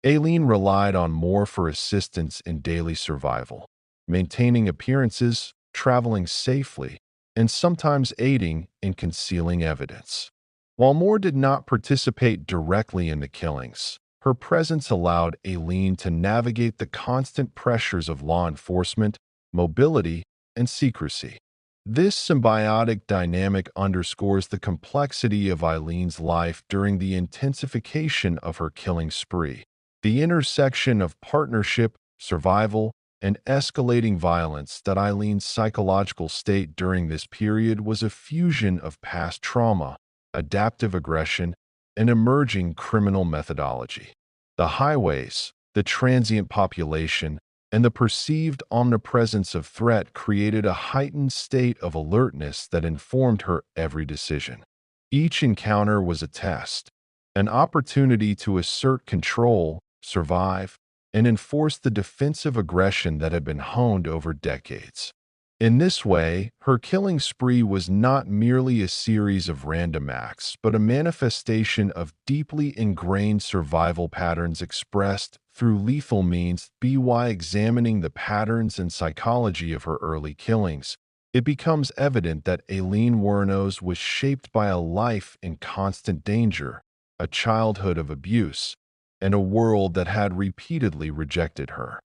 Aileen relied on Moore for assistance in daily survival, maintaining appearances, traveling safely, and sometimes aiding in concealing evidence. While Moore did not participate directly in the killings, her presence allowed Aileen to navigate the constant pressures of law enforcement, mobility, and secrecy. This symbiotic dynamic underscores the complexity of Eileen's life during the intensification of her killing spree. The intersection of partnership, survival, and escalating violence that Eileen's psychological state during this period was a fusion of past trauma, adaptive aggression, and emerging criminal methodology. The highways, the transient population, and the perceived omnipresence of threat created a heightened state of alertness that informed her every decision. Each encounter was a test, an opportunity to assert control, survive, and enforce the defensive aggression that had been honed over decades. In this way, her killing spree was not merely a series of random acts, but a manifestation of deeply ingrained survival patterns expressed through lethal means. By examining the patterns and psychology of her early killings, it becomes evident that Aileen Wuornos was shaped by a life in constant danger, a childhood of abuse, and a world that had repeatedly rejected her.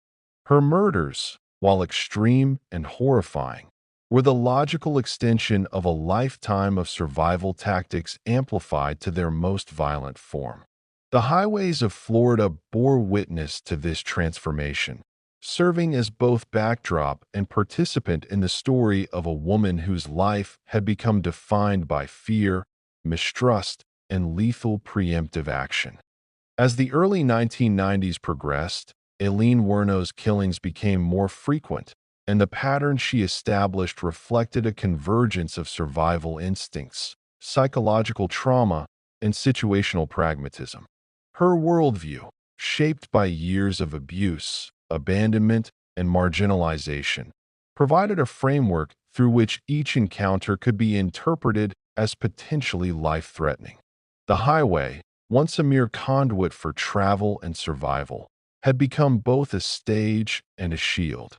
Her murders, while extreme and horrifying, were the logical extension of a lifetime of survival tactics amplified to their most violent form. The highways of Florida bore witness to this transformation, serving as both backdrop and participant in the story of a woman whose life had become defined by fear, mistrust, and lethal preemptive action. As the early 1990s progressed, Aileen Wuornos' killings became more frequent, and the pattern she established reflected a convergence of survival instincts, psychological trauma, and situational pragmatism. Her worldview, shaped by years of abuse, abandonment, and marginalization, provided a framework through which each encounter could be interpreted as potentially life-threatening. The highway, once a mere conduit for travel and survival, had become both a stage and a shield.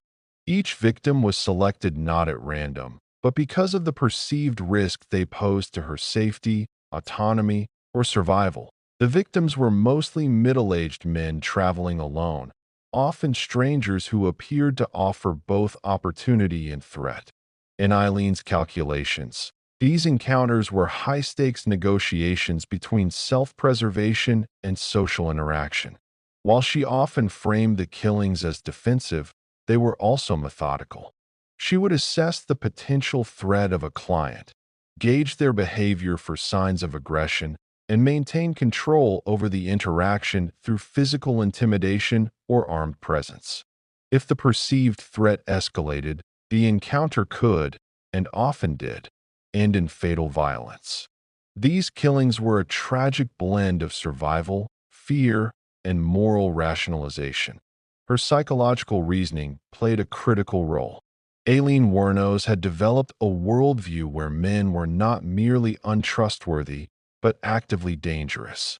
Each victim was selected not at random, but because of the perceived risk they posed to her safety, autonomy, or survival. The victims were mostly middle-aged men traveling alone, often strangers who appeared to offer both opportunity and threat. In Eileen's calculations, these encounters were high-stakes negotiations between self-preservation and social interaction. While she often framed the killings as defensive, they were also methodical. She would assess the potential threat of a client, gauge their behavior for signs of aggression, and maintain control over the interaction through physical intimidation or armed presence. If the perceived threat escalated, the encounter could, and often did, end in fatal violence. These killings were a tragic blend of survival, fear, and moral rationalization. Her psychological reasoning played a critical role. Aileen Wuornos had developed a worldview where men were not merely untrustworthy, but actively dangerous.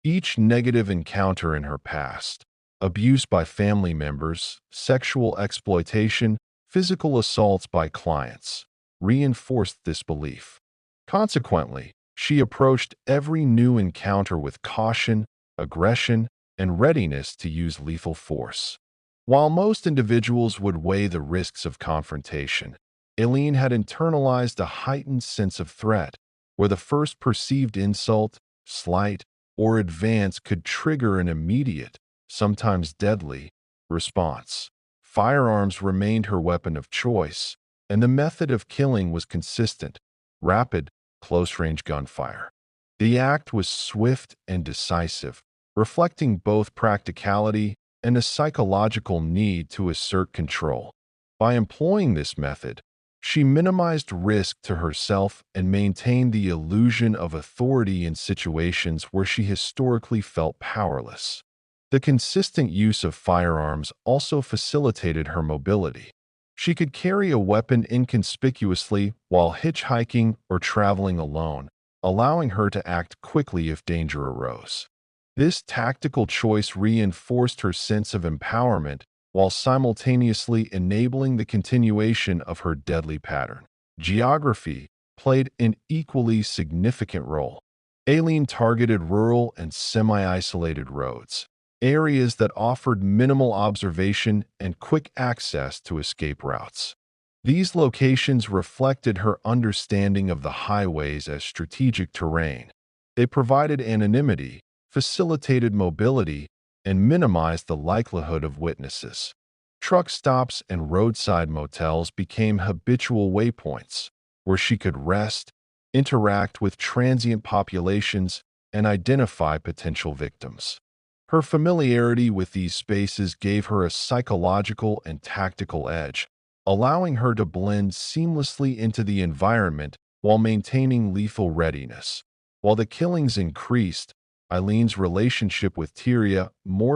Each negative encounter in her past, abuse by family members, sexual exploitation, physical assaults by clients, reinforced this belief. Consequently, she approached every new encounter with caution, aggression, and readiness to use lethal force. While most individuals would weigh the risks of confrontation, Aileen had internalized a heightened sense of threat, where the first perceived insult, slight, or advance could trigger an immediate, sometimes deadly, response. Firearms remained her weapon of choice, and the method of killing was consistent: rapid, close-range gunfire. The act was swift and decisive, reflecting both practicality and a psychological need to assert control. By employing this method, she minimized risk to herself and maintained the illusion of authority in situations where she historically felt powerless. The consistent use of firearms also facilitated her mobility. She could carry a weapon inconspicuously while hitchhiking or traveling alone, allowing her to act quickly if danger arose. This tactical choice reinforced her sense of empowerment while simultaneously enabling the continuation of her deadly pattern. Geography played an equally significant role. Aileen targeted rural and semi-isolated roads, areas that offered minimal observation and quick access to escape routes. These locations reflected her understanding of the highways as strategic terrain. They provided anonymity, facilitated mobility, and minimized the likelihood of witnesses. Truck stops and roadside motels became habitual waypoints, where she could rest, interact with transient populations, and identify potential victims. Her familiarity with these spaces gave her a psychological and tactical edge, allowing her to blend seamlessly into the environment while maintaining lethal readiness. While the killings increased, Eileen's relationship with Tyria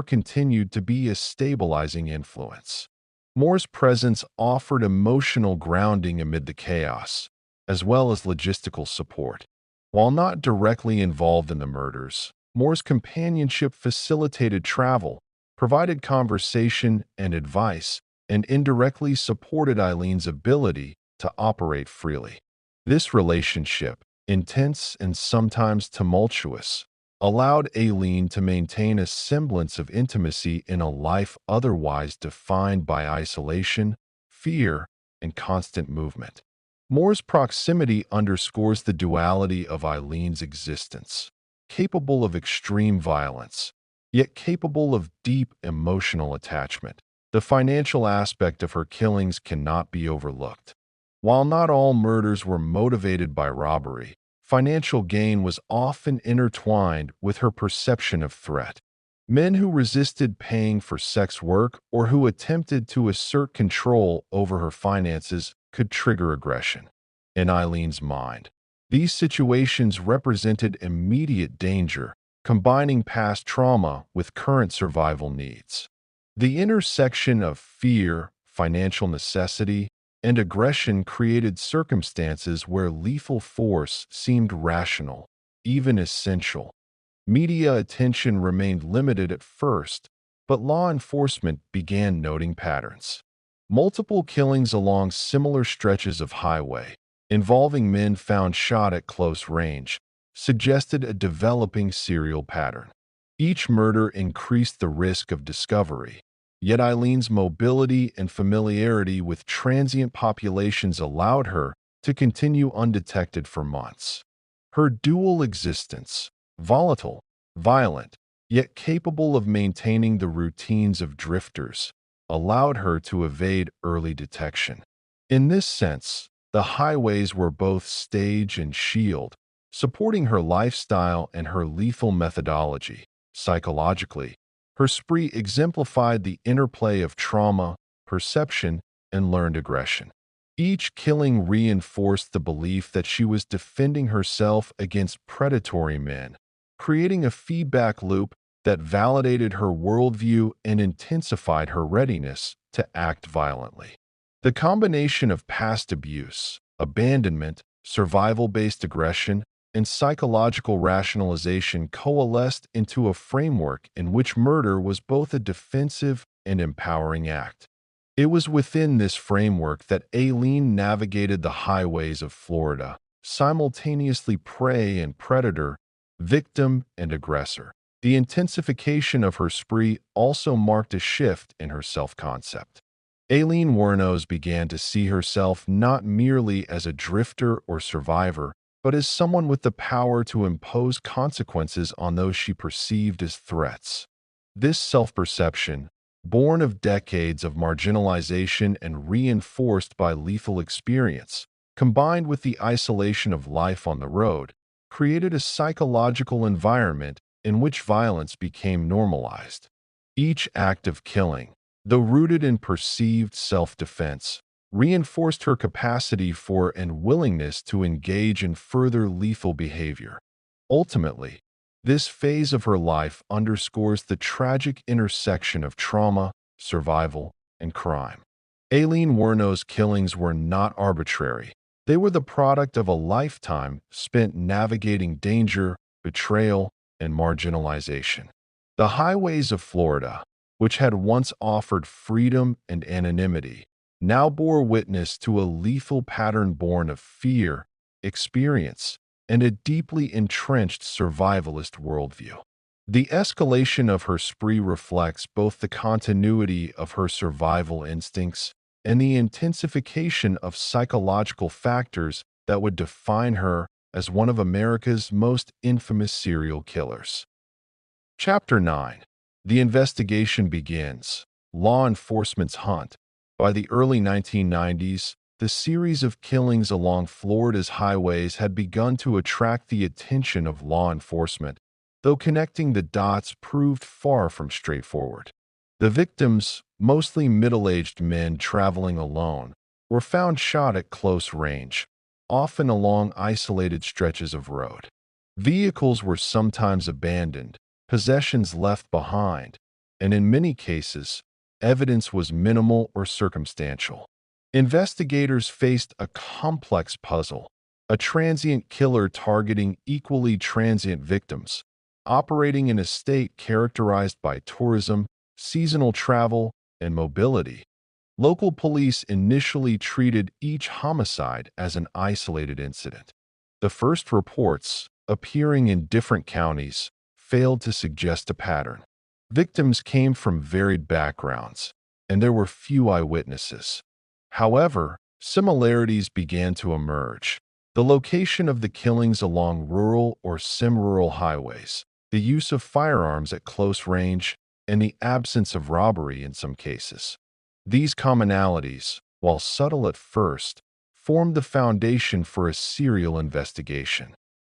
continued to be a stabilizing influence. Moore's presence offered emotional grounding amid the chaos, as well as logistical support. While not directly involved in the murders, Moore's companionship facilitated travel, provided conversation and advice, and indirectly supported Eileen's ability to operate freely. This relationship, intense and sometimes tumultuous, allowed Aileen to maintain a semblance of intimacy in a life otherwise defined by isolation, fear, and constant movement. Moore's proximity underscores the duality of Eileen's existence, capable of extreme violence, yet capable of deep emotional attachment. The financial aspect of her killings cannot be overlooked. While not all murders were motivated by robbery, financial gain was often intertwined with her perception of threat. Men who resisted paying for sex work or who attempted to assert control over her finances could trigger aggression. In Eileen's mind, these situations represented immediate danger, combining past trauma with current survival needs. The intersection of fear, financial necessity, and aggression created circumstances where lethal force seemed rational, even essential. Media attention remained limited at first, but law enforcement began noting patterns. Multiple killings along similar stretches of highway, involving men found shot at close range, suggested a developing serial pattern. Each murder increased the risk of discovery, yet Eileen's mobility and familiarity with transient populations allowed her to continue undetected for months. Her dual existence, volatile, violent, yet capable of maintaining the routines of drifters, allowed her to evade early detection. In this sense, the highways were both stage and shield, supporting her lifestyle and her lethal methodology. Psychologically, her spree exemplified the interplay of trauma, perception, and learned aggression. Each killing reinforced the belief that she was defending herself against predatory men, creating a feedback loop that validated her worldview and intensified her readiness to act violently. The combination of past abuse, abandonment, survival-based aggression, and psychological rationalization coalesced into a framework in which murder was both a defensive and empowering act. It was within this framework that Aileen navigated the highways of Florida, simultaneously prey and predator, victim and aggressor. The intensification of her spree also marked a shift in her self-concept. Aileen Wuornos began to see herself not merely as a drifter or survivor, but as someone with the power to impose consequences on those she perceived as threats. This self-perception, born of decades of marginalization and reinforced by lethal experience, combined with the isolation of life on the road, created a psychological environment in which violence became normalized. Each act of killing, though rooted in perceived self-defense, reinforced her capacity for and willingness to engage in further lethal behavior. Ultimately, this phase of her life underscores the tragic intersection of trauma, survival, and crime. Aileen Wuornos' killings were not arbitrary. They were the product of a lifetime spent navigating danger, betrayal, and marginalization. The highways of Florida, which had once offered freedom and anonymity, now bore witness to a lethal pattern born of fear, experience, and a deeply entrenched survivalist worldview. The escalation of her spree reflects both the continuity of her survival instincts and the intensification of psychological factors that would define her as one of America's most infamous serial killers. Chapter 9. The investigation begins. Law enforcement's hunt. By the early 1990s, the series of killings along Florida's highways had begun to attract the attention of law enforcement, though connecting the dots proved far from straightforward. The victims, mostly middle-aged men traveling alone, were found shot at close range, often along isolated stretches of road. Vehicles were sometimes abandoned, possessions left behind, and in many cases, evidence was minimal or circumstantial. Investigators faced a complex puzzle, a transient killer targeting equally transient victims, operating in a state characterized by tourism, seasonal travel, and mobility. Local police initially treated each homicide as an isolated incident. The first reports, appearing in different counties, failed to suggest a pattern. Victims came from varied backgrounds, and there were few eyewitnesses. However, similarities began to emerge. The location of the killings along rural or semi-rural highways, the use of firearms at close range, and the absence of robbery in some cases. These commonalities, while subtle at first, formed the foundation for a serial investigation.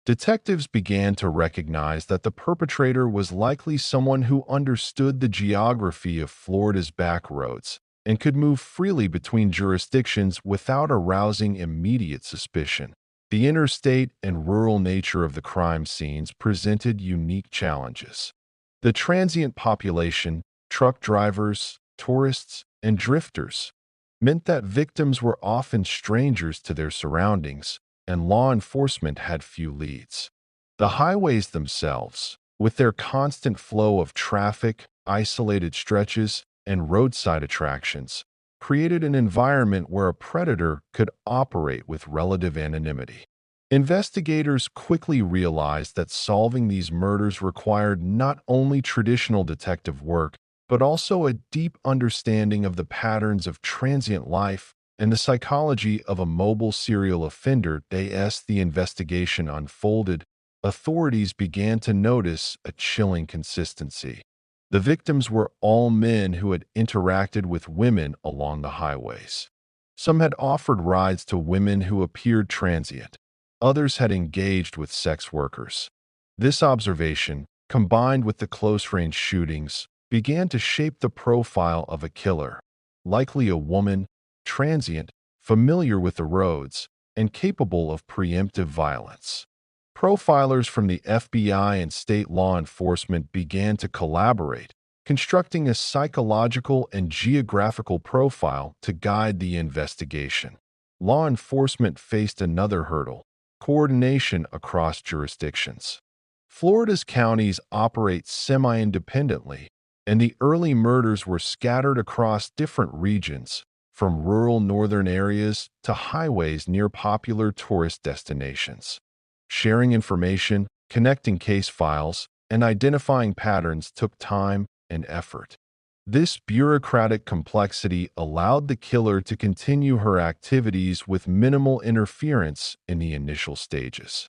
Detectives began to recognize that the perpetrator was likely someone who understood the geography of Florida's back roads and could move freely between jurisdictions without arousing immediate suspicion. The interstate and rural nature of the crime scenes presented unique challenges. The transient population, truck drivers, tourists, and drifters, meant that victims were often strangers to their surroundings, and law enforcement had few leads. The highways themselves, with their constant flow of traffic, isolated stretches, and roadside attractions, created an environment where a predator could operate with relative anonymity. Investigators quickly realized that solving these murders required not only traditional detective work, but also a deep understanding of the patterns of transient life and the psychology of a mobile serial offender. As the investigation unfolded, authorities began to notice a chilling consistency. The victims were all men who had interacted with women along the highways. Some had offered rides to women who appeared transient. Others had engaged with sex workers. This observation, combined with the close-range shootings, began to shape the profile of a killer, likely a woman, transient, familiar with the roads, and capable of preemptive violence. Profilers from the FBI and state law enforcement began to collaborate, constructing a psychological and geographical profile to guide the investigation. Law enforcement faced another hurdle: coordination across jurisdictions. Florida's counties operate semi-independently, and the early murders were scattered across different regions, from rural northern areas to highways near popular tourist destinations. Sharing information, connecting case files, and identifying patterns took time and effort. This bureaucratic complexity allowed the killer to continue her activities with minimal interference in the initial stages.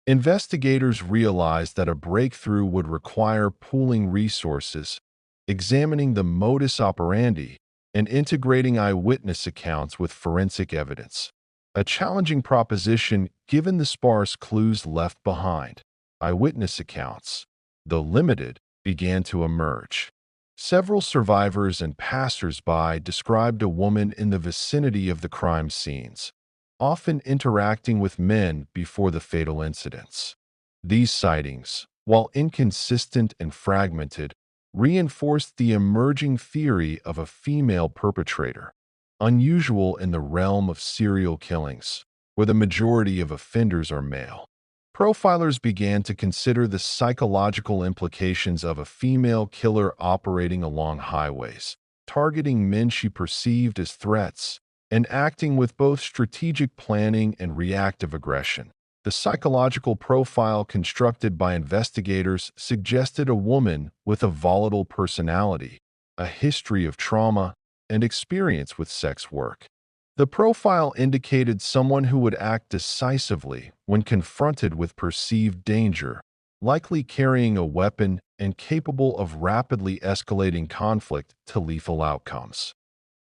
Investigators realized that a breakthrough would require pooling resources, examining the modus operandi, and integrating eyewitness accounts with forensic evidence. A challenging proposition given the sparse clues left behind. Eyewitness accounts, though limited, began to emerge. Several survivors and passers-by described a woman in the vicinity of the crime scenes, often interacting with men before the fatal incidents. These sightings, while inconsistent and fragmented, reinforced the emerging theory of a female perpetrator, unusual in the realm of serial killings, where the majority of offenders are male. Profilers began to consider the psychological implications of a female killer operating along highways, targeting men she perceived as threats, and acting with both strategic planning and reactive aggression. The psychological profile constructed by investigators suggested a woman with a volatile personality, a history of trauma, and experience with sex work. The profile indicated someone who would act decisively when confronted with perceived danger, likely carrying a weapon and capable of rapidly escalating conflict to lethal outcomes.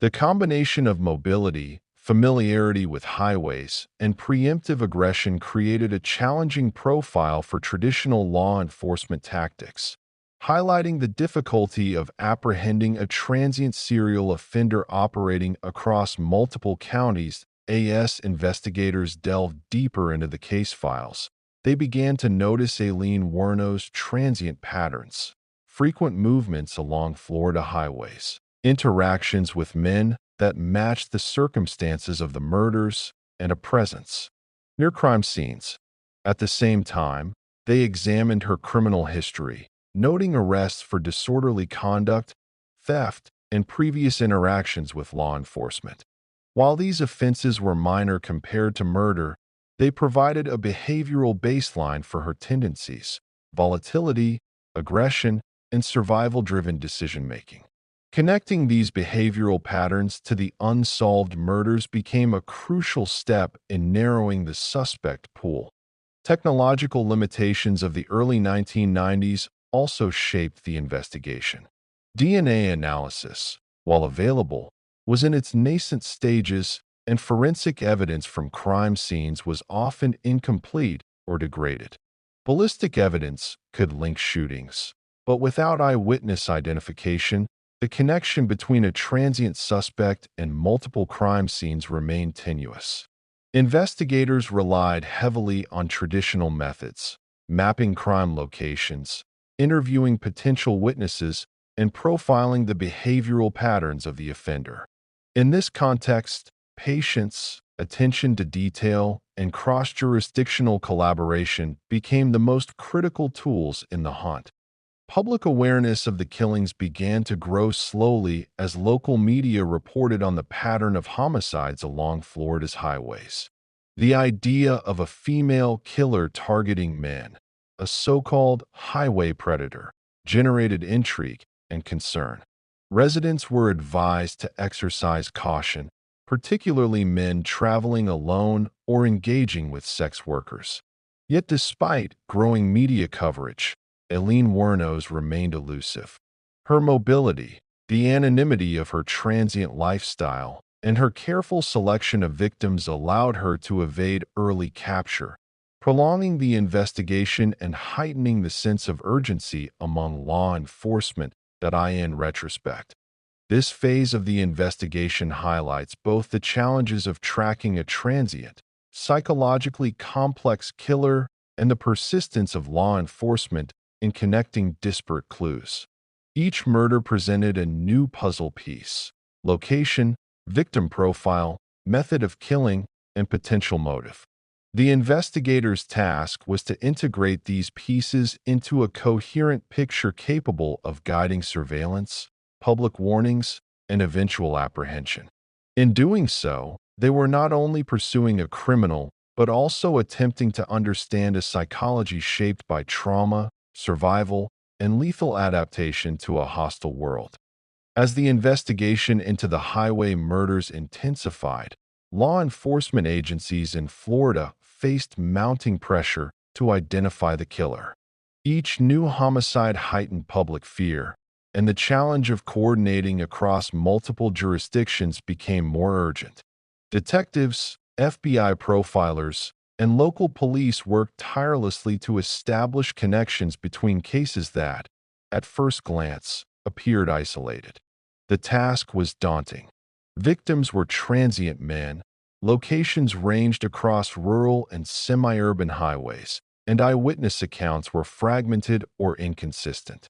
The combination of mobility, familiarity with highways, and preemptive aggression created a challenging profile for traditional law enforcement tactics, highlighting the difficulty of apprehending a transient serial offender operating across multiple counties. As investigators delved deeper into the case files, they began to notice Aileen Wuornos' transient patterns, frequent movements along Florida highways, interactions with men that matched the circumstances of the murders, and a presence near crime scenes. At the same time, they examined her criminal history, noting arrests for disorderly conduct, theft, and previous interactions with law enforcement. While these offenses were minor compared to murder, they provided a behavioral baseline for her tendencies: volatility, aggression, and survival-driven decision-making. Connecting these behavioral patterns to the unsolved murders became a crucial step in narrowing the suspect pool. Technological limitations of the early 1990s also shaped the investigation. DNA analysis, while available, was in its nascent stages, and forensic evidence from crime scenes was often incomplete or degraded. Ballistic evidence could link shootings, but without eyewitness identification, the connection between a transient suspect and multiple crime scenes remained tenuous. Investigators relied heavily on traditional methods: mapping crime locations, interviewing potential witnesses, and profiling the behavioral patterns of the offender. In this context, patience, attention to detail, and cross-jurisdictional collaboration became the most critical tools in the hunt. Public awareness of the killings began to grow slowly as local media reported on the pattern of homicides along Florida's highways. The idea of a female killer targeting men, a so-called highway predator, generated intrigue and concern. Residents were advised to exercise caution, particularly men traveling alone or engaging with sex workers. Yet despite growing media coverage, Aileen Wuornos remained elusive. Her mobility, the anonymity of her transient lifestyle, and her careful selection of victims allowed her to evade early capture, prolonging the investigation and heightening the sense of urgency among law enforcement in retrospect. This phase of the investigation highlights both the challenges of tracking a transient, psychologically complex killer and the persistence of law enforcement in connecting disparate clues. Each murder presented a new puzzle piece: location, victim profile, method of killing, and potential motive. The investigator's task was to integrate these pieces into a coherent picture capable of guiding surveillance, public warnings, and eventual apprehension. In doing so, they were not only pursuing a criminal, but also attempting to understand a psychology shaped by trauma, survival, and lethal adaptation to a hostile world. As the investigation into the highway murders intensified, law enforcement agencies in Florida faced mounting pressure to identify the killer. Each new homicide heightened public fear, and the challenge of coordinating across multiple jurisdictions became more urgent. Detectives, FBI profilers, and local police worked tirelessly to establish connections between cases that, at first glance, appeared isolated. The task was daunting. Victims were transient men, locations ranged across rural and semi-urban highways, and eyewitness accounts were fragmented or inconsistent.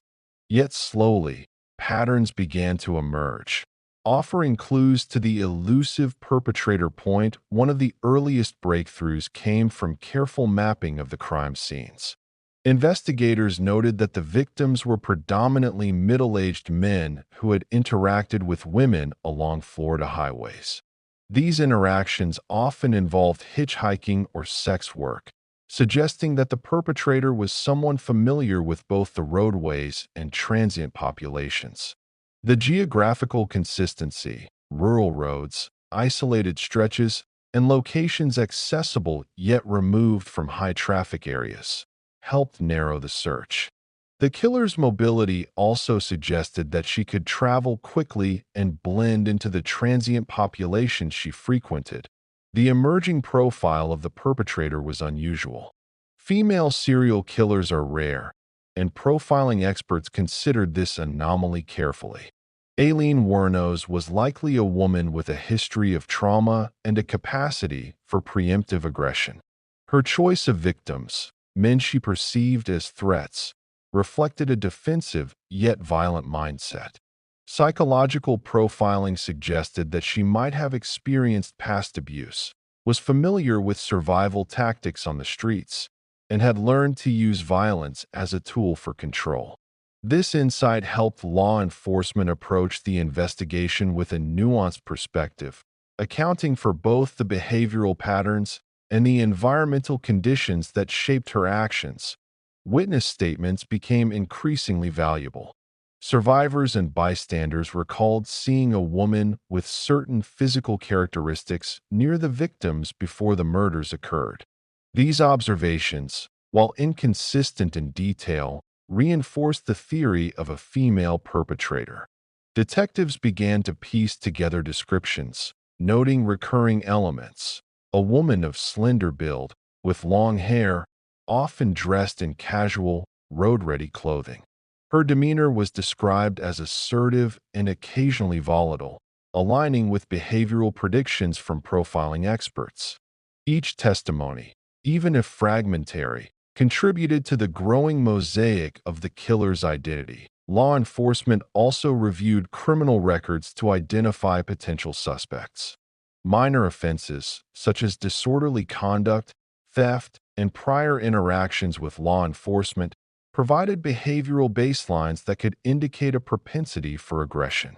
Yet slowly, patterns began to emerge, offering clues to the elusive perpetrator point. One of the earliest breakthroughs came from careful mapping of the crime scenes. Investigators noted that the victims were predominantly middle-aged men who had interacted with women along Florida highways. These interactions often involved hitchhiking or sex work, suggesting that the perpetrator was someone familiar with both the roadways and transient populations. The geographical consistency, rural roads, isolated stretches, and locations accessible yet removed from high-traffic areas helped narrow the search. The killer's mobility also suggested that she could travel quickly and blend into the transient population she frequented. The emerging profile of the perpetrator was unusual. Female serial killers are rare, and profiling experts considered this anomaly carefully. Aileen Wuornos was likely a woman with a history of trauma and a capacity for preemptive aggression. Her choice of victims, men she perceived as threats, reflected a defensive yet violent mindset. Psychological profiling suggested that she might have experienced past abuse, was familiar with survival tactics on the streets, and had learned to use violence as a tool for control. This insight helped law enforcement approach the investigation with a nuanced perspective, accounting for both the behavioral patterns and the environmental conditions that shaped her actions. Witness statements became increasingly valuable. Survivors and bystanders recalled seeing a woman with certain physical characteristics near the victims before the murders occurred. These observations, while inconsistent in detail, reinforced the theory of a female perpetrator. Detectives began to piece together descriptions, noting recurring elements: a woman of slender build, with long hair, often dressed in casual, road-ready clothing. Her demeanor was described as assertive and occasionally volatile, aligning with behavioral predictions from profiling experts. Each testimony, even if fragmentary, contributed to the growing mosaic of the killer's identity. law enforcement also reviewed criminal records to identify potential suspects. Minor offenses, such as disorderly conduct, theft, and prior interactions with law enforcement, provided behavioral baselines that could indicate a propensity for aggression.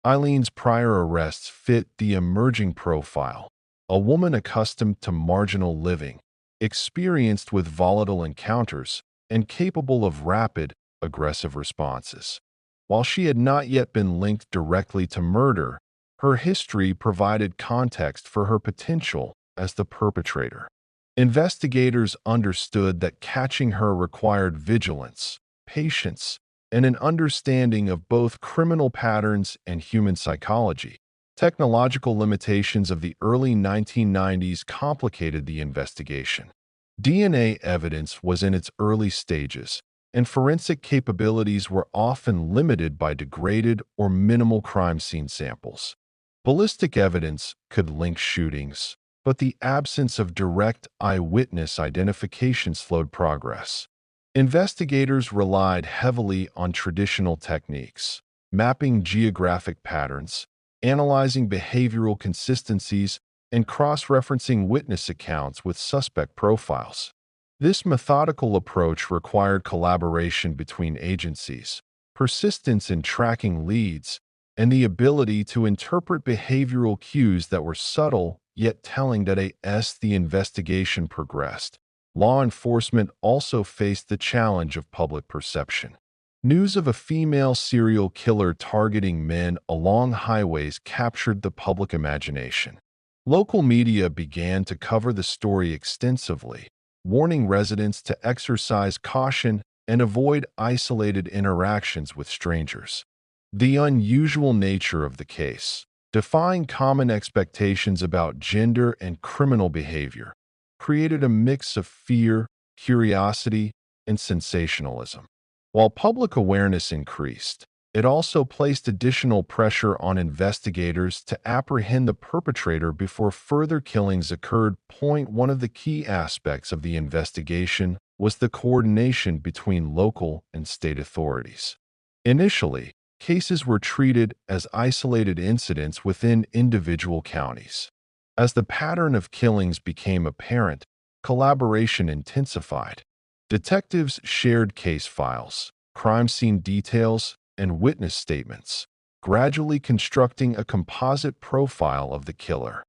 Eileen's prior arrests fit the emerging profile, a woman accustomed to marginal living, experienced with volatile encounters, and capable of rapid, aggressive responses. While she had not yet been linked directly to murder, her history provided context for her potential as the perpetrator. Investigators understood that catching her required vigilance, patience, and an understanding of both criminal patterns and human psychology. Technological limitations of the early 1990s complicated the investigation. DNA evidence was in its early stages, and forensic capabilities were often limited by degraded or minimal crime scene samples. Ballistic evidence could link shootings, but the absence of direct eyewitness identification slowed progress. Investigators relied heavily on traditional techniques, mapping geographic patterns, analyzing behavioral consistencies, and cross-referencing witness accounts with suspect profiles. This methodical approach required collaboration between agencies, persistence in tracking leads, and the ability to interpret behavioral cues that were subtle yet telling that as the investigation progressed. Law enforcement also faced the challenge of public perception. News of a female serial killer targeting men along highways captured the public imagination. Local media began to cover the story extensively, warning residents to exercise caution and avoid isolated interactions with strangers. The unusual nature of the case, defying common expectations about gender and criminal behavior, created a mix of fear, curiosity, and sensationalism. While public awareness increased, it also placed additional pressure on investigators to apprehend the perpetrator before further killings occurred. One of the key aspects of the investigation was the coordination between local and state authorities. Initially, cases were treated as isolated incidents within individual counties. As the pattern of killings became apparent, collaboration intensified. Detectives shared case files, crime scene details, and witness statements, gradually constructing a composite profile of the killer.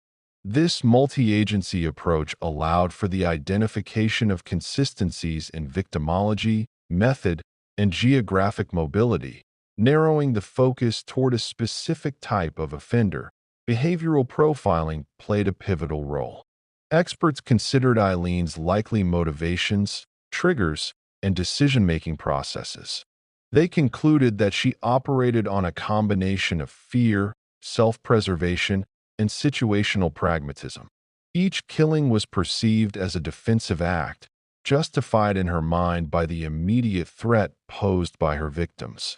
This multi-agency approach allowed for the identification of consistencies in victimology, method, and geographic mobility, narrowing the focus toward a specific type of offender. Behavioral profiling played a pivotal role. Experts considered Eileen's likely motivations, triggers, and decision-making processes. They concluded that she operated on a combination of fear, self-preservation, and situational pragmatism. Each killing was perceived as a defensive act, justified in her mind by the immediate threat posed by her victims.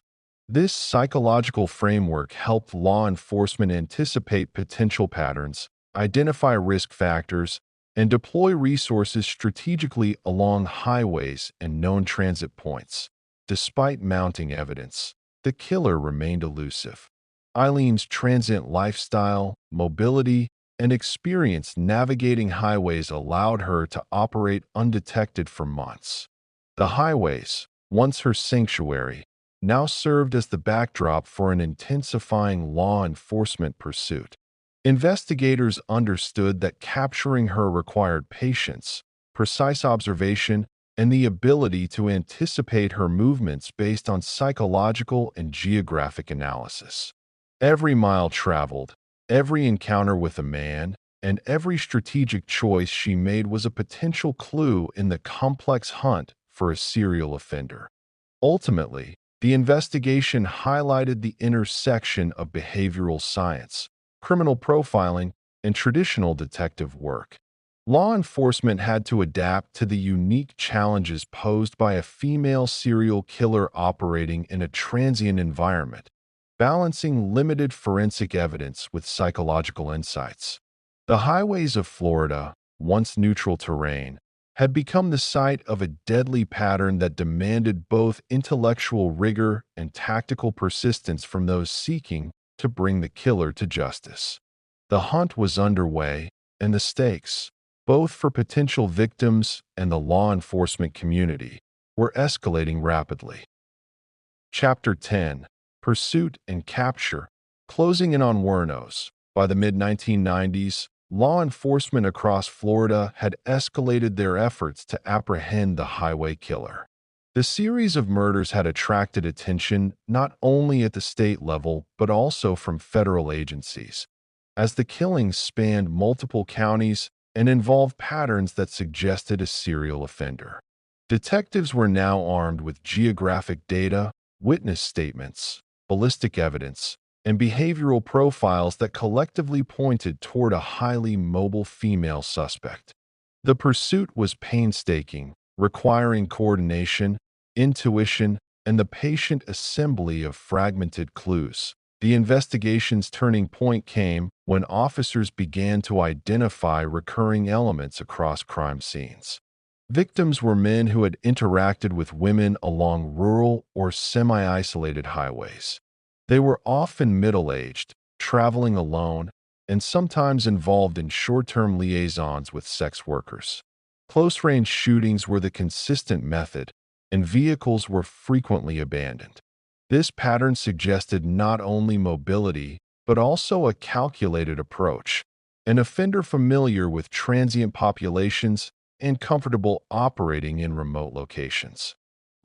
This psychological framework helped law enforcement anticipate potential patterns, identify risk factors, and deploy resources strategically along highways and known transit points. Despite mounting evidence, the killer remained elusive. Eileen's transient lifestyle, mobility, and experience navigating highways allowed her to operate undetected for months. The highways, once her sanctuary, now served as the backdrop for an intensifying law enforcement pursuit. Investigators understood that capturing her required patience, precise observation, and the ability to anticipate her movements based on psychological and geographic analysis. Every mile traveled, every encounter with a man, and every strategic choice she made was a potential clue in the complex hunt for a serial offender. Ultimately, the investigation highlighted the intersection of behavioral science, criminal profiling, and traditional detective work. Law enforcement had to adapt to the unique challenges posed by a female serial killer operating in a transient environment, balancing limited forensic evidence with psychological insights. The highways of Florida, once neutral terrain, had become the site of a deadly pattern that demanded both intellectual rigor and tactical persistence from those seeking to bring the killer to justice. The hunt was underway, and the stakes, both for potential victims and the law enforcement community, were escalating rapidly. Chapter 10: Pursuit and Capture. Closing in on Wuornos. By the mid-1990s, law enforcement across Florida had escalated their efforts to apprehend the highway killer. The series of murders had attracted attention not only at the state level but also from federal agencies, as the killings spanned multiple counties and involved patterns that suggested a serial offender. Detectives were now armed with geographic data, witness statements, ballistic evidence, and behavioral profiles that collectively pointed toward a highly mobile female suspect. The pursuit was painstaking, requiring coordination, intuition, and the patient assembly of fragmented clues. The investigation's turning point came when officers began to identify recurring elements across crime scenes. Victims were men who had interacted with women along rural or semi-isolated highways. They were often middle-aged, traveling alone, and sometimes involved in short-term liaisons with sex workers. Close-range shootings were the consistent method, and vehicles were frequently abandoned. This pattern suggested not only mobility, but also a calculated approach, an offender familiar with transient populations and comfortable operating in remote locations.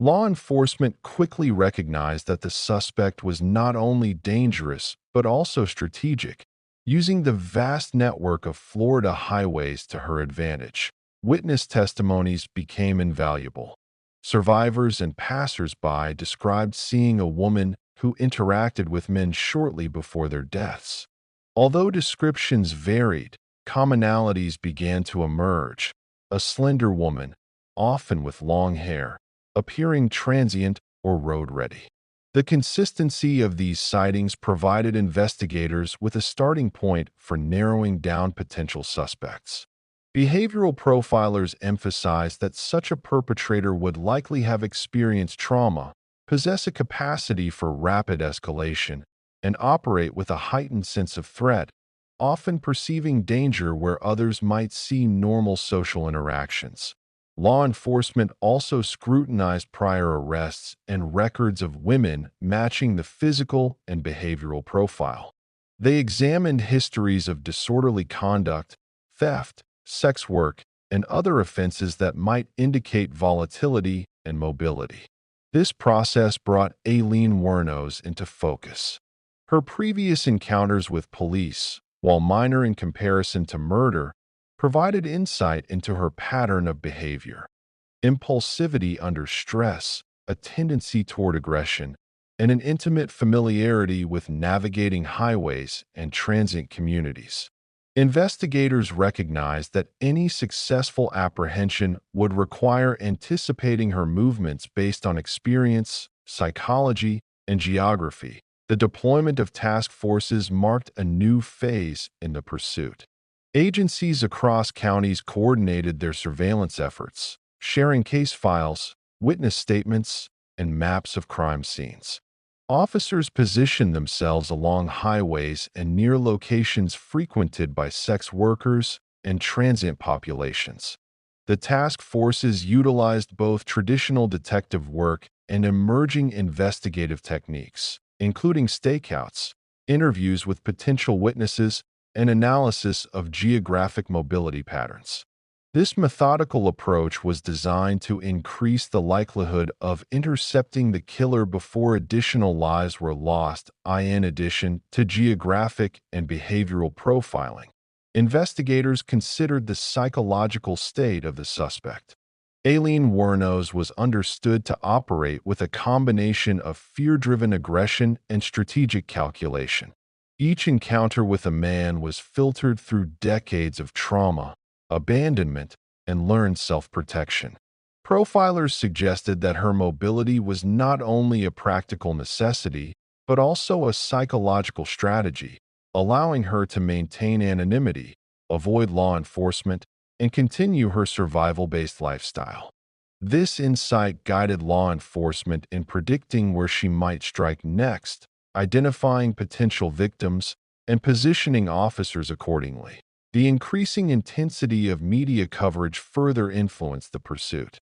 Law enforcement quickly recognized that the suspect was not only dangerous but also strategic, using the vast network of Florida highways to her advantage. Witness testimonies became invaluable. Survivors and passers-by described seeing a woman who interacted with men shortly before their deaths. Although descriptions varied, commonalities began to emerge. A slender woman, often with long hair, appearing transient or road-ready. The consistency of these sightings provided investigators with a starting point for narrowing down potential suspects. Behavioral profilers emphasized that such a perpetrator would likely have experienced trauma, possess a capacity for rapid escalation, and operate with a heightened sense of threat, often perceiving danger where others might see normal social interactions. Law enforcement also scrutinized prior arrests and records of women matching the physical and behavioral profile. They examined histories of disorderly conduct, theft, sex work, and other offenses that might indicate volatility and mobility. This process brought Aileen Wuornos into focus. Her previous encounters with police, while minor in comparison to murder, provided insight into her pattern of behavior. Impulsivity under stress, a tendency toward aggression, and an intimate familiarity with navigating highways and transient communities. Investigators recognized that any successful apprehension would require anticipating her movements based on experience, psychology, and geography. The deployment of task forces marked a new phase in the pursuit. Agencies across counties coordinated their surveillance efforts, sharing case files, witness statements, and maps of crime scenes. Officers positioned themselves along highways and near locations frequented by sex workers and transient populations. The task forces utilized both traditional detective work and emerging investigative techniques, including stakeouts, interviews with potential witnesses, and analysis of geographic mobility patterns. This methodical approach was designed to increase the likelihood of intercepting the killer before additional lives were lost, in addition to geographic and behavioral profiling. Investigators considered the psychological state of the suspect. Aileen Wuornos was understood to operate with a combination of fear-driven aggression and strategic calculation. Each encounter with a man was filtered through decades of trauma, abandonment, and learned self-protection. Profilers suggested that her mobility was not only a practical necessity, but also a psychological strategy, allowing her to maintain anonymity, avoid law enforcement, and continue her survival-based lifestyle. This insight guided law enforcement in predicting where she might strike next, identifying potential victims, and positioning officers accordingly. The increasing intensity of media coverage further influenced the pursuit.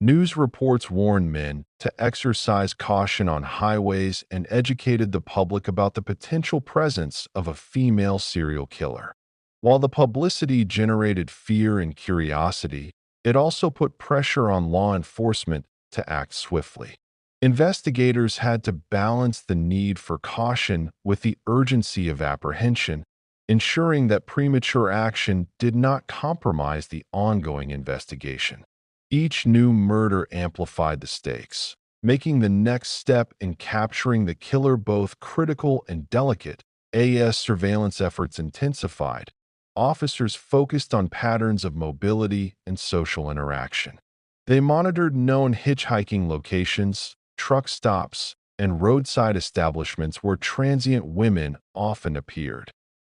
News reports warned men to exercise caution on highways and educated the public about the potential presence of a female serial killer. While the publicity generated fear and curiosity, it also put pressure on law enforcement to act swiftly. Investigators had to balance the need for caution with the urgency of apprehension, ensuring that premature action did not compromise the ongoing investigation. Each new murder amplified the stakes, making the next step in capturing the killer both critical and delicate. As surveillance efforts intensified, officers focused on patterns of mobility and social interaction. They monitored known hitchhiking locations, truck stops, and roadside establishments where transient women often appeared.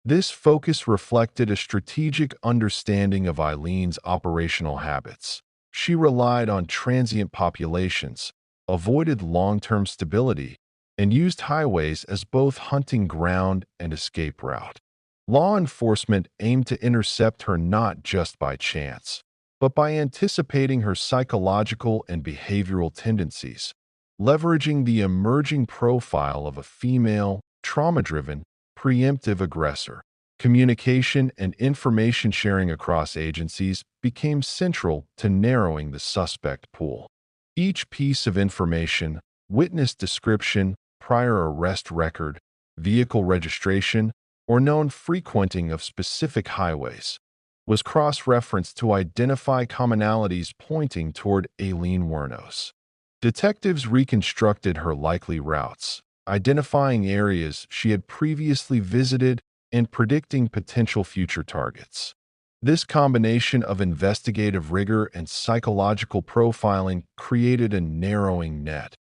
This focus reflected a strategic understanding of Eileen's operational habits. She relied on transient populations, avoided long-term stability, and used highways as both hunting ground and escape route. Law enforcement aimed to intercept her not just by chance, but by anticipating her psychological and behavioral tendencies, leveraging the emerging profile of a female, trauma-driven, preemptive aggressor. Communication and information sharing across agencies became central to narrowing the suspect pool. Each piece of information, witness description, prior arrest record, vehicle registration, or known frequenting of specific highways, was cross-referenced to identify commonalities pointing toward Aileen Wuornos. Detectives reconstructed her likely routes, identifying areas she had previously visited and predicting potential future targets. This combination of investigative rigor and psychological profiling created a narrowing net,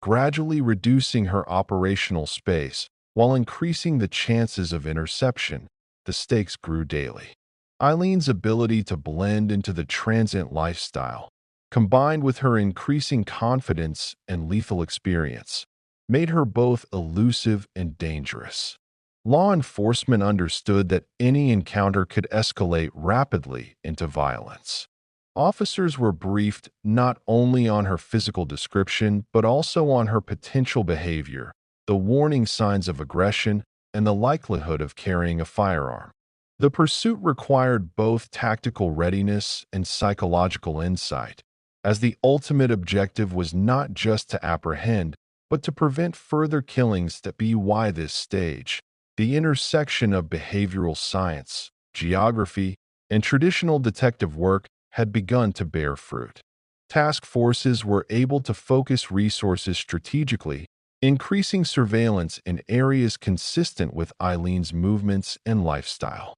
gradually reducing her operational space while increasing the chances of interception. The stakes grew daily. Eileen's ability to blend into the transient lifestyle, combined with her increasing confidence and lethal experience, made her both elusive and dangerous. Law enforcement understood that any encounter could escalate rapidly into violence. Officers were briefed not only on her physical description, but also on her potential behavior, the warning signs of aggression, and the likelihood of carrying a firearm. The pursuit required both tactical readiness and psychological insight, as the ultimate objective was not just to apprehend, but to prevent further killings. That be why this stage, the intersection of behavioral science, geography, and traditional detective work had begun to bear fruit. Task forces were able to focus resources strategically, increasing surveillance in areas consistent with Eileen's movements and lifestyle.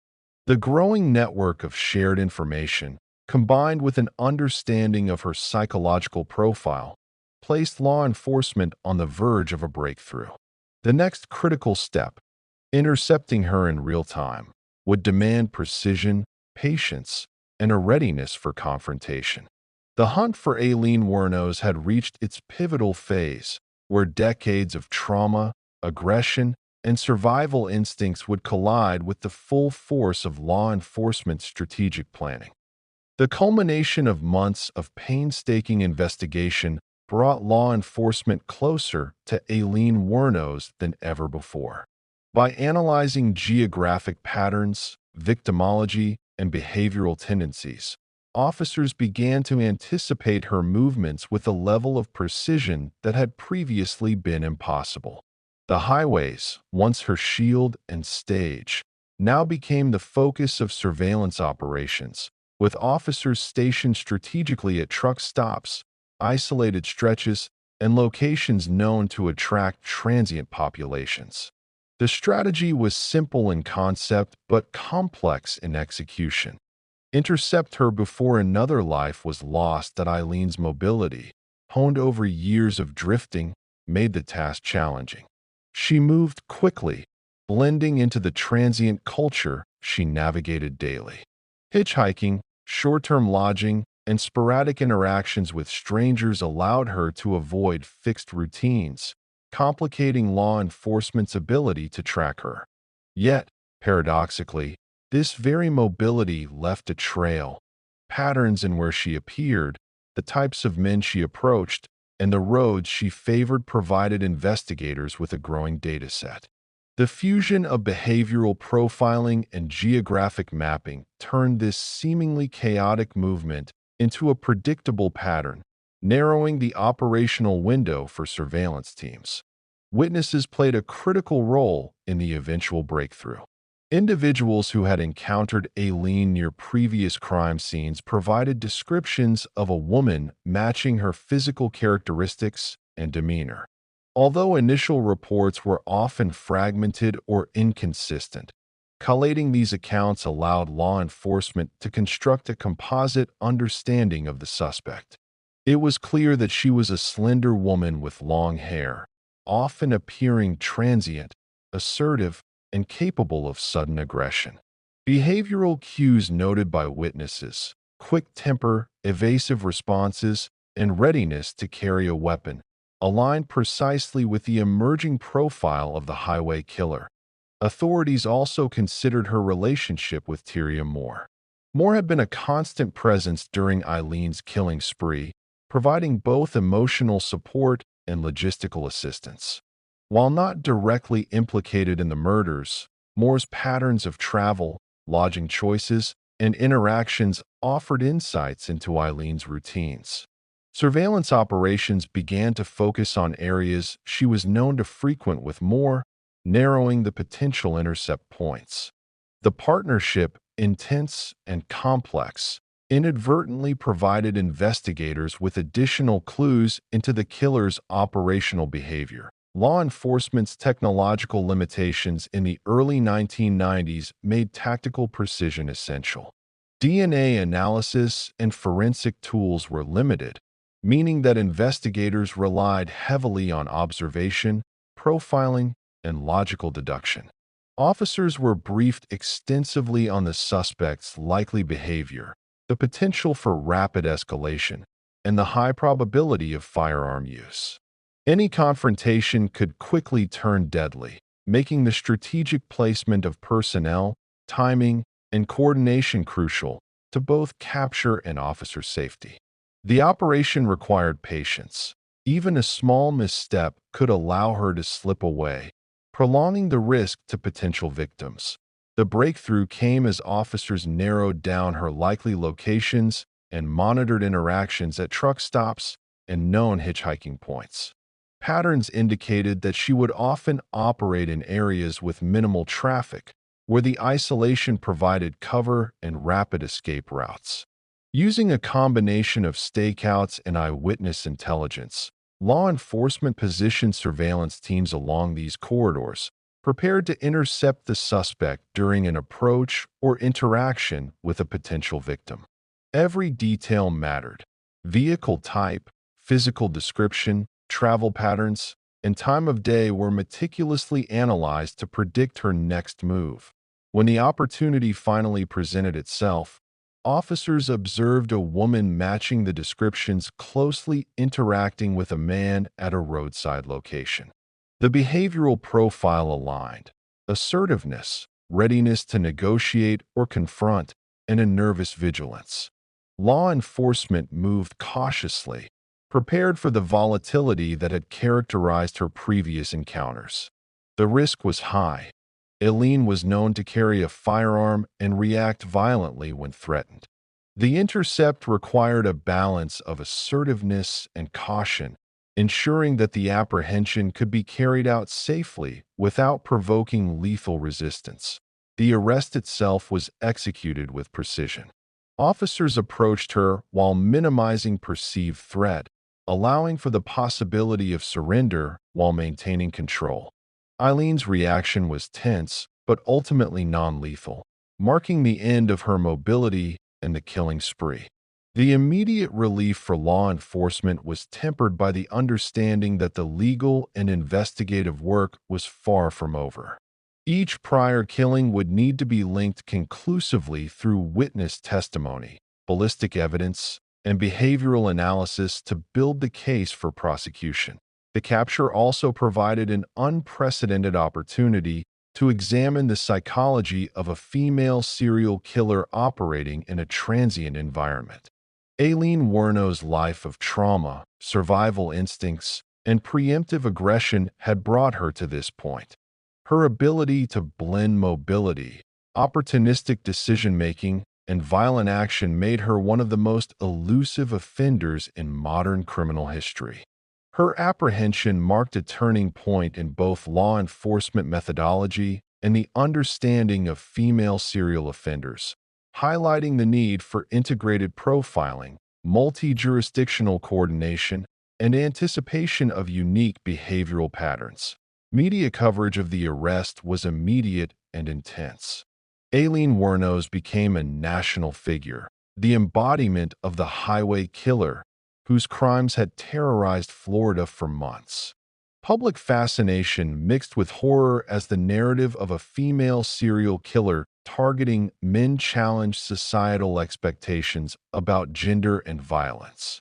The growing network of shared information, combined with an understanding of her psychological profile, placed law enforcement on the verge of a breakthrough. The next critical step, intercepting her in real time, would demand precision, patience, and a readiness for confrontation. The hunt for Aileen Wuornos had reached its pivotal phase, where decades of trauma, aggression, and survival instincts would collide with the full force of law enforcement's strategic planning. The culmination of months of painstaking investigation brought law enforcement closer to Aileen Wuornos than ever before. By analyzing geographic patterns, victimology, and behavioral tendencies, officers began to anticipate her movements with a level of precision that had previously been impossible. The highways, once her shield and stage, now became the focus of surveillance operations, with officers stationed strategically at truck stops, isolated stretches, and locations known to attract transient populations. The strategy was simple in concept but complex in execution. Intercept her before another life was lost. That Eileen's mobility, honed over years of drifting, made the task challenging. She moved quickly, blending into the transient culture she navigated daily. Hitchhiking, Short-term lodging and sporadic interactions with strangers allowed her to avoid fixed routines, complicating law enforcement's ability to track her. Yet, paradoxically, this very mobility left a trail, patterns in where she appeared, the types of men she approached, and the roads she favored provided investigators with a growing dataset. The fusion of behavioral profiling and geographic mapping turned this seemingly chaotic movement into a predictable pattern, narrowing the operational window for surveillance teams. Witnesses played a critical role in the eventual breakthrough. Individuals who had encountered Aileen near previous crime scenes provided descriptions of a woman matching her physical characteristics and demeanor. Although initial reports were often fragmented or inconsistent, collating these accounts allowed law enforcement to construct a composite understanding of the suspect. It was clear that she was a slender woman with long hair, often appearing transient, assertive, and capable of sudden aggression. Behavioral cues noted by witnesses, quick temper, evasive responses, and readiness to carry a weapon, aligned precisely with the emerging profile of the highway killer. Authorities also considered her relationship with Tyria Moore. Moore had been a constant presence during Eileen's killing spree, providing both emotional support and logistical assistance. While not directly implicated in the murders, Moore's patterns of travel, lodging choices, and interactions offered insights into Eileen's routines. Surveillance operations began to focus on areas she was known to frequent with Moore, narrowing the potential intercept points. The partnership, intense and complex, inadvertently provided investigators with additional clues into the killer's operational behavior. Law enforcement's technological limitations in the early 1990s made tactical precision essential. DNA analysis and forensic tools were limited, meaning that investigators relied heavily on observation, profiling, and logical deduction. Officers were briefed extensively on the suspect's likely behavior, the potential for rapid escalation, and the high probability of firearm use. Any confrontation could quickly turn deadly, making the strategic placement of personnel, timing, and coordination crucial to both capture and officer safety. The operation required patience. Even a small misstep could allow her to slip away, prolonging the risk to potential victims. The breakthrough came as officers narrowed down her likely locations and monitored interactions at truck stops and known hitchhiking points. Patterns indicated that she would often operate in areas with minimal traffic, where the isolation provided cover and rapid escape routes. Using a combination of stakeouts and eyewitness intelligence, law enforcement positioned surveillance teams along these corridors, prepared to intercept the suspect during an approach or interaction with a potential victim. Every detail mattered: vehicle type, physical description, travel patterns, and time of day were meticulously analyzed to predict her next move. When the opportunity finally presented itself, officers observed a woman matching the descriptions closely interacting with a man at a roadside location. The behavioral profile aligned: assertiveness, readiness to negotiate or confront, and a nervous vigilance. Law enforcement moved cautiously, prepared for the volatility that had characterized her previous encounters. The risk was high. Aileen was known to carry a firearm and react violently when threatened. The intercept required a balance of assertiveness and caution, ensuring that the apprehension could be carried out safely without provoking lethal resistance. The arrest itself was executed with precision. Officers approached her while minimizing perceived threat, allowing for the possibility of surrender while maintaining control. Eileen's reaction was tense, but ultimately non-lethal, marking the end of her mobility and the killing spree. The immediate relief for law enforcement was tempered by the understanding that the legal and investigative work was far from over. Each prior killing would need to be linked conclusively through witness testimony, ballistic evidence, and behavioral analysis to build the case for prosecution. The capture also provided an unprecedented opportunity to examine the psychology of a female serial killer operating in a transient environment. Aileen Wuornos' life of trauma, survival instincts, and preemptive aggression had brought her to this point. Her ability to blend mobility, opportunistic decision-making, and violent action made her one of the most elusive offenders in modern criminal history. Her apprehension marked a turning point in both law enforcement methodology and the understanding of female serial offenders, highlighting the need for integrated profiling, multi-jurisdictional coordination, and anticipation of unique behavioral patterns. Media coverage of the arrest was immediate and intense. Aileen Wuornos became a national figure, the embodiment of the highway killer, whose crimes had terrorized Florida for months. Public fascination mixed with horror as the narrative of a female serial killer targeting men challenged societal expectations about gender and violence.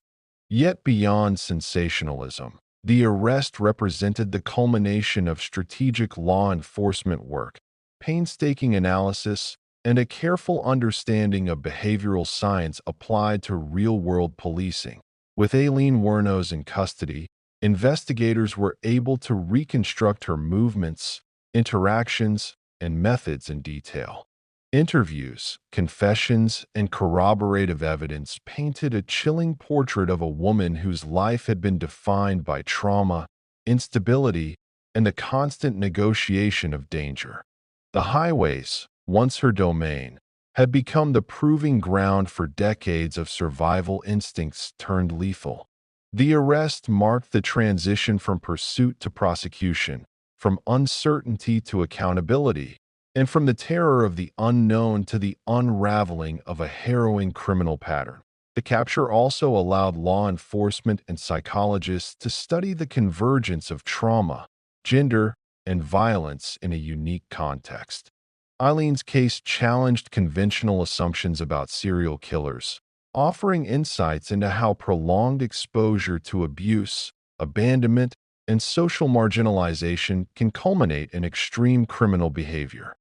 Yet beyond sensationalism, the arrest represented the culmination of strategic law enforcement work, painstaking analysis, and a careful understanding of behavioral science applied to real-world policing. With Aileen Wuornos in custody, investigators were able to reconstruct her movements, interactions, and methods in detail. Interviews, confessions, and corroborative evidence painted a chilling portrait of a woman whose life had been defined by trauma, instability, and the constant negotiation of danger. The highways, once her domain, had become the proving ground for decades of survival instincts turned lethal. The arrest marked the transition from pursuit to prosecution, from uncertainty to accountability, and from the terror of the unknown to the unraveling of a harrowing criminal pattern. The capture also allowed law enforcement and psychologists to study the convergence of trauma, gender, and violence in a unique context. Aileen's case challenged conventional assumptions about serial killers, offering insights into how prolonged exposure to abuse, abandonment, and social marginalization can culminate in extreme criminal behavior.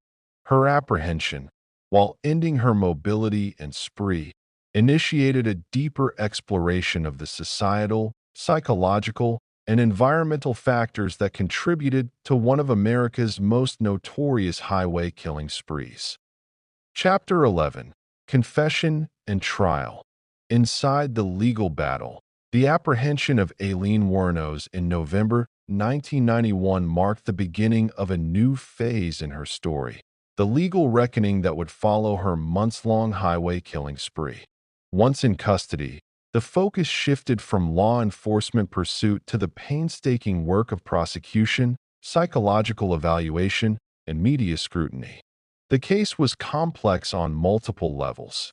Her apprehension, while ending her mobility and spree, initiated a deeper exploration of the societal, psychological, and environmental factors that contributed to one of America's most notorious highway killing sprees. Chapter 11: Confession and Trial. Inside the legal battle, the apprehension of Aileen Wuornos in November 1991 marked the beginning of a new phase in her story, the legal reckoning that would follow her months-long highway killing spree. Once in custody, the focus shifted from law enforcement pursuit to the painstaking work of prosecution, psychological evaluation, and media scrutiny. The case was complex on multiple levels.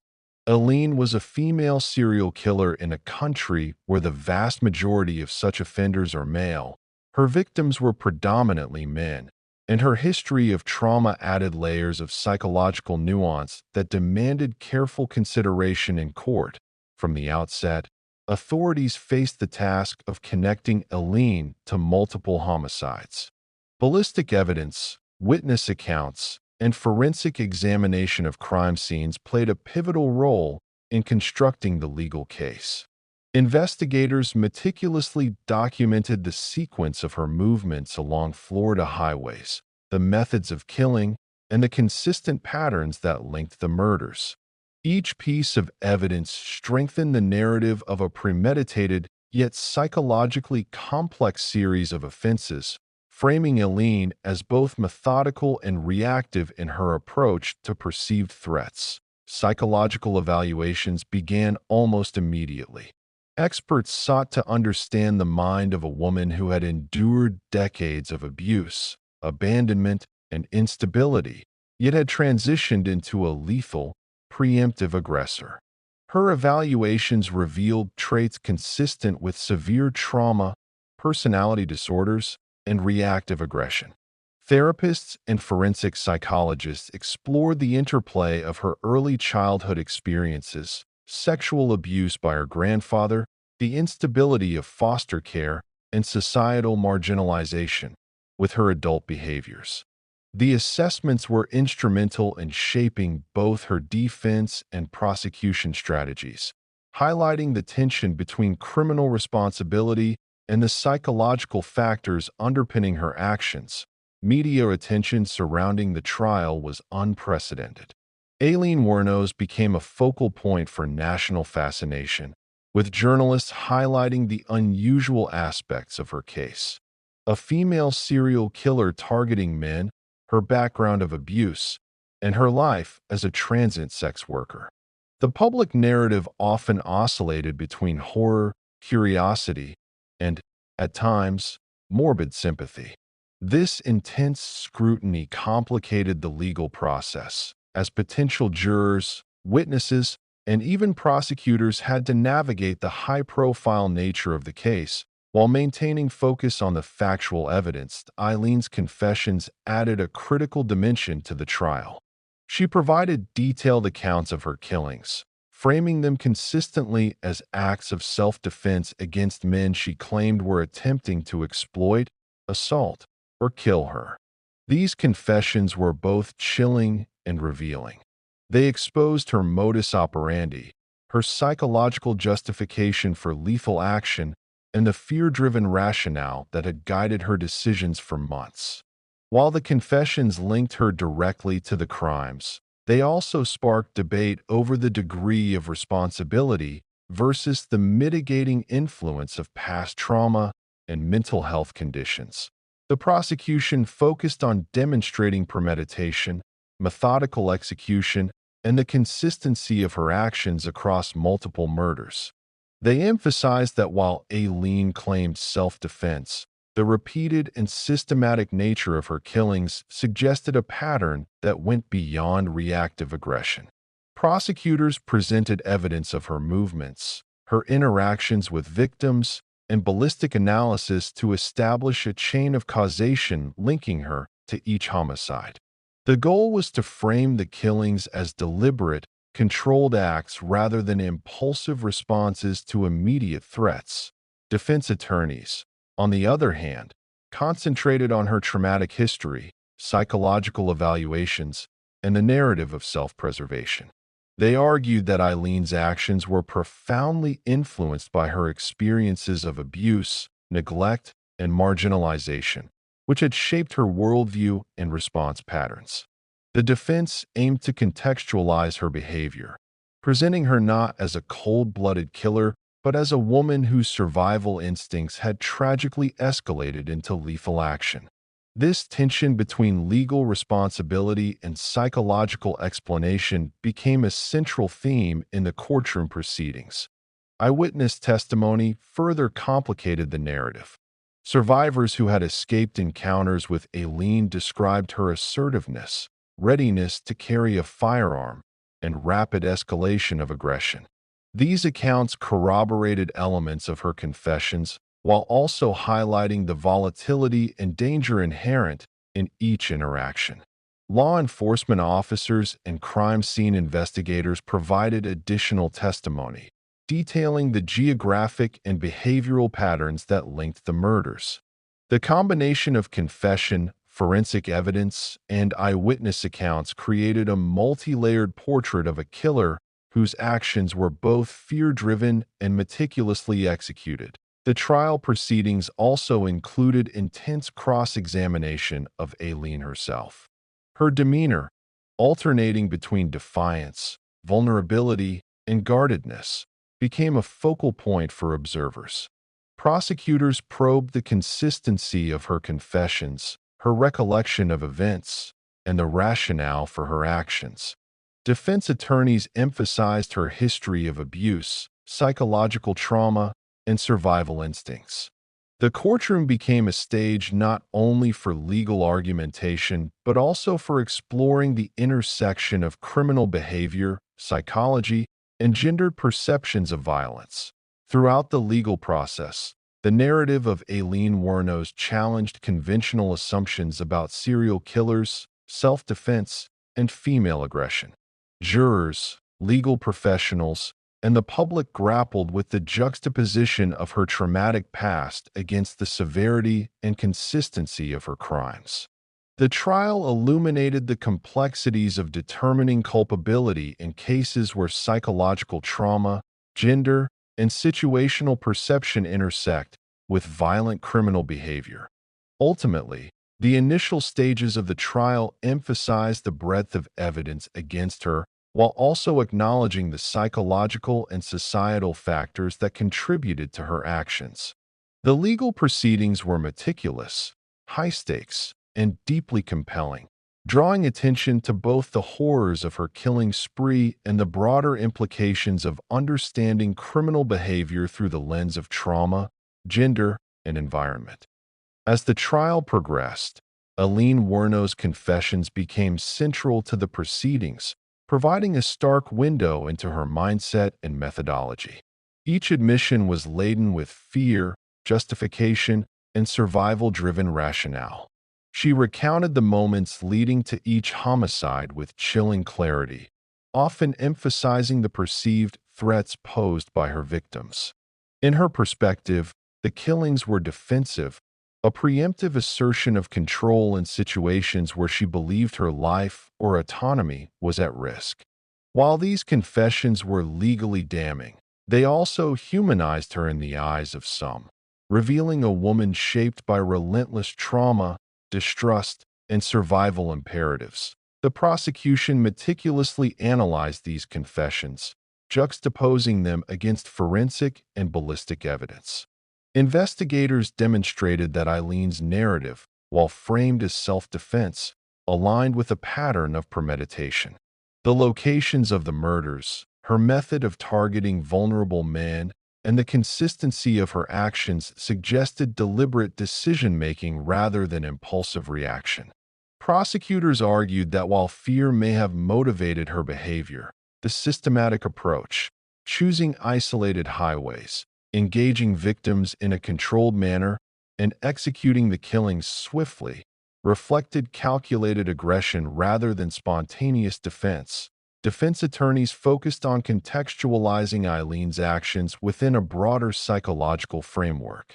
Aileen was a female serial killer in a country where the vast majority of such offenders are male. Her victims were predominantly men, and her history of trauma added layers of psychological nuance that demanded careful consideration in court. From the outset, authorities faced the task of connecting Aileen to multiple homicides. Ballistic evidence, witness accounts, and forensic examination of crime scenes played a pivotal role in constructing the legal case. Investigators meticulously documented the sequence of her movements along Florida highways, the methods of killing, and the consistent patterns that linked the murders. Each piece of evidence strengthened the narrative of a premeditated yet psychologically complex series of offenses, framing Aileen as both methodical and reactive in her approach to perceived threats. Psychological evaluations began almost immediately. Experts sought to understand the mind of a woman who had endured decades of abuse, abandonment, and instability, yet had transitioned into a lethal, preemptive aggressor. Her evaluations revealed traits consistent with severe trauma, personality disorders, and reactive aggression. Therapists and forensic psychologists explored the interplay of her early childhood experiences, sexual abuse by her grandfather, the instability of foster care, and societal marginalization with her adult behaviors. The assessments were instrumental in shaping both her defense and prosecution strategies, highlighting the tension between criminal responsibility and the psychological factors underpinning her actions. Media attention surrounding the trial was unprecedented. Aileen Wuornos became a focal point for national fascination, with journalists highlighting the unusual aspects of her case. A female serial killer targeting men, her background of abuse, and her life as a transient sex worker. The public narrative often oscillated between horror, curiosity, and, at times, morbid sympathy. This intense scrutiny complicated the legal process, as potential jurors, witnesses, and even prosecutors had to navigate the high-profile nature of the case. While maintaining focus on the factual evidence, Aileen's confessions added a critical dimension to the trial. She provided detailed accounts of her killings, framing them consistently as acts of self-defense against men she claimed were attempting to exploit, assault, or kill her. These confessions were both chilling and revealing. They exposed her modus operandi, her psychological justification for lethal action, and the fear-driven rationale that had guided her decisions for months. While the confessions linked her directly to the crimes, they also sparked debate over the degree of responsibility versus the mitigating influence of past trauma and mental health conditions. The prosecution focused on demonstrating premeditation, methodical execution, and the consistency of her actions across multiple murders. They emphasized that while Aileen claimed self-defense, the repeated and systematic nature of her killings suggested a pattern that went beyond reactive aggression. Prosecutors presented evidence of her movements, her interactions with victims, and ballistic analysis to establish a chain of causation linking her to each homicide. The goal was to frame the killings as deliberate, controlled acts rather than impulsive responses to immediate threats. Defense attorneys, on the other hand, concentrated on her traumatic history, psychological evaluations, and the narrative of self-preservation. They argued that Aileen's actions were profoundly influenced by her experiences of abuse, neglect, and marginalization, which had shaped her worldview and response patterns. The defense aimed to contextualize her behavior, presenting her not as a cold-blooded killer, but as a woman whose survival instincts had tragically escalated into lethal action. This tension between legal responsibility and psychological explanation became a central theme in the courtroom proceedings. Eyewitness testimony further complicated the narrative. Survivors who had escaped encounters with Aileen described her assertiveness, readiness to carry a firearm, and rapid escalation of aggression. These accounts corroborated elements of her confessions while also highlighting the volatility and danger inherent in each interaction. Law enforcement officers and crime scene investigators provided additional testimony, detailing the geographic and behavioral patterns that linked the murders. The combination of confession, forensic evidence, and eyewitness accounts created a multi-layered portrait of a killer whose actions were both fear-driven and meticulously executed. The trial proceedings also included intense cross-examination of Aileen herself. Her demeanor, alternating between defiance, vulnerability, and guardedness, became a focal point for observers. Prosecutors probed the consistency of her confessions, her recollection of events, and the rationale for her actions. Defense attorneys emphasized her history of abuse, psychological trauma, and survival instincts. The courtroom became a stage not only for legal argumentation, but also for exploring the intersection of criminal behavior, psychology, and gendered perceptions of violence. Throughout the legal process, the narrative of Aileen Wuornos challenged conventional assumptions about serial killers, self-defense, and female aggression. Jurors, legal professionals, and the public grappled with the juxtaposition of her traumatic past against the severity and consistency of her crimes. The trial illuminated the complexities of determining culpability in cases where psychological trauma, gender, and situational perception intersect with violent criminal behavior. Ultimately, the initial stages of the trial emphasized the breadth of evidence against her while also acknowledging the psychological and societal factors that contributed to her actions. The legal proceedings were meticulous, high stakes, and deeply compelling, drawing attention to both the horrors of her killing spree and the broader implications of understanding criminal behavior through the lens of trauma, gender, and environment. As the trial progressed, Aileen Wuornos' confessions became central to the proceedings, providing a stark window into her mindset and methodology. Each admission was laden with fear, justification, and survival-driven rationale. She recounted the moments leading to each homicide with chilling clarity, often emphasizing the perceived threats posed by her victims. In her perspective, the killings were defensive, a preemptive assertion of control in situations where she believed her life or autonomy was at risk. While these confessions were legally damning, they also humanized her in the eyes of some, revealing a woman shaped by relentless trauma, distrust, and survival imperatives. The prosecution meticulously analyzed these confessions, juxtaposing them against forensic and ballistic evidence. Investigators demonstrated that Eileen's narrative, while framed as self-defense, aligned with a pattern of premeditation. The locations of the murders, her method of targeting vulnerable men, and the consistency of her actions suggested deliberate decision-making rather than impulsive reaction. Prosecutors argued that while fear may have motivated her behavior, the systematic approach, choosing isolated highways, engaging victims in a controlled manner, and executing the killings swiftly, reflected calculated aggression rather than spontaneous defense. Defense attorneys focused on contextualizing Eileen's actions within a broader psychological framework.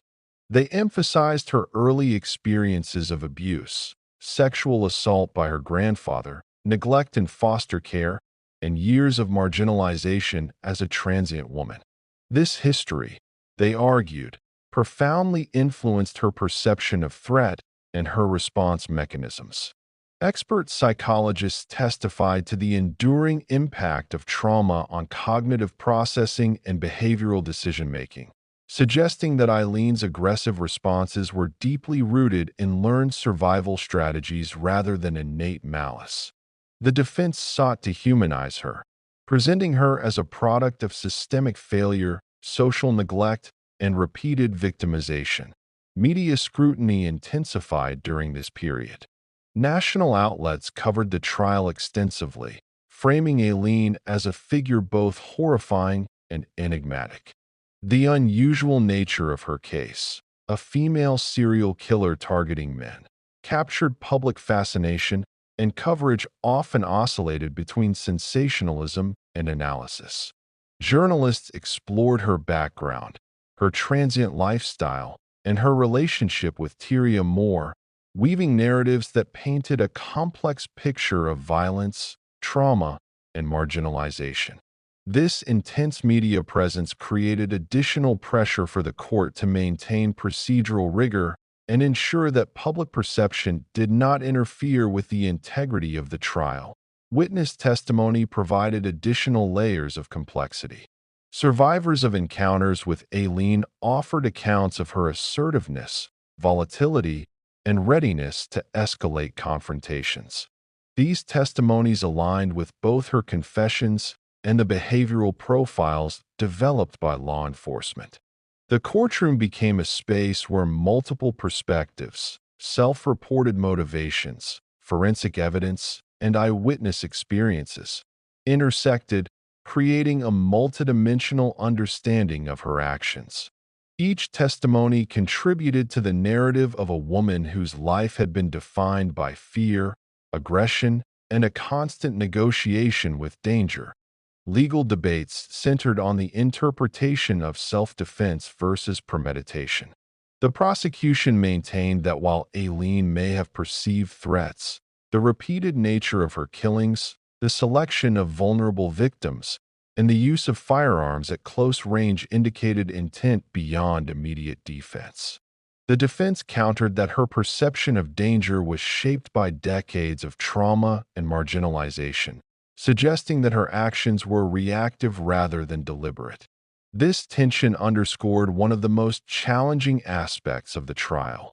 They emphasized her early experiences of abuse, sexual assault by her grandfather, neglect in foster care, and years of marginalization as a transient woman. This history, they argued, profoundly influenced her perception of threat and her response mechanisms. Expert psychologists testified to the enduring impact of trauma on cognitive processing and behavioral decision-making, suggesting that Eileen's aggressive responses were deeply rooted in learned survival strategies rather than innate malice. The defense sought to humanize her, presenting her as a product of systemic failure, social neglect, and repeated victimization. Media scrutiny intensified during this period. National outlets covered the trial extensively, framing Aileen as a figure both horrifying and enigmatic. The unusual nature of her case, a female serial killer targeting men, captured public fascination, and coverage often oscillated between sensationalism and analysis. Journalists explored her background, her transient lifestyle, and her relationship with Tyria, weaving narratives that painted a complex picture of violence, trauma, and marginalization. This intense media presence created additional pressure for the court to maintain procedural rigor and ensure that public perception did not interfere with the integrity of the trial. Witness testimony provided additional layers of complexity. Survivors of encounters with Aileen offered accounts of her assertiveness, volatility, and readiness to escalate confrontations. These testimonies aligned with both her confessions and the behavioral profiles developed by law enforcement. The courtroom became a space where multiple perspectives, self-reported motivations, forensic evidence, and eyewitness experiences intersected, creating a multidimensional understanding of her actions. Each testimony contributed to the narrative of a woman whose life had been defined by fear, aggression, and a constant negotiation with danger. Legal debates centered on the interpretation of self-defense versus premeditation. The prosecution maintained that while Aileen may have perceived threats, the repeated nature of her killings, the selection of vulnerable victims, and the use of firearms at close range indicated intent beyond immediate defense. The defense countered that her perception of danger was shaped by decades of trauma and marginalization, suggesting that her actions were reactive rather than deliberate. This tension underscored one of the most challenging aspects of the trial,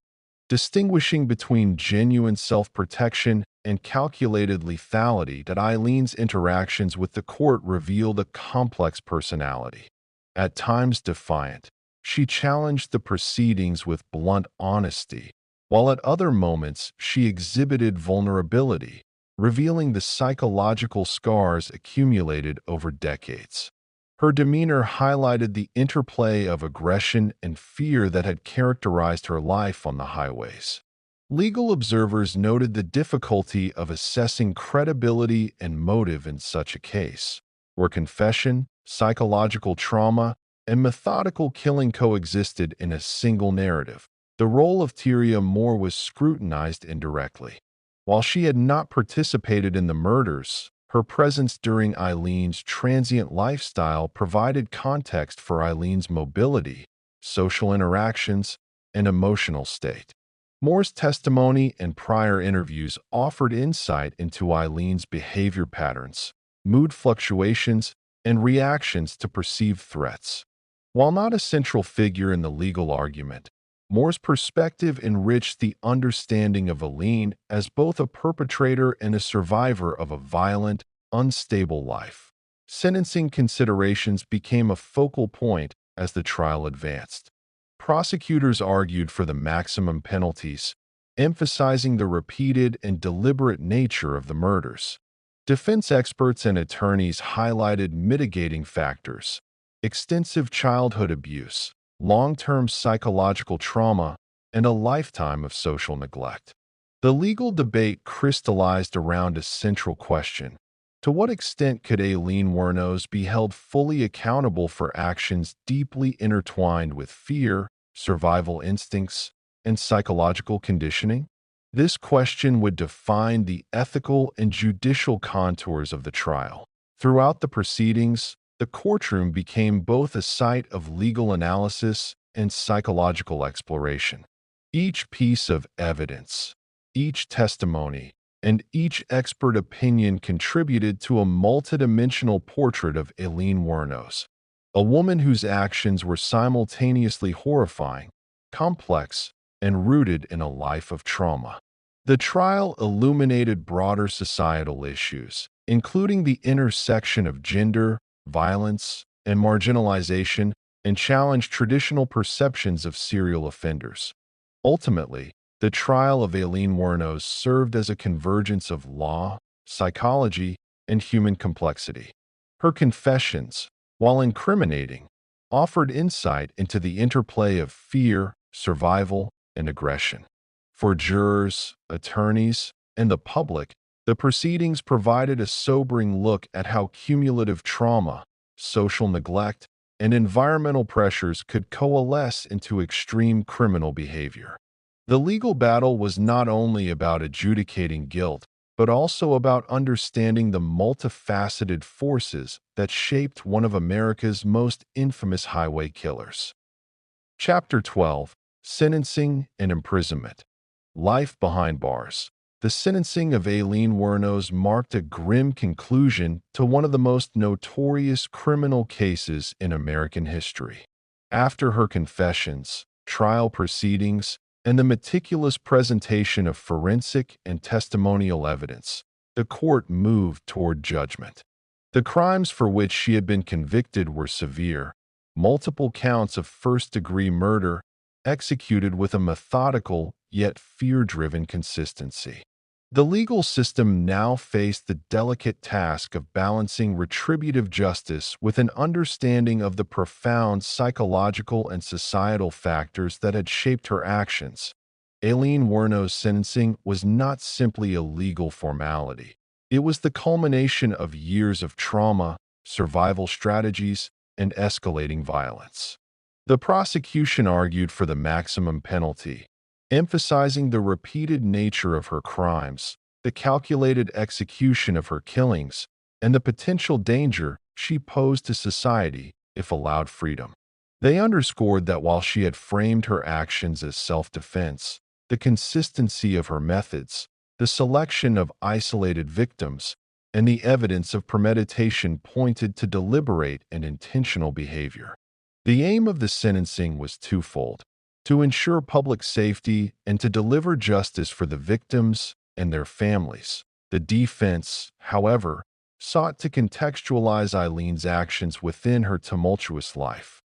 distinguishing between genuine self-protection and calculated lethality. That Aileen's interactions with the court revealed a complex personality. At times defiant, she challenged the proceedings with blunt honesty, while at other moments she exhibited vulnerability, revealing the psychological scars accumulated over decades. Her demeanor highlighted the interplay of aggression and fear that had characterized her life on the highways. Legal observers noted the difficulty of assessing credibility and motive in such a case, where confession, psychological trauma, and methodical killing coexisted in a single narrative. The role of Tyria Moore was scrutinized indirectly. While she had not participated in the murders, her presence during Aileen's transient lifestyle provided context for Aileen's mobility, social interactions, and emotional state. Moore's testimony and prior interviews offered insight into Aileen's behavior patterns, mood fluctuations, and reactions to perceived threats. While not a central figure in the legal argument, Moore's perspective enriched the understanding of Aileen as both a perpetrator and a survivor of a violent, unstable life. Sentencing considerations became a focal point as the trial advanced. Prosecutors argued for the maximum penalties, emphasizing the repeated and deliberate nature of the murders. Defense experts and attorneys highlighted mitigating factors: extensive childhood abuse, long-term psychological trauma, and a lifetime of social neglect. The legal debate crystallized around a central question: to what extent could Aileen Wuornos be held fully accountable for actions deeply intertwined with fear, survival instincts, and psychological conditioning? This question would define the ethical and judicial contours of the trial. Throughout the proceedings, the courtroom became both a site of legal analysis and psychological exploration. Each piece of evidence, each testimony, and each expert opinion contributed to a multidimensional portrait of Aileen Wuornos, a woman whose actions were simultaneously horrifying, complex, and rooted in a life of trauma. The trial illuminated broader societal issues, including the intersection of gender, violence, and marginalization, and challenged traditional perceptions of serial offenders. Ultimately, the trial of Aileen Wuornos served as a convergence of law, psychology, and human complexity. Her confessions, while incriminating, offered insight into the interplay of fear, survival, and aggression. For jurors, attorneys, and the public, the proceedings provided a sobering look at how cumulative trauma, social neglect, and environmental pressures could coalesce into extreme criminal behavior. The legal battle was not only about adjudicating guilt, but also about understanding the multifaceted forces that shaped one of America's most infamous highway killers. Chapter 12: Sentencing and Imprisonment. Life Behind Bars. The sentencing of Aileen Wuornos marked a grim conclusion to one of the most notorious criminal cases in American history. After her confessions, trial proceedings, and the meticulous presentation of forensic and testimonial evidence, the court moved toward judgment. The crimes for which she had been convicted were severe: multiple counts of first-degree murder, executed with a methodical yet fear-driven consistency. The legal system now faced the delicate task of balancing retributive justice with an understanding of the profound psychological and societal factors that had shaped her actions. Aileen Wuornos' sentencing was not simply a legal formality. It was the culmination of years of trauma, survival strategies, and escalating violence. The prosecution argued for the maximum penalty, emphasizing the repeated nature of her crimes, the calculated execution of her killings, and the potential danger she posed to society if allowed freedom. They underscored that while she had framed her actions as self-defense, the consistency of her methods, the selection of isolated victims, and the evidence of premeditation pointed to deliberate and intentional behavior. The aim of the sentencing was twofold: to ensure public safety and to deliver justice for the victims and their families. The defense, however, sought to contextualize Eileen's actions within her tumultuous life.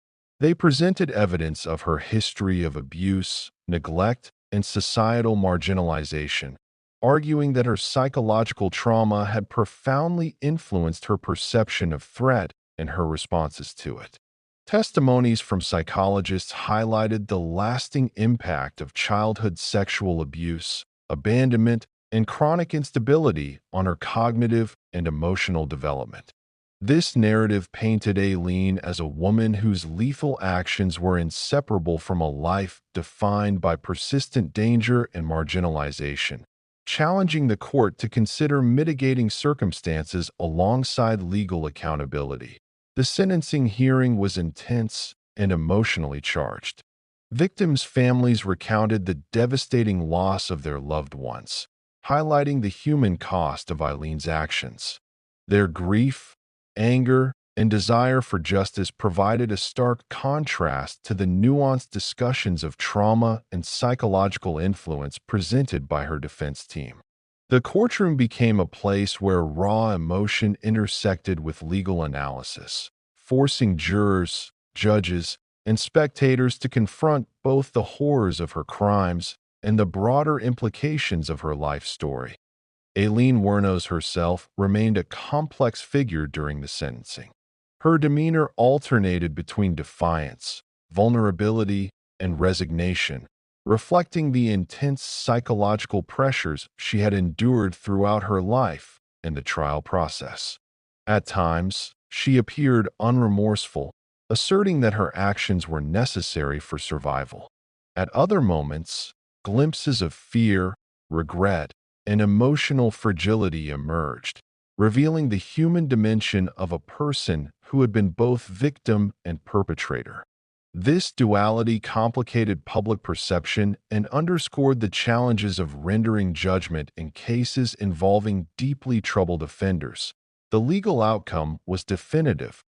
They presented evidence of her history of abuse, neglect, and societal marginalization, arguing that her psychological trauma had profoundly influenced her perception of threat and her responses to it. Testimonies from psychologists highlighted the lasting impact of childhood sexual abuse, abandonment, and chronic instability on her cognitive and emotional development. This narrative painted Aileen as a woman whose lethal actions were inseparable from a life defined by persistent danger and marginalization, challenging the court to consider mitigating circumstances alongside legal accountability. The sentencing hearing was intense and emotionally charged. Victims' families recounted the devastating loss of their loved ones, highlighting the human cost of Eileen's actions. Their grief, anger, and desire for justice provided a stark contrast to the nuanced discussions of trauma and psychological influence presented by her defense team. The courtroom became a place where raw emotion intersected with legal analysis, forcing jurors, judges, and spectators to confront both the horrors of her crimes and the broader implications of her life story. Aileen Wuornos herself remained a complex figure during the sentencing. Her demeanor alternated between defiance, vulnerability, and resignation, reflecting the intense psychological pressures she had endured throughout her life and the trial process. At times, she appeared unremorseful, asserting that her actions were necessary for survival. At other moments, glimpses of fear, regret, and emotional fragility emerged, revealing the human dimension of a person who had been both victim and perpetrator. This duality complicated public perception and underscored the challenges of rendering judgment in cases involving deeply troubled offenders. The legal outcome was definitive.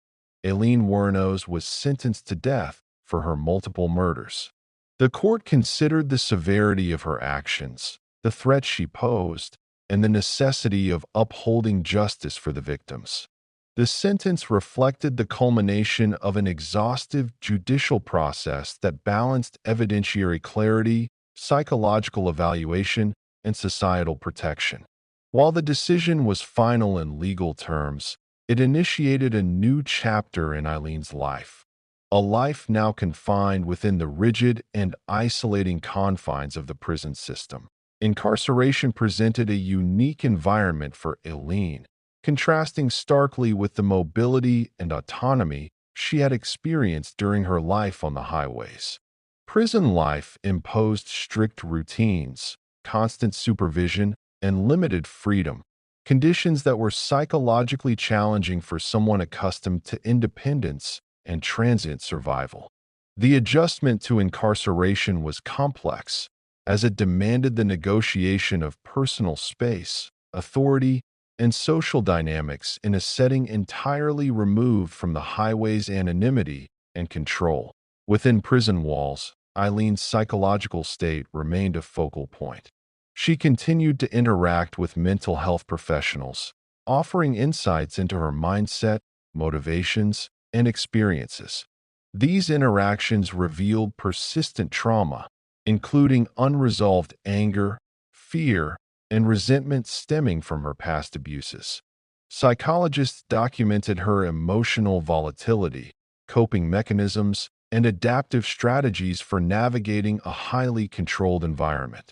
Aileen Wuornos was sentenced to death for her multiple murders. The court considered the severity of her actions, the threat she posed, and the necessity of upholding justice for the victims. The sentence reflected the culmination of an exhaustive judicial process that balanced evidentiary clarity, psychological evaluation, and societal protection. While the decision was final in legal terms, it initiated a new chapter in Eileen's life, a life now confined within the rigid and isolating confines of the prison system. Incarceration presented a unique environment for Aileen, contrasting starkly with the mobility and autonomy she had experienced during her life on the highways. Prison life imposed strict routines, constant supervision, and limited freedom, conditions that were psychologically challenging for someone accustomed to independence and transient survival. The adjustment to incarceration was complex, as it demanded the negotiation of personal space, authority, and social dynamics in a setting entirely removed from the highway's anonymity and control. Within prison walls, Eileen's psychological state remained a focal point. She continued to interact with mental health professionals, offering insights into her mindset, motivations, and experiences. These interactions revealed persistent trauma, including unresolved anger, fear, and resentment stemming from her past abuses. Psychologists documented her emotional volatility, coping mechanisms, and adaptive strategies for navigating a highly controlled environment.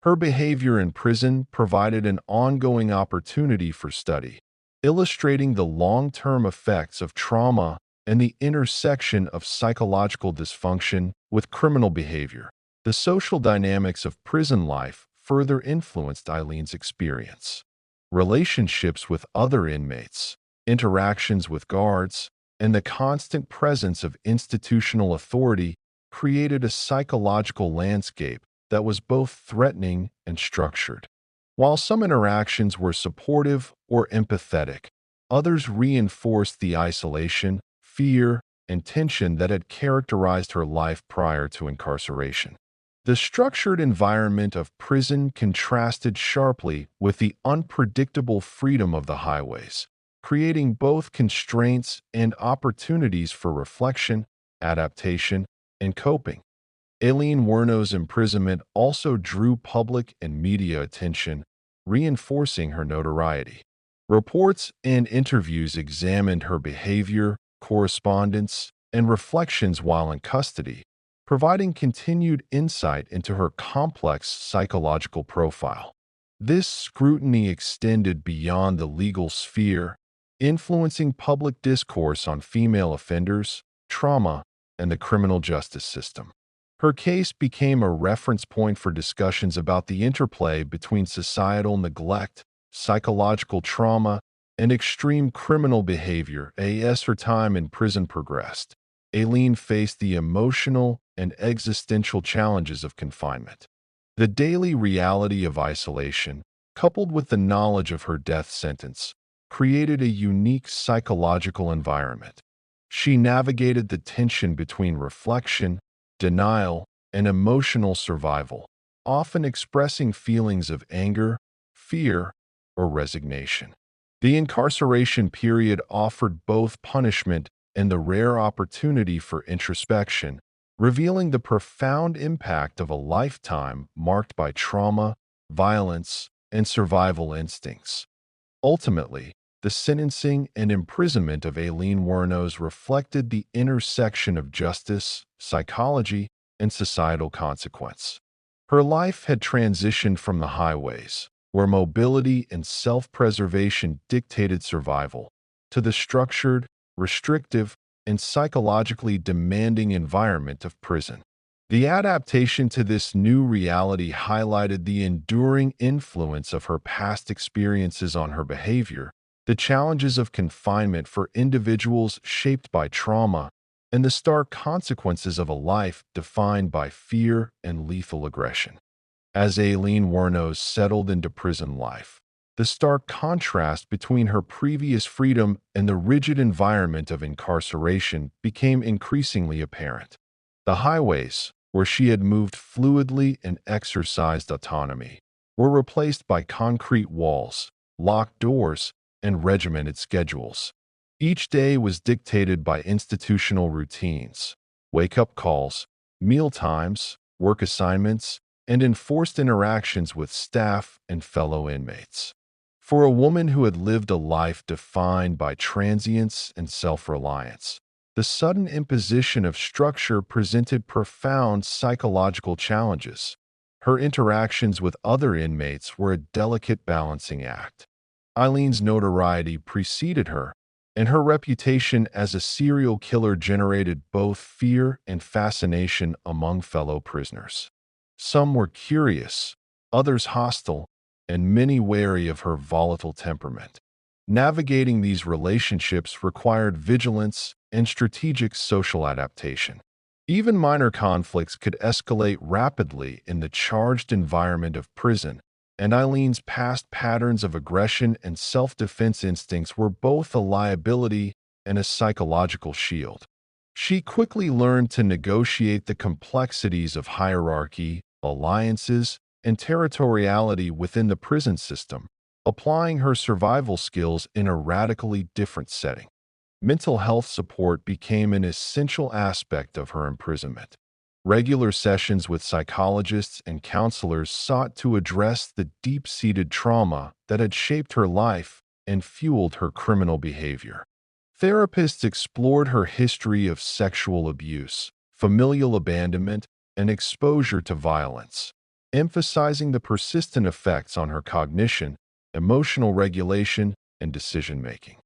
Her behavior in prison provided an ongoing opportunity for study, illustrating the long-term effects of trauma and the intersection of psychological dysfunction with criminal behavior. The social dynamics of prison life further influenced Eileen's experience. Relationships with other inmates, interactions with guards, and the constant presence of institutional authority created a psychological landscape that was both threatening and structured. While some interactions were supportive or empathetic, others reinforced the isolation, fear, and tension that had characterized her life prior to incarceration. The structured environment of prison contrasted sharply with the unpredictable freedom of the highways, creating both constraints and opportunities for reflection, adaptation, and coping. Aileen Wuornos' imprisonment also drew public and media attention, reinforcing her notoriety. Reports and interviews examined her behavior, correspondence, and reflections while in custody, providing continued insight into her complex psychological profile. This scrutiny extended beyond the legal sphere, influencing public discourse on female offenders, trauma, and the criminal justice system. Her case became a reference point for discussions about the interplay between societal neglect, psychological trauma, and extreme criminal behavior. As her time in prison progressed, Aileen faced the emotional and existential challenges of confinement. The daily reality of isolation, coupled with the knowledge of her death sentence, created a unique psychological environment. She navigated the tension between reflection, denial, and emotional survival, often expressing feelings of anger, fear, or resignation. The incarceration period offered both punishment and the rare opportunity for introspection, revealing the profound impact of a lifetime marked by trauma, violence, and survival instincts. Ultimately, the sentencing and imprisonment of Aileen Wuornos reflected the intersection of justice, psychology, and societal consequence. Her life had transitioned from the highways, where mobility and self-preservation dictated survival, to the structured, restrictive, and psychologically demanding environment of prison. The adaptation to this new reality highlighted the enduring influence of her past experiences on her behavior, the challenges of confinement for individuals shaped by trauma, and the stark consequences of a life defined by fear and lethal aggression. As Aileen Wuornos settled into prison life, the stark contrast between her previous freedom and the rigid environment of incarceration became increasingly apparent. The highways, where she had moved fluidly and exercised autonomy, were replaced by concrete walls, locked doors, and regimented schedules. Each day was dictated by institutional routines, wake-up calls, meal times, work assignments, and enforced interactions with staff and fellow inmates. For a woman who had lived a life defined by transience and self-reliance, the sudden imposition of structure presented profound psychological challenges. Her interactions with other inmates were a delicate balancing act. Eileen's notoriety preceded her, and her reputation as a serial killer generated both fear and fascination among fellow prisoners. Some were curious, others hostile, and many wary of her volatile temperament. Navigating these relationships required vigilance and strategic social adaptation. Even minor conflicts could escalate rapidly in the charged environment of prison, and Eileen's past patterns of aggression and self-defense instincts were both a liability and a psychological shield. She quickly learned to negotiate the complexities of hierarchy, alliances, and territoriality within the prison system, applying her survival skills in a radically different setting. Mental health support became an essential aspect of her imprisonment. Regular sessions with psychologists and counselors sought to address the deep-seated trauma that had shaped her life and fueled her criminal behavior. Therapists explored her history of sexual abuse, familial abandonment, and exposure to violence, emphasizing the persistent effects on her cognition, emotional regulation, and decision-making.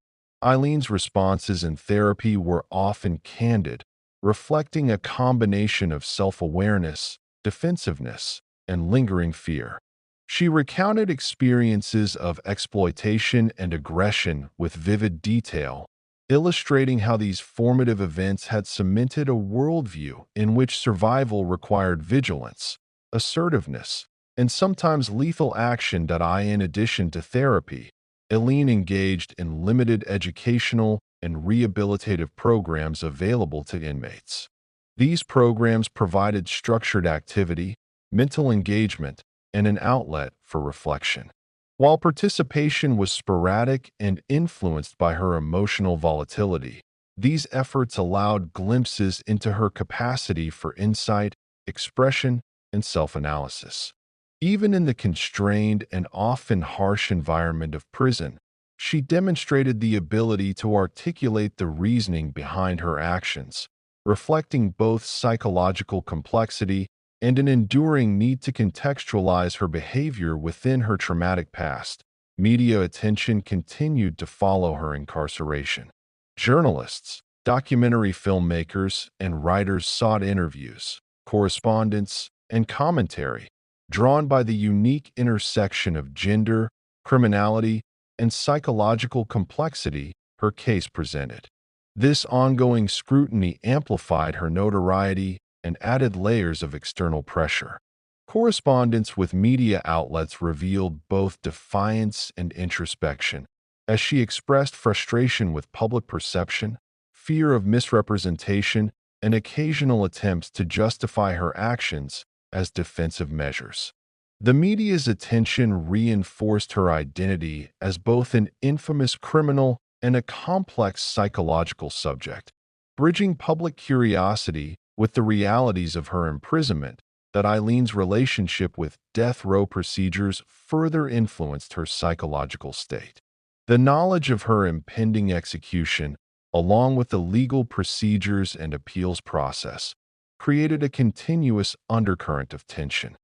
Eileen's responses in therapy were often candid, reflecting a combination of self-awareness, defensiveness, and lingering fear. She recounted experiences of exploitation and aggression with vivid detail, illustrating how these formative events had cemented a worldview in which survival required vigilance, assertiveness, and sometimes lethal action. In addition to therapy, Aileen engaged in limited educational and rehabilitative programs available to inmates. These programs provided structured activity, mental engagement, and an outlet for reflection. While participation was sporadic and influenced by her emotional volatility, these efforts allowed glimpses into her capacity for insight, expression, and self-analysis. Even in the constrained and often harsh environment of prison, she demonstrated the ability to articulate the reasoning behind her actions, reflecting both psychological complexity and an enduring need to contextualize her behavior within her traumatic past. Media attention continued to follow her incarceration. Journalists, documentary filmmakers, and writers sought interviews, correspondence, and commentary, drawn by the unique intersection of gender, criminality, and psychological complexity her case presented. This ongoing scrutiny amplified her notoriety and added layers of external pressure. Correspondence with media outlets revealed both defiance and introspection, as she expressed frustration with public perception, fear of misrepresentation, and occasional attempts to justify her actions as defensive measures. The media's attention reinforced her identity as both an infamous criminal and a complex psychological subject, bridging public curiosity with the realities of her imprisonment. That Eileen's relationship with death row procedures further influenced her psychological state. The knowledge of her impending execution, along with the legal procedures and appeals process, created a continuous undercurrent of tension.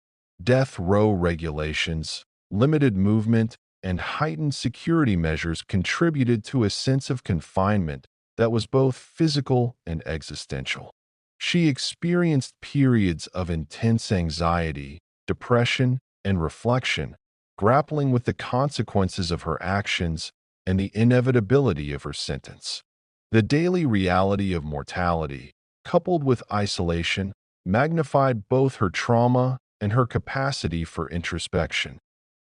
Death row regulations, limited movement, and heightened security measures contributed to a sense of confinement that was both physical and existential. She experienced periods of intense anxiety, depression, and reflection, grappling with the consequences of her actions and the inevitability of her sentence. The daily reality of mortality, coupled with isolation, magnified both her trauma and her capacity for introspection.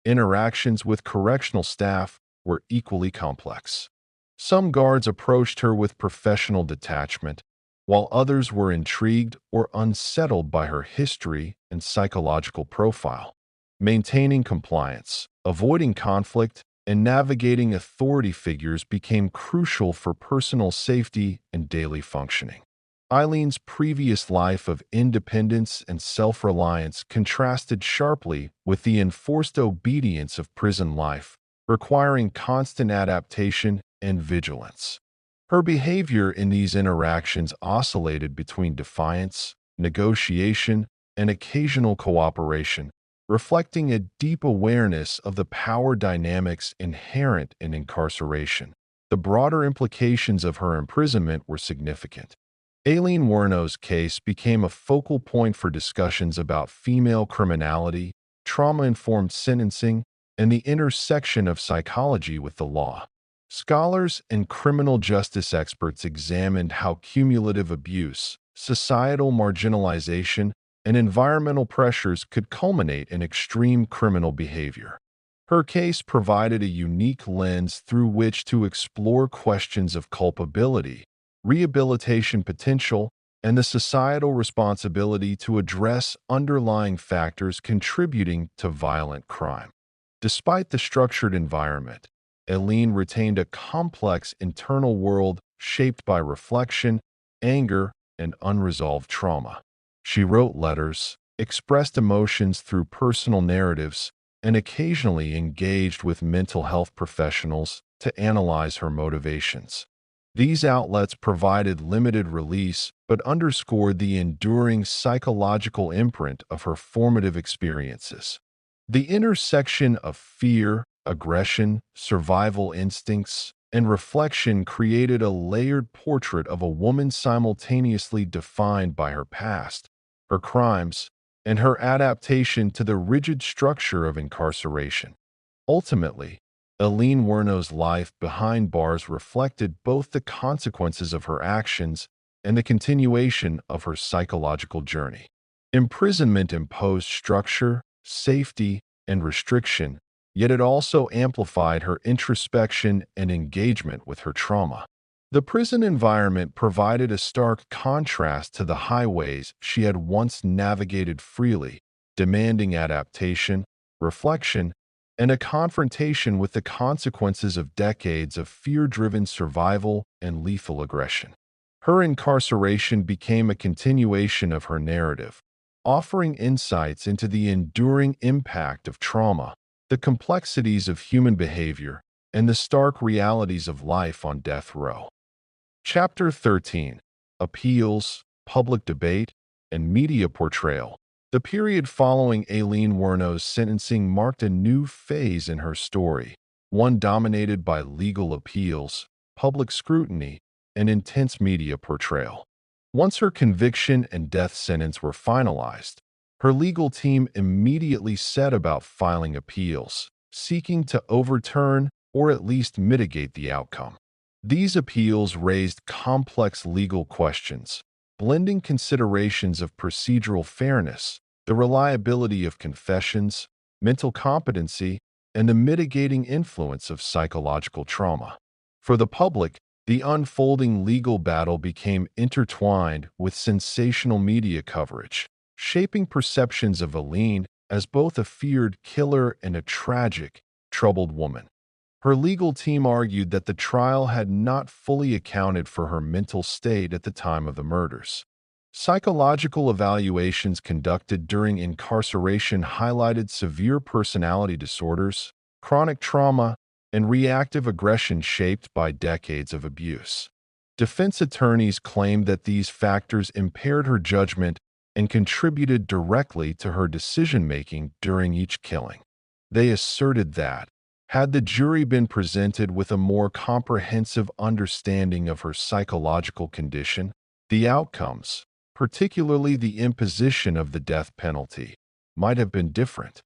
Interactions with correctional staff were equally complex. Some guards approached her with professional detachment, while others were intrigued or unsettled by her history and psychological profile. Maintaining compliance, avoiding conflict, and navigating authority figures became crucial for personal safety and daily functioning. Eileen's previous life of independence and self-reliance contrasted sharply with the enforced obedience of prison life, requiring constant adaptation and vigilance. Her behavior in these interactions oscillated between defiance, negotiation, and occasional cooperation, reflecting a deep awareness of the power dynamics inherent in incarceration. The broader implications of her imprisonment were significant. Aileen Wuornos' case became a focal point for discussions about female criminality, trauma-informed sentencing, and the intersection of psychology with the law. Scholars and criminal justice experts examined how cumulative abuse, societal marginalization, and environmental pressures could culminate in extreme criminal behavior. Her case provided a unique lens through which to explore questions of culpability, rehabilitation potential, and the societal responsibility to address underlying factors contributing to violent crime. Despite the structured environment, Aileen retained a complex internal world shaped by reflection, anger, and unresolved trauma. She wrote letters, expressed emotions through personal narratives, and occasionally engaged with mental health professionals to analyze her motivations. These outlets provided limited release but underscored the enduring psychological imprint of her formative experiences. The intersection of fear, aggression, survival instincts, and reflection created a layered portrait of a woman simultaneously defined by her past, her crimes, and her adaptation to the rigid structure of incarceration. Ultimately, Aileen Wuornos' life behind bars reflected both the consequences of her actions and the continuation of her psychological journey. Imprisonment imposed structure, safety, and restriction, yet it also amplified her introspection and engagement with her trauma. The prison environment provided a stark contrast to the highways she had once navigated freely, demanding adaptation, reflection, and a confrontation with the consequences of decades of fear-driven survival and lethal aggression. Her incarceration became a continuation of her narrative, offering insights into the enduring impact of trauma, the complexities of human behavior, and the stark realities of life on death row. Chapter 13: Appeals, Public Debate, and Media Portrayal. The period following Aileen Wuornos' sentencing marked a new phase in her story, one dominated by legal appeals, public scrutiny, and intense media portrayal. Once her conviction and death sentence were finalized, her legal team immediately set about filing appeals, seeking to overturn or at least mitigate the outcome. These appeals raised complex legal questions, blending considerations of procedural fairness, the reliability of confessions, mental competency, and the mitigating influence of psychological trauma. For the public, the unfolding legal battle became intertwined with sensational media coverage, shaping perceptions of Aileen as both a feared killer and a tragic, troubled woman. Her legal team argued that the trial had not fully accounted for her mental state at the time of the murders. Psychological evaluations conducted during incarceration highlighted severe personality disorders, chronic trauma, and reactive aggression shaped by decades of abuse. Defense attorneys claimed that these factors impaired her judgment and contributed directly to her decision-making during each killing. They asserted that, had the jury been presented with a more comprehensive understanding of her psychological condition, the outcomes, particularly the imposition of the death penalty, might have been different.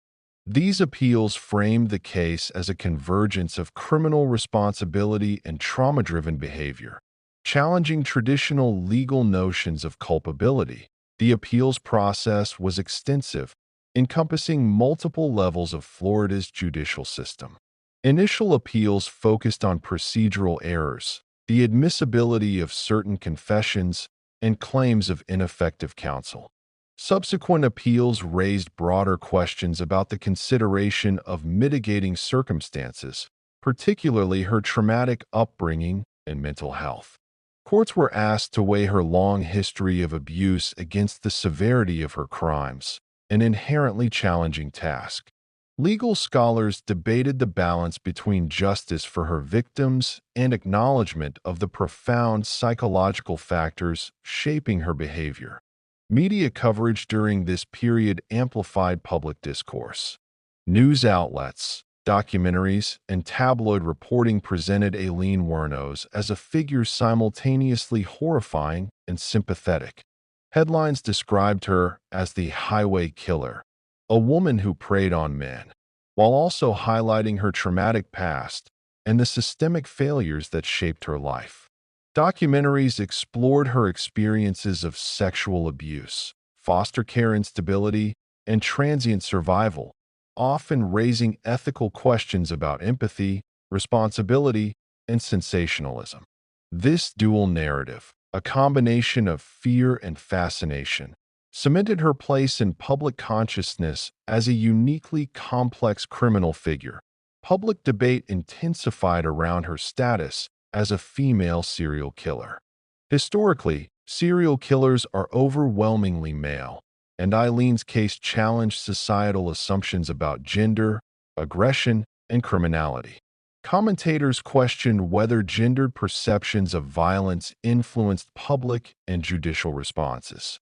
These appeals framed the case as a convergence of criminal responsibility and trauma-driven behavior, challenging traditional legal notions of culpability. The appeals process was extensive, encompassing multiple levels of Florida's judicial system. Initial appeals focused on procedural errors, the admissibility of certain confessions, and claims of ineffective counsel. Subsequent appeals raised broader questions about the consideration of mitigating circumstances, particularly her traumatic upbringing and mental health. Courts were asked to weigh her long history of abuse against the severity of her crimes, an inherently challenging task. Legal scholars debated the balance between justice for her victims and acknowledgement of the profound psychological factors shaping her behavior. Media coverage during this period amplified public discourse. News outlets, documentaries, and tabloid reporting presented Aileen Wuornos as a figure simultaneously horrifying and sympathetic. Headlines described her as the highway killer, a woman who preyed on men, while also highlighting her traumatic past and the systemic failures that shaped her life. Documentaries explored her experiences of sexual abuse, foster care instability, and transient survival, often raising ethical questions about empathy, responsibility, and sensationalism. This dual narrative, a combination of fear and fascination, cemented her place in public consciousness as a uniquely complex criminal figure. Public debate intensified around her status as a female serial killer. Historically, serial killers are overwhelmingly male, and Aileen's case challenged societal assumptions about gender, aggression, and criminality. Commentators questioned whether gendered perceptions of violence influenced public and judicial responses.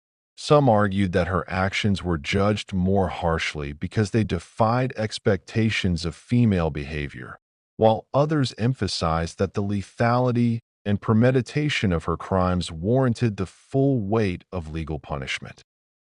Some argued that her actions were judged more harshly because they defied expectations of female behavior, while others emphasized that the lethality and premeditation of her crimes warranted the full weight of legal punishment.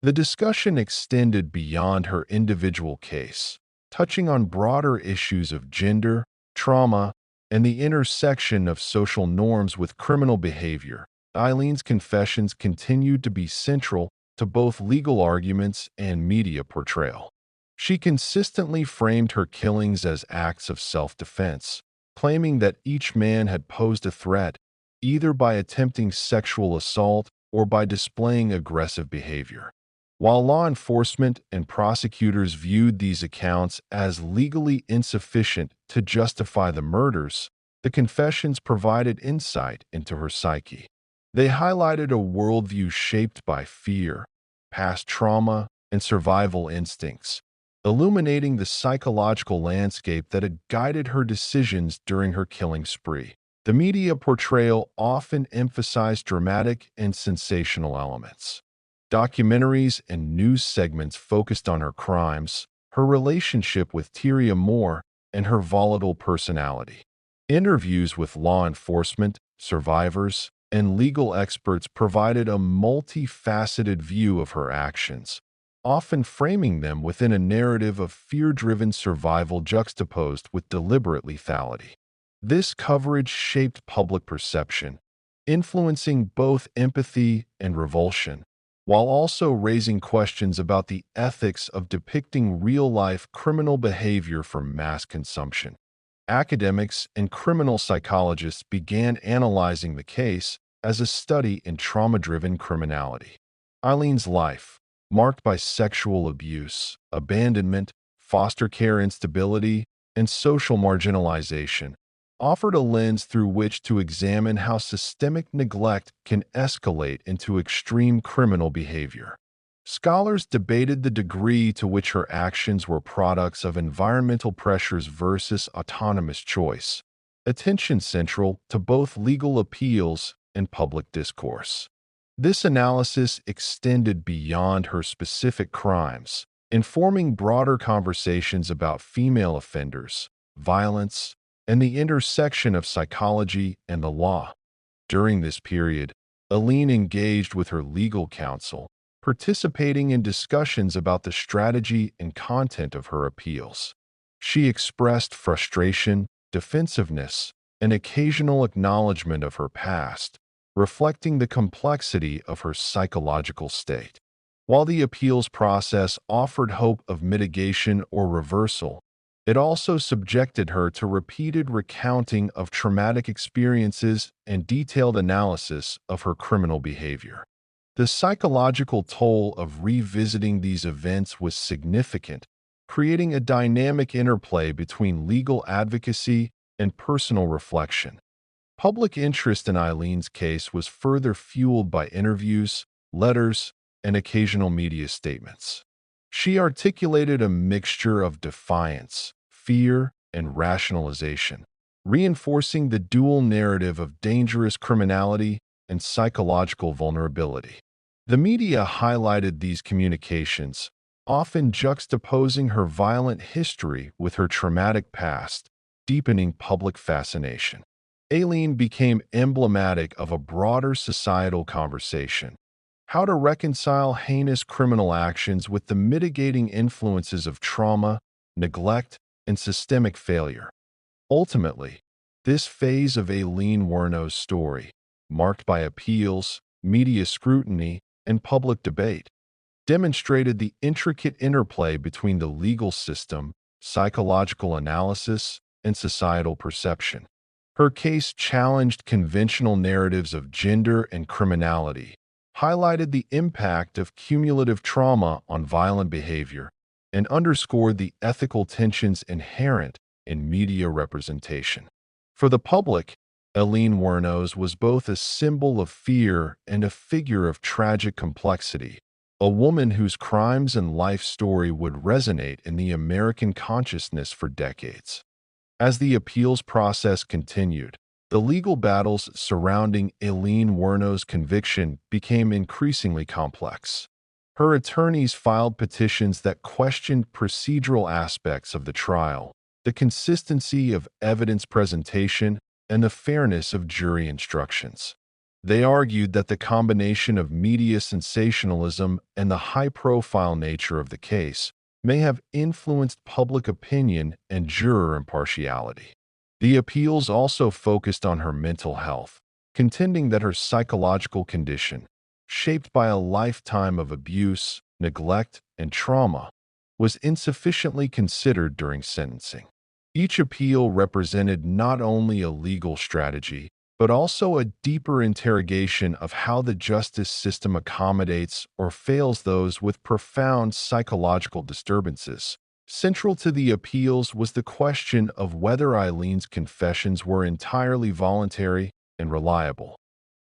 The discussion extended beyond her individual case, touching on broader issues of gender, trauma, and the intersection of social norms with criminal behavior. Eileen's confessions continued to be central to both legal arguments and media portrayal. She consistently framed her killings as acts of self-defense, claiming that each man had posed a threat, either by attempting sexual assault or by displaying aggressive behavior. While law enforcement and prosecutors viewed these accounts as legally insufficient to justify the murders, the confessions provided insight into her psyche. They highlighted a worldview shaped by fear, past trauma, and survival instincts, illuminating the psychological landscape that had guided her decisions during her killing spree. The media portrayal often emphasized dramatic and sensational elements. Documentaries and news segments focused on her crimes, her relationship with Tyria Moore, and her volatile personality. Interviews with law enforcement, survivors, and legal experts provided a multifaceted view of her actions, often framing them within a narrative of fear-driven survival juxtaposed with deliberate lethality. This coverage shaped public perception, influencing both empathy and revulsion, while also raising questions about the ethics of depicting real-life criminal behavior for mass consumption. Academics and criminal psychologists began analyzing the case as a study in trauma-driven criminality. Eileen's life, marked by sexual abuse, abandonment, foster care instability, and social marginalization, offered a lens through which to examine how systemic neglect can escalate into extreme criminal behavior. Scholars debated the degree to which her actions were products of environmental pressures versus autonomous choice, a tension central to both legal appeals and public discourse. This analysis extended beyond her specific crimes, informing broader conversations about female offenders, violence, and the intersection of psychology and the law. During this period, Aileen engaged with her legal counsel, participating in discussions about the strategy and content of her appeals. She expressed frustration, defensiveness, and occasional acknowledgement of her past, reflecting the complexity of her psychological state. While the appeals process offered hope of mitigation or reversal, it also subjected her to repeated recounting of traumatic experiences and detailed analysis of her criminal behavior. The psychological toll of revisiting these events was significant, creating a dynamic interplay between legal advocacy and personal reflection. Public interest in Eileen's case was further fueled by interviews, letters, and occasional media statements. She articulated a mixture of defiance, fear, and rationalization, reinforcing the dual narrative of dangerous criminality and psychological vulnerability. The media highlighted these communications, often juxtaposing her violent history with her traumatic past, deepening public fascination. Aileen became emblematic of a broader societal conversation: how to reconcile heinous criminal actions with the mitigating influences of trauma, neglect, and systemic failure. Ultimately, this phase of Aileen Wuornos' story, marked by appeals, media scrutiny, and public debate, demonstrated the intricate interplay between the legal system, psychological analysis, and societal perception. Her case challenged conventional narratives of gender and criminality, highlighted the impact of cumulative trauma on violent behavior, and underscored the ethical tensions inherent in media representation. For the public, Aileen Wuornos was both a symbol of fear and a figure of tragic complexity, a woman whose crimes and life story would resonate in the American consciousness for decades. As the appeals process continued, the legal battles surrounding Aileen Wuornos' conviction became increasingly complex. Her attorneys filed petitions that questioned procedural aspects of the trial, the consistency of evidence presentation, and the fairness of jury instructions. They argued that the combination of media sensationalism and the high-profile nature of the case may have influenced public opinion and juror impartiality. The appeals also focused on her mental health, contending that her psychological condition, shaped by a lifetime of abuse, neglect, and trauma, was insufficiently considered during sentencing. Each appeal represented not only a legal strategy, but also a deeper interrogation of how the justice system accommodates or fails those with profound psychological disturbances. Central to the appeals was the question of whether Eileen's confessions were entirely voluntary and reliable.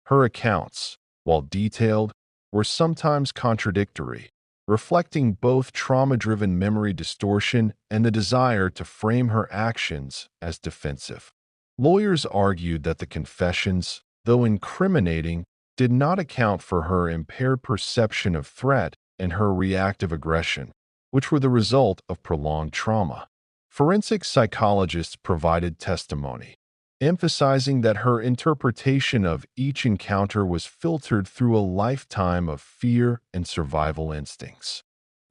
Her accounts, while detailed, were sometimes contradictory, reflecting both trauma-driven memory distortion and the desire to frame her actions as defensive. Lawyers argued that the confessions, though incriminating, did not account for her impaired perception of threat and her reactive aggression, which were the result of prolonged trauma. Forensic psychologists provided testimony, emphasizing that her interpretation of each encounter was filtered through a lifetime of fear and survival instincts.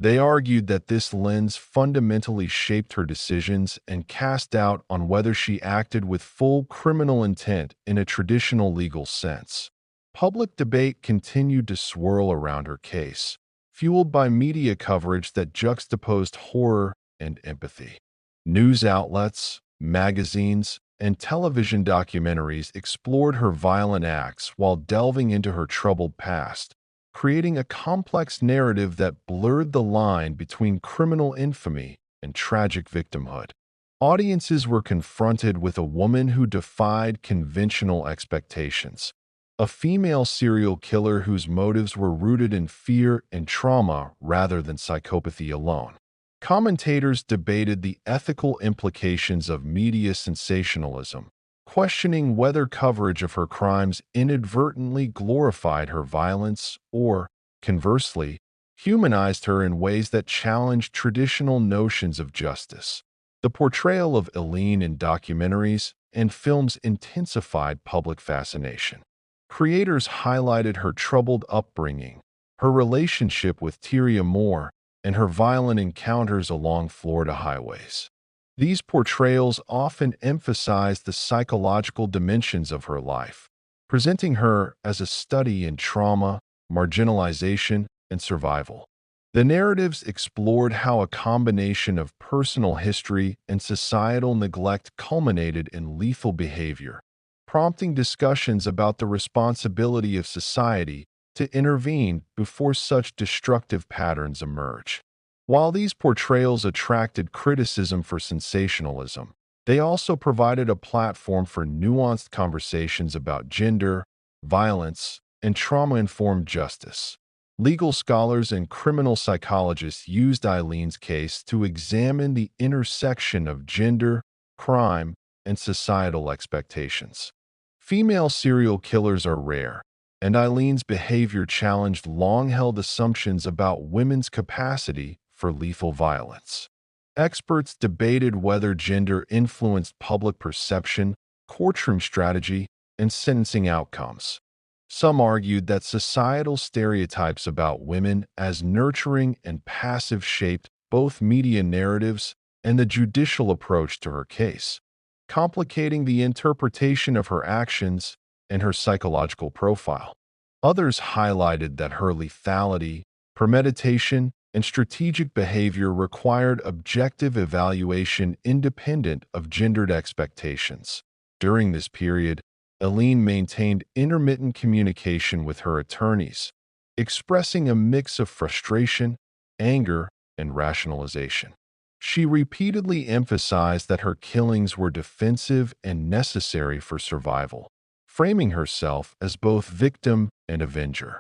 They argued that this lens fundamentally shaped her decisions and cast doubt on whether she acted with full criminal intent in a traditional legal sense. Public debate continued to swirl around her case, fueled by media coverage that juxtaposed horror and empathy. News outlets, magazines, and television documentaries explored her violent acts while delving into her troubled past, creating a complex narrative that blurred the line between criminal infamy and tragic victimhood. Audiences were confronted with a woman who defied conventional expectations, a female serial killer whose motives were rooted in fear and trauma rather than psychopathy alone. Commentators debated the ethical implications of media sensationalism, questioning whether coverage of her crimes inadvertently glorified her violence or, conversely, humanized her in ways that challenged traditional notions of justice. The portrayal of Aileen in documentaries and films intensified public fascination. Creators highlighted her troubled upbringing, her relationship with Tyria and her violent encounters along Florida highways. These portrayals often emphasized the psychological dimensions of her life, presenting her as a study in trauma, marginalization, and survival. The narratives explored how a combination of personal history and societal neglect culminated in lethal behavior, prompting discussions about the responsibility of society to intervene before such destructive patterns emerge. While these portrayals attracted criticism for sensationalism, they also provided a platform for nuanced conversations about gender, violence, and trauma-informed justice. Legal scholars and criminal psychologists used Eileen's case to examine the intersection of gender, crime, and societal expectations. Female serial killers are rare, and Eileen's behavior challenged long-held assumptions about women's capacity for lethal violence. Experts debated whether gender influenced public perception, courtroom strategy, and sentencing outcomes. Some argued that societal stereotypes about women as nurturing and passive shaped both media narratives and the judicial approach to her case, complicating the interpretation of her actions and her psychological profile. Others highlighted that her lethality, premeditation, and strategic behavior required objective evaluation independent of gendered expectations. During this period, Aileen maintained intermittent communication with her attorneys, expressing a mix of frustration, anger, and rationalization. She repeatedly emphasized that her killings were defensive and necessary for survival, framing herself as both victim and avenger.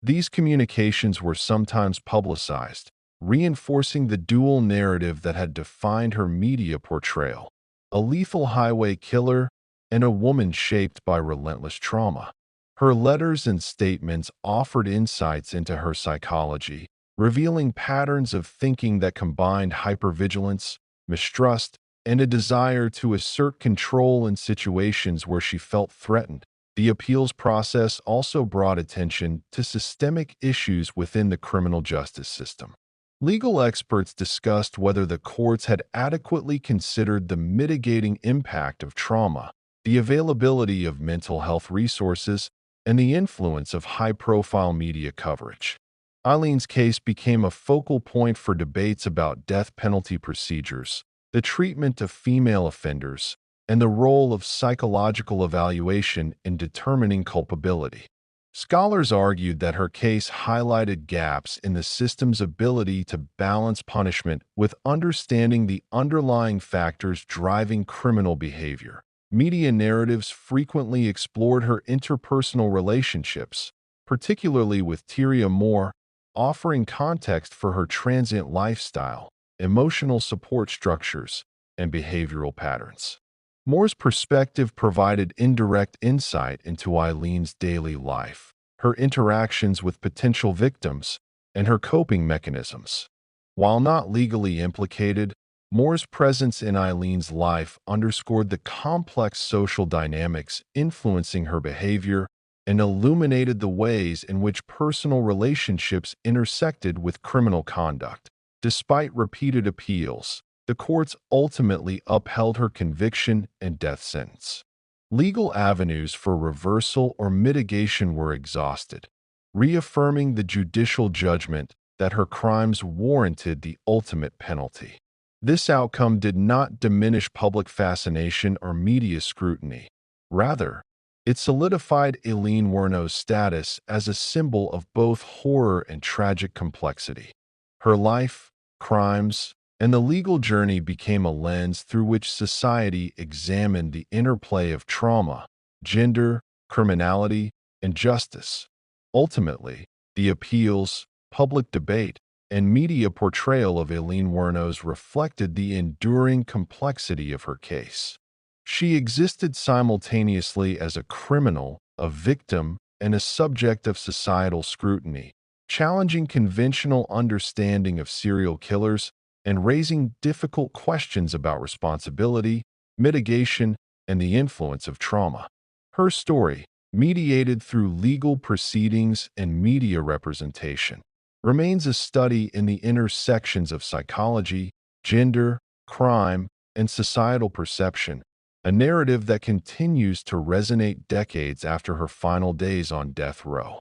These communications were sometimes publicized, reinforcing the dual narrative that had defined her media portrayal: a lethal highway killer and a woman shaped by relentless trauma. Her letters and statements offered insights into her psychology, revealing patterns of thinking that combined hypervigilance, mistrust, and a desire to assert control in situations where she felt threatened. The appeals process also brought attention to systemic issues within the criminal justice system. Legal experts discussed whether the courts had adequately considered the mitigating impact of trauma, the availability of mental health resources, and the influence of high-profile media coverage. Eileen's case became a focal point for debates about death penalty procedures, the treatment of female offenders, and the role of psychological evaluation in determining culpability. Scholars argued that her case highlighted gaps in the system's ability to balance punishment with understanding the underlying factors driving criminal behavior. Media narratives frequently explored her interpersonal relationships, particularly with Tyria Moore, offering context for her transient lifestyle, emotional support structures, and behavioral patterns. Moore's perspective provided indirect insight into Eileen's daily life, her interactions with potential victims, and her coping mechanisms. While not legally implicated, Moore's presence in Eileen's life underscored the complex social dynamics influencing her behavior and illuminated the ways in which personal relationships intersected with criminal conduct. Despite repeated appeals, the courts ultimately upheld her conviction and death sentence. Legal avenues for reversal or mitigation were exhausted, reaffirming the judicial judgment that her crimes warranted the ultimate penalty. This outcome did not diminish public fascination or media scrutiny. Rather, it solidified Aileen Wuornos' status as a symbol of both horror and tragic complexity. Her life, crimes, and the legal journey became a lens through which society examined the interplay of trauma, gender, criminality, and justice. Ultimately, the appeals, public debate, and media portrayal of Aileen Wuornos reflected the enduring complexity of her case. She existed simultaneously as a criminal, a victim, and a subject of societal scrutiny, challenging conventional understanding of serial killers and raising difficult questions about responsibility, mitigation, and the influence of trauma. Her story, mediated through legal proceedings and media representation, remains a study in the intersections of psychology, gender, crime, and societal perception, a narrative that continues to resonate decades after her final days on death row.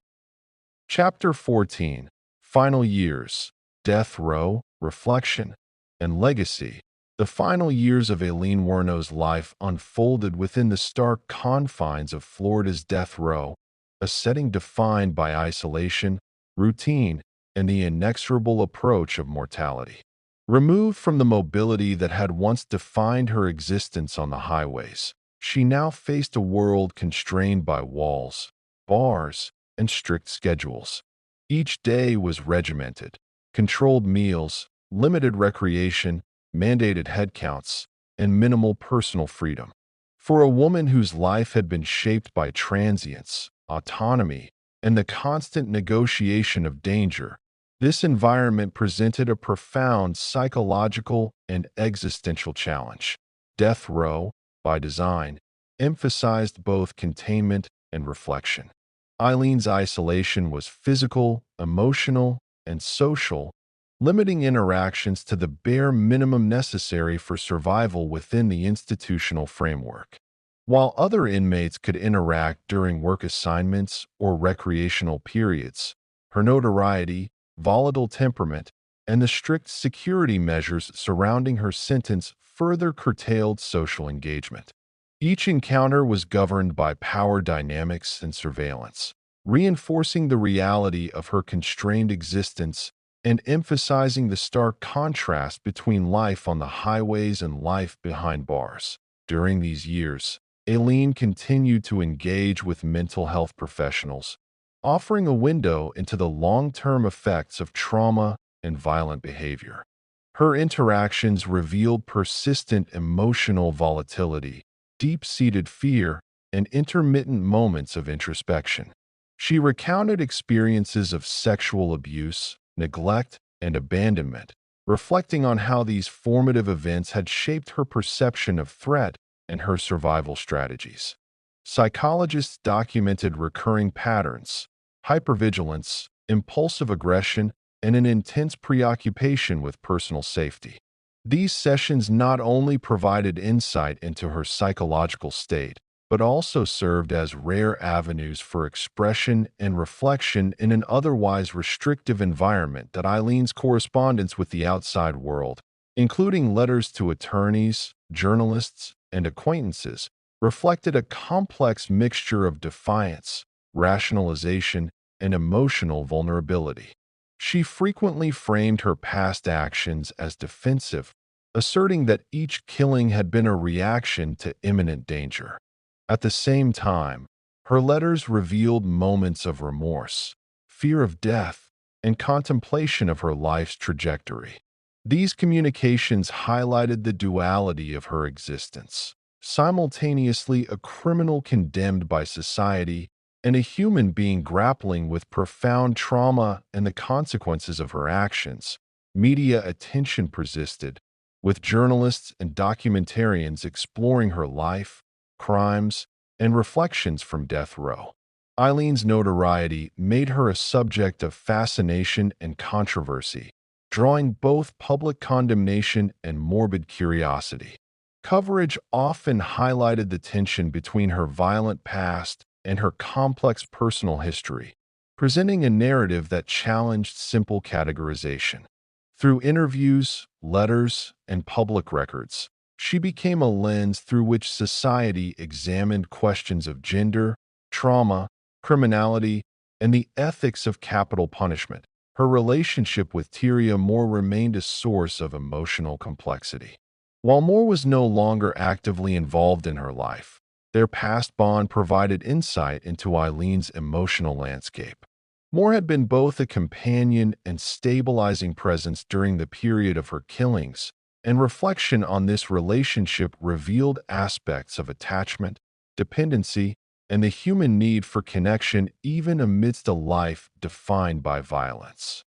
Chapter 14: Final Years, Death Row, Reflection, and Legacy. The final years of Aileen Wuornos' life unfolded within the stark confines of Florida's death row, a setting defined by isolation, routine, and the inexorable approach of mortality. Removed from the mobility that had once defined her existence on the highways, she now faced a world constrained by walls, bars, and strict schedules. Each day was regimented: controlled meals, limited recreation, mandated headcounts, and minimal personal freedom. For a woman whose life had been shaped by transience, autonomy, and the constant negotiation of danger, this environment presented a profound psychological and existential challenge. Death row, by design, emphasized both containment and reflection. Eileen's isolation was physical, emotional, and social, limiting interactions to the bare minimum necessary for survival within the institutional framework. While other inmates could interact during work assignments or recreational periods, her notoriety, volatile temperament, and the strict security measures surrounding her sentence further curtailed social engagement. Each encounter was governed by power dynamics and surveillance, reinforcing the reality of her constrained existence and emphasizing the stark contrast between life on the highways and life behind bars. During these years, Aileen continued to engage with mental health professionals, offering a window into the long-term effects of trauma and violent behavior. Her interactions revealed persistent emotional volatility, deep-seated fear, and intermittent moments of introspection. She recounted experiences of sexual abuse, neglect, and abandonment, reflecting on how these formative events had shaped her perception of threat and her survival strategies. Psychologists documented recurring patterns, hypervigilance, impulsive aggression, and an intense preoccupation with personal safety. These sessions not only provided insight into her psychological state, but also served as rare avenues for expression and reflection in an otherwise restrictive environment. That Eileen's correspondence with the outside world, including letters to attorneys, journalists, and acquaintances, reflected a complex mixture of defiance, rationalization, and emotional vulnerability. She frequently framed her past actions as defensive, asserting that each killing had been a reaction to imminent danger. At the same time, her letters revealed moments of remorse, fear of death, and contemplation of her life's trajectory. These communications highlighted the duality of her existence, simultaneously a criminal condemned by society and a human being grappling with profound trauma and the consequences of her actions. Media attention persisted, with journalists and documentarians exploring her life, crimes, and reflections from death row. Eileen's notoriety made her a subject of fascination and controversy, drawing both public condemnation and morbid curiosity. Coverage often highlighted the tension between her violent past and her complex personal history, presenting a narrative that challenged simple categorization. Through interviews, letters, and public records, she became a lens through which society examined questions of gender, trauma, criminality, and the ethics of capital punishment. Her relationship with Tyria Moore remained a source of emotional complexity. While Moore was no longer actively involved in her life, their past bond provided insight into Eileen's emotional landscape. Moore had been both a companion and stabilizing presence during the period of her killings, and reflection on this relationship revealed aspects of attachment, dependency, and the human need for connection even amidst a life defined by violence.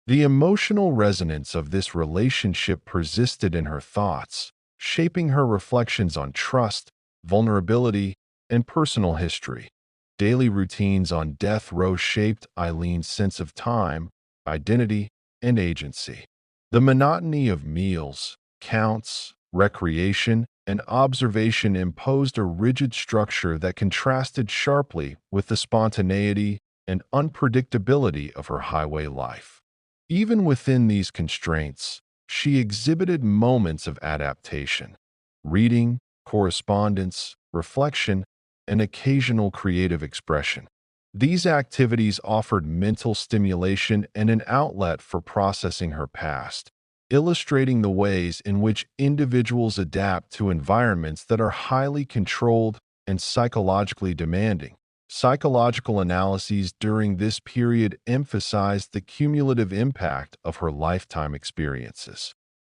The emotional resonance of this relationship persisted in her thoughts, shaping her reflections on trust, vulnerability, and personal history. Daily routines on death row shaped Eileen's sense of time, identity, and agency. The monotony of meals, counts, recreation, and observation imposed a rigid structure that contrasted sharply with the spontaneity and unpredictability of her highway life. Even within these constraints, she exhibited moments of adaptation, reading, correspondence, reflection, and occasional creative expression. These activities offered mental stimulation and an outlet for processing her past, illustrating the ways in which individuals adapt to environments that are highly controlled and psychologically demanding. Psychological analyses during this period emphasized the cumulative impact of her lifetime experiences.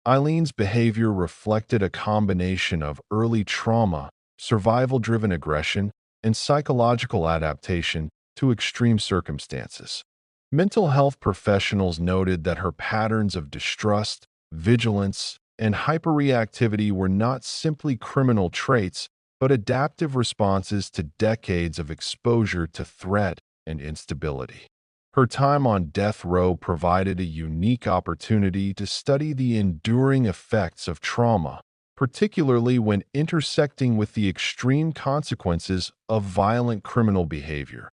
Eileen's behavior reflected a combination of early trauma, survival-driven aggression, and psychological adaptation to extreme circumstances. Mental health professionals noted that her patterns of distrust, vigilance, and hyperreactivity were not simply criminal traits, but adaptive responses to decades of exposure to threat and instability. Her time on death row provided a unique opportunity to study the enduring effects of trauma, particularly when intersecting with the extreme consequences of violent criminal behavior.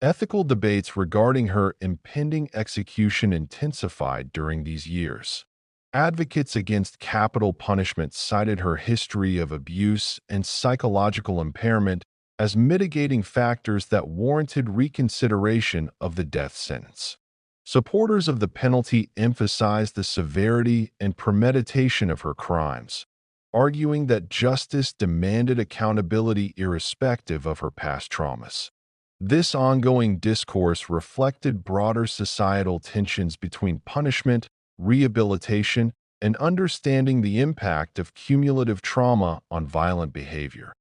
Ethical debates regarding her impending execution intensified during these years. Advocates against capital punishment cited her history of abuse and psychological impairment as mitigating factors that warranted reconsideration of the death sentence. Supporters of the penalty emphasized the severity and premeditation of her crimes, arguing that justice demanded accountability irrespective of her past traumas. This ongoing discourse reflected broader societal tensions between punishment, rehabilitation, and understanding the impact of cumulative trauma on violent behavior.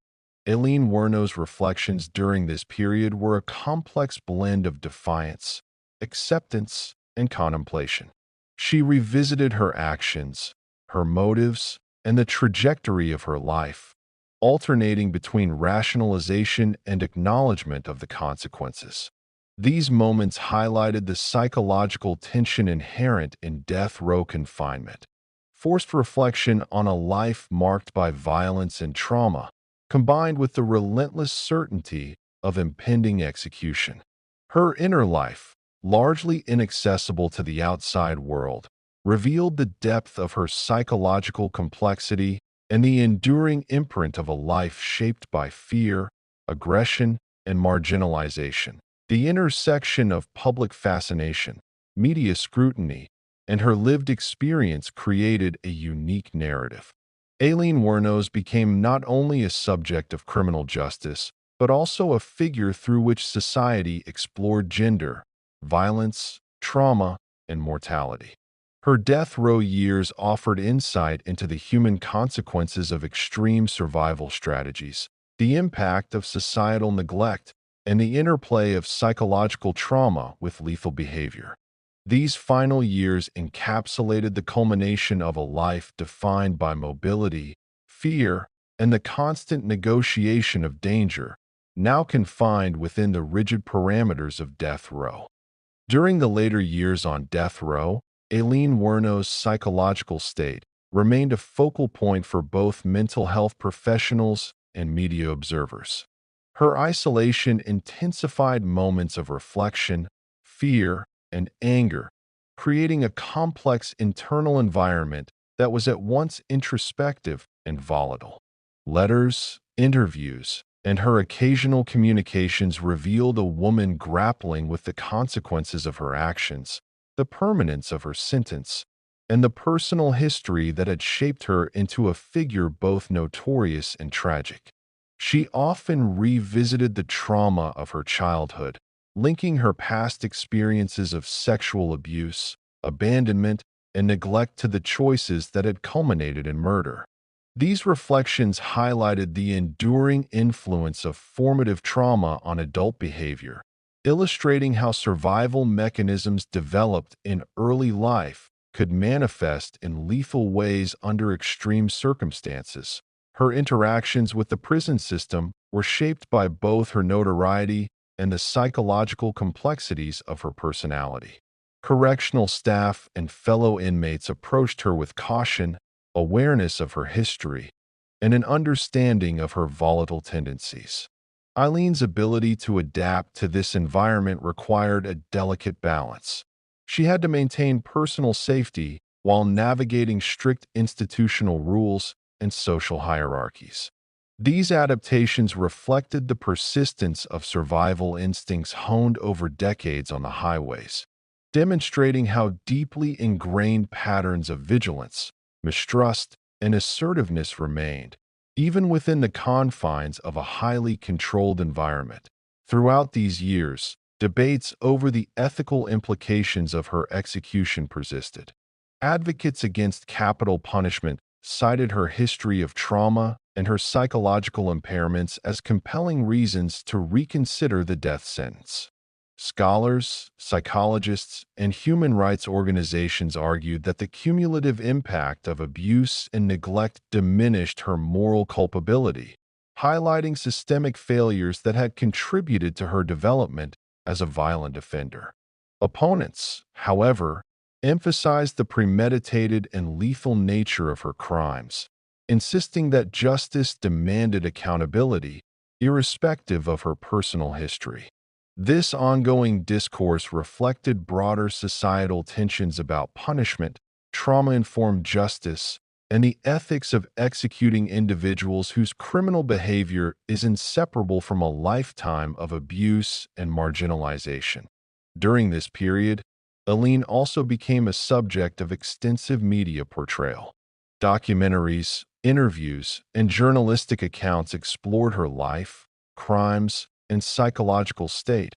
Aileen Wuornos' reflections during this period were a complex blend of defiance, acceptance, and contemplation. She revisited her actions, her motives, and the trajectory of her life, alternating between rationalization and acknowledgement of the consequences. These moments highlighted the psychological tension inherent in death row confinement. Forced reflection on a life marked by violence and trauma, combined with the relentless certainty of impending execution. Her inner life, largely inaccessible to the outside world, revealed the depth of her psychological complexity and the enduring imprint of a life shaped by fear, aggression, and marginalization. The intersection of public fascination, media scrutiny, and her lived experience created a unique narrative. Aileen Wuornos became not only a subject of criminal justice, but also a figure through which society explored gender, violence, trauma, and mortality. Her death row years offered insight into the human consequences of extreme survival strategies, the impact of societal neglect, and the interplay of psychological trauma with lethal behavior. These final years encapsulated the culmination of a life defined by mobility, fear, and the constant negotiation of danger, now confined within the rigid parameters of death row. During the later years on death row, Aileen Wuornos' psychological state remained a focal point for both mental health professionals and media observers. Her isolation intensified moments of reflection, fear, and anger, creating a complex internal environment that was at once introspective and volatile. Letters, interviews, and her occasional communications revealed a woman grappling with the consequences of her actions, the permanence of her sentence, and the personal history that had shaped her into a figure both notorious and tragic. She often revisited the trauma of her childhood, linking her past experiences of sexual abuse, abandonment, and neglect to the choices that had culminated in murder. These reflections highlighted the enduring influence of formative trauma on adult behavior, illustrating how survival mechanisms developed in early life could manifest in lethal ways under extreme circumstances. Her interactions with the prison system were shaped by both her notoriety and the psychological complexities of her personality. Correctional staff and fellow inmates approached her with caution, awareness of her history, and an understanding of her volatile tendencies. Eileen's ability to adapt to this environment required a delicate balance. She had to maintain personal safety while navigating strict institutional rules and social hierarchies. These adaptations reflected the persistence of survival instincts honed over decades on the highways, demonstrating how deeply ingrained patterns of vigilance, mistrust, and assertiveness remained, even within the confines of a highly controlled environment. Throughout these years, debates over the ethical implications of her execution persisted. Advocates against capital punishment cited her history of trauma and her psychological impairments as compelling reasons to reconsider the death sentence. Scholars, psychologists, and human rights organizations argued that the cumulative impact of abuse and neglect diminished her moral culpability, highlighting systemic failures that had contributed to her development as a violent offender. Opponents, however, emphasized the premeditated and lethal nature of her crimes, insisting that justice demanded accountability, irrespective of her personal history. This ongoing discourse reflected broader societal tensions about punishment, trauma-informed justice, and the ethics of executing individuals whose criminal behavior is inseparable from a lifetime of abuse and marginalization. During this period, Aileen also became a subject of extensive media portrayal. Documentaries, interviews, and journalistic accounts explored her life, crimes, and psychological state,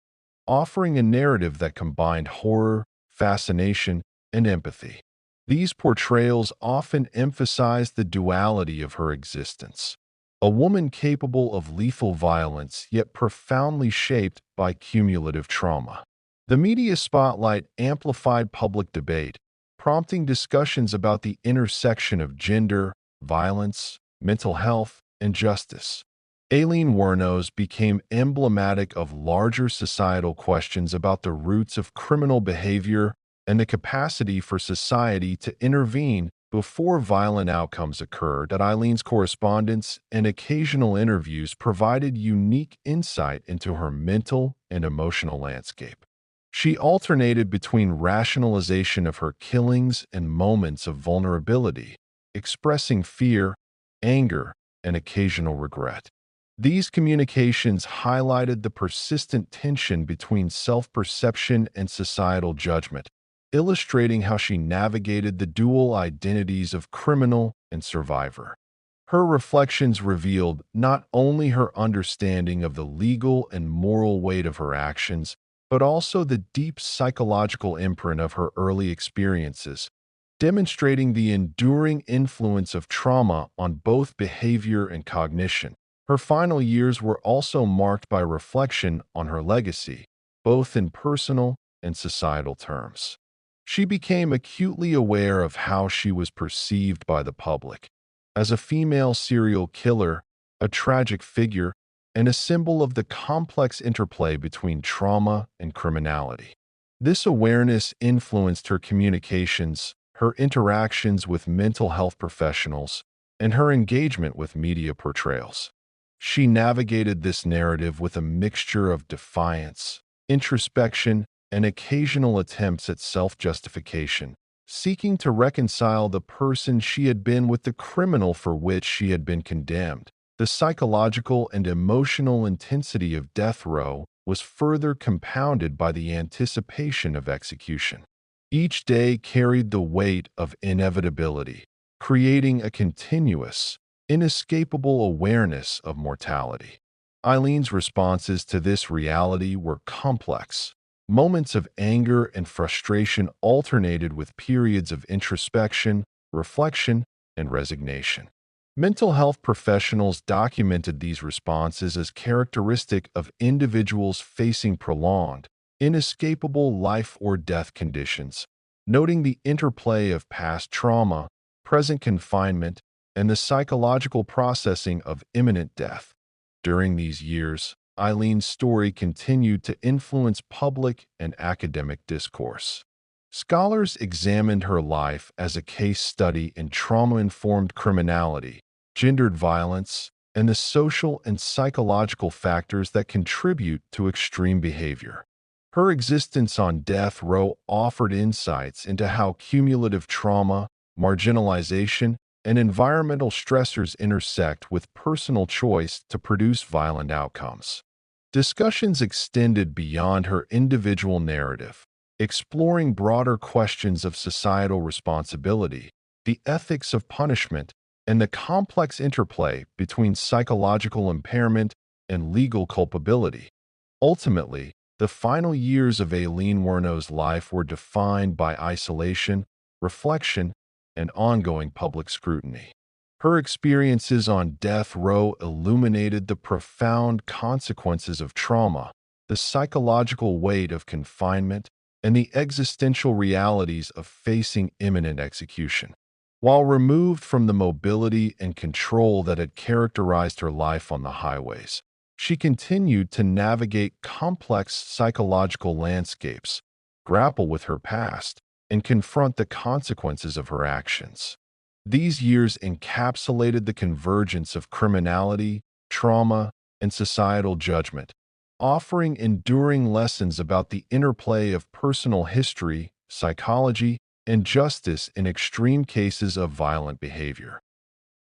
offering a narrative that combined horror, fascination, and empathy. These portrayals often emphasized the duality of her existence. A woman capable of lethal violence yet profoundly shaped by cumulative trauma. The media spotlight amplified public debate, prompting discussions about the intersection of gender, violence, mental health, and justice. Aileen Wuornos became emblematic of larger societal questions about the roots of criminal behavior and the capacity for society to intervene before violent outcomes occur. That Eileen's correspondence and occasional interviews provided unique insight into her mental and emotional landscape. She alternated between rationalization of her killings and moments of vulnerability, expressing fear, anger, and occasional regret. These communications highlighted the persistent tension between self-perception and societal judgment, illustrating how she navigated the dual identities of criminal and survivor. Her reflections revealed not only her understanding of the legal and moral weight of her actions, but also the deep psychological imprint of her early experiences, demonstrating the enduring influence of trauma on both behavior and cognition. Her final years were also marked by reflection on her legacy, both in personal and societal terms. She became acutely aware of how she was perceived by the public. As a female serial killer, a tragic figure, and a symbol of the complex interplay between trauma and criminality. This awareness influenced her communications, her interactions with mental health professionals, and her engagement with media portrayals. She navigated this narrative with a mixture of defiance, introspection, and occasional attempts at self-justification, seeking to reconcile the person she had been with the criminal for which she had been condemned. The psychological and emotional intensity of death row was further compounded by the anticipation of execution. Each day carried the weight of inevitability, creating a continuous, inescapable awareness of mortality. Eileen's responses to this reality were complex. Moments of anger and frustration alternated with periods of introspection, reflection, and resignation. Mental health professionals documented these responses as characteristic of individuals facing prolonged, inescapable life or death conditions, noting the interplay of past trauma, present confinement, and the psychological processing of imminent death. During these years, Eileen's story continued to influence public and academic discourse. Scholars examined her life as a case study in trauma-informed criminality, gendered violence, and the social and psychological factors that contribute to extreme behavior. Her existence on death row offered insights into how cumulative trauma, marginalization, and environmental stressors intersect with personal choice to produce violent outcomes. Discussions extended beyond her individual narrative, exploring broader questions of societal responsibility, the ethics of punishment, and the complex interplay between psychological impairment and legal culpability. Ultimately, the final years of Aileen Wuornos' life were defined by isolation, reflection, and ongoing public scrutiny. Her experiences on death row illuminated the profound consequences of trauma, the psychological weight of confinement, and the existential realities of facing imminent execution. While removed from the mobility and control that had characterized her life on the highways, she continued to navigate complex psychological landscapes, grapple with her past, and confront the consequences of her actions. These years encapsulated the convergence of criminality, trauma, and societal judgment, offering enduring lessons about the interplay of personal history, psychology, and justice in extreme cases of violent behavior.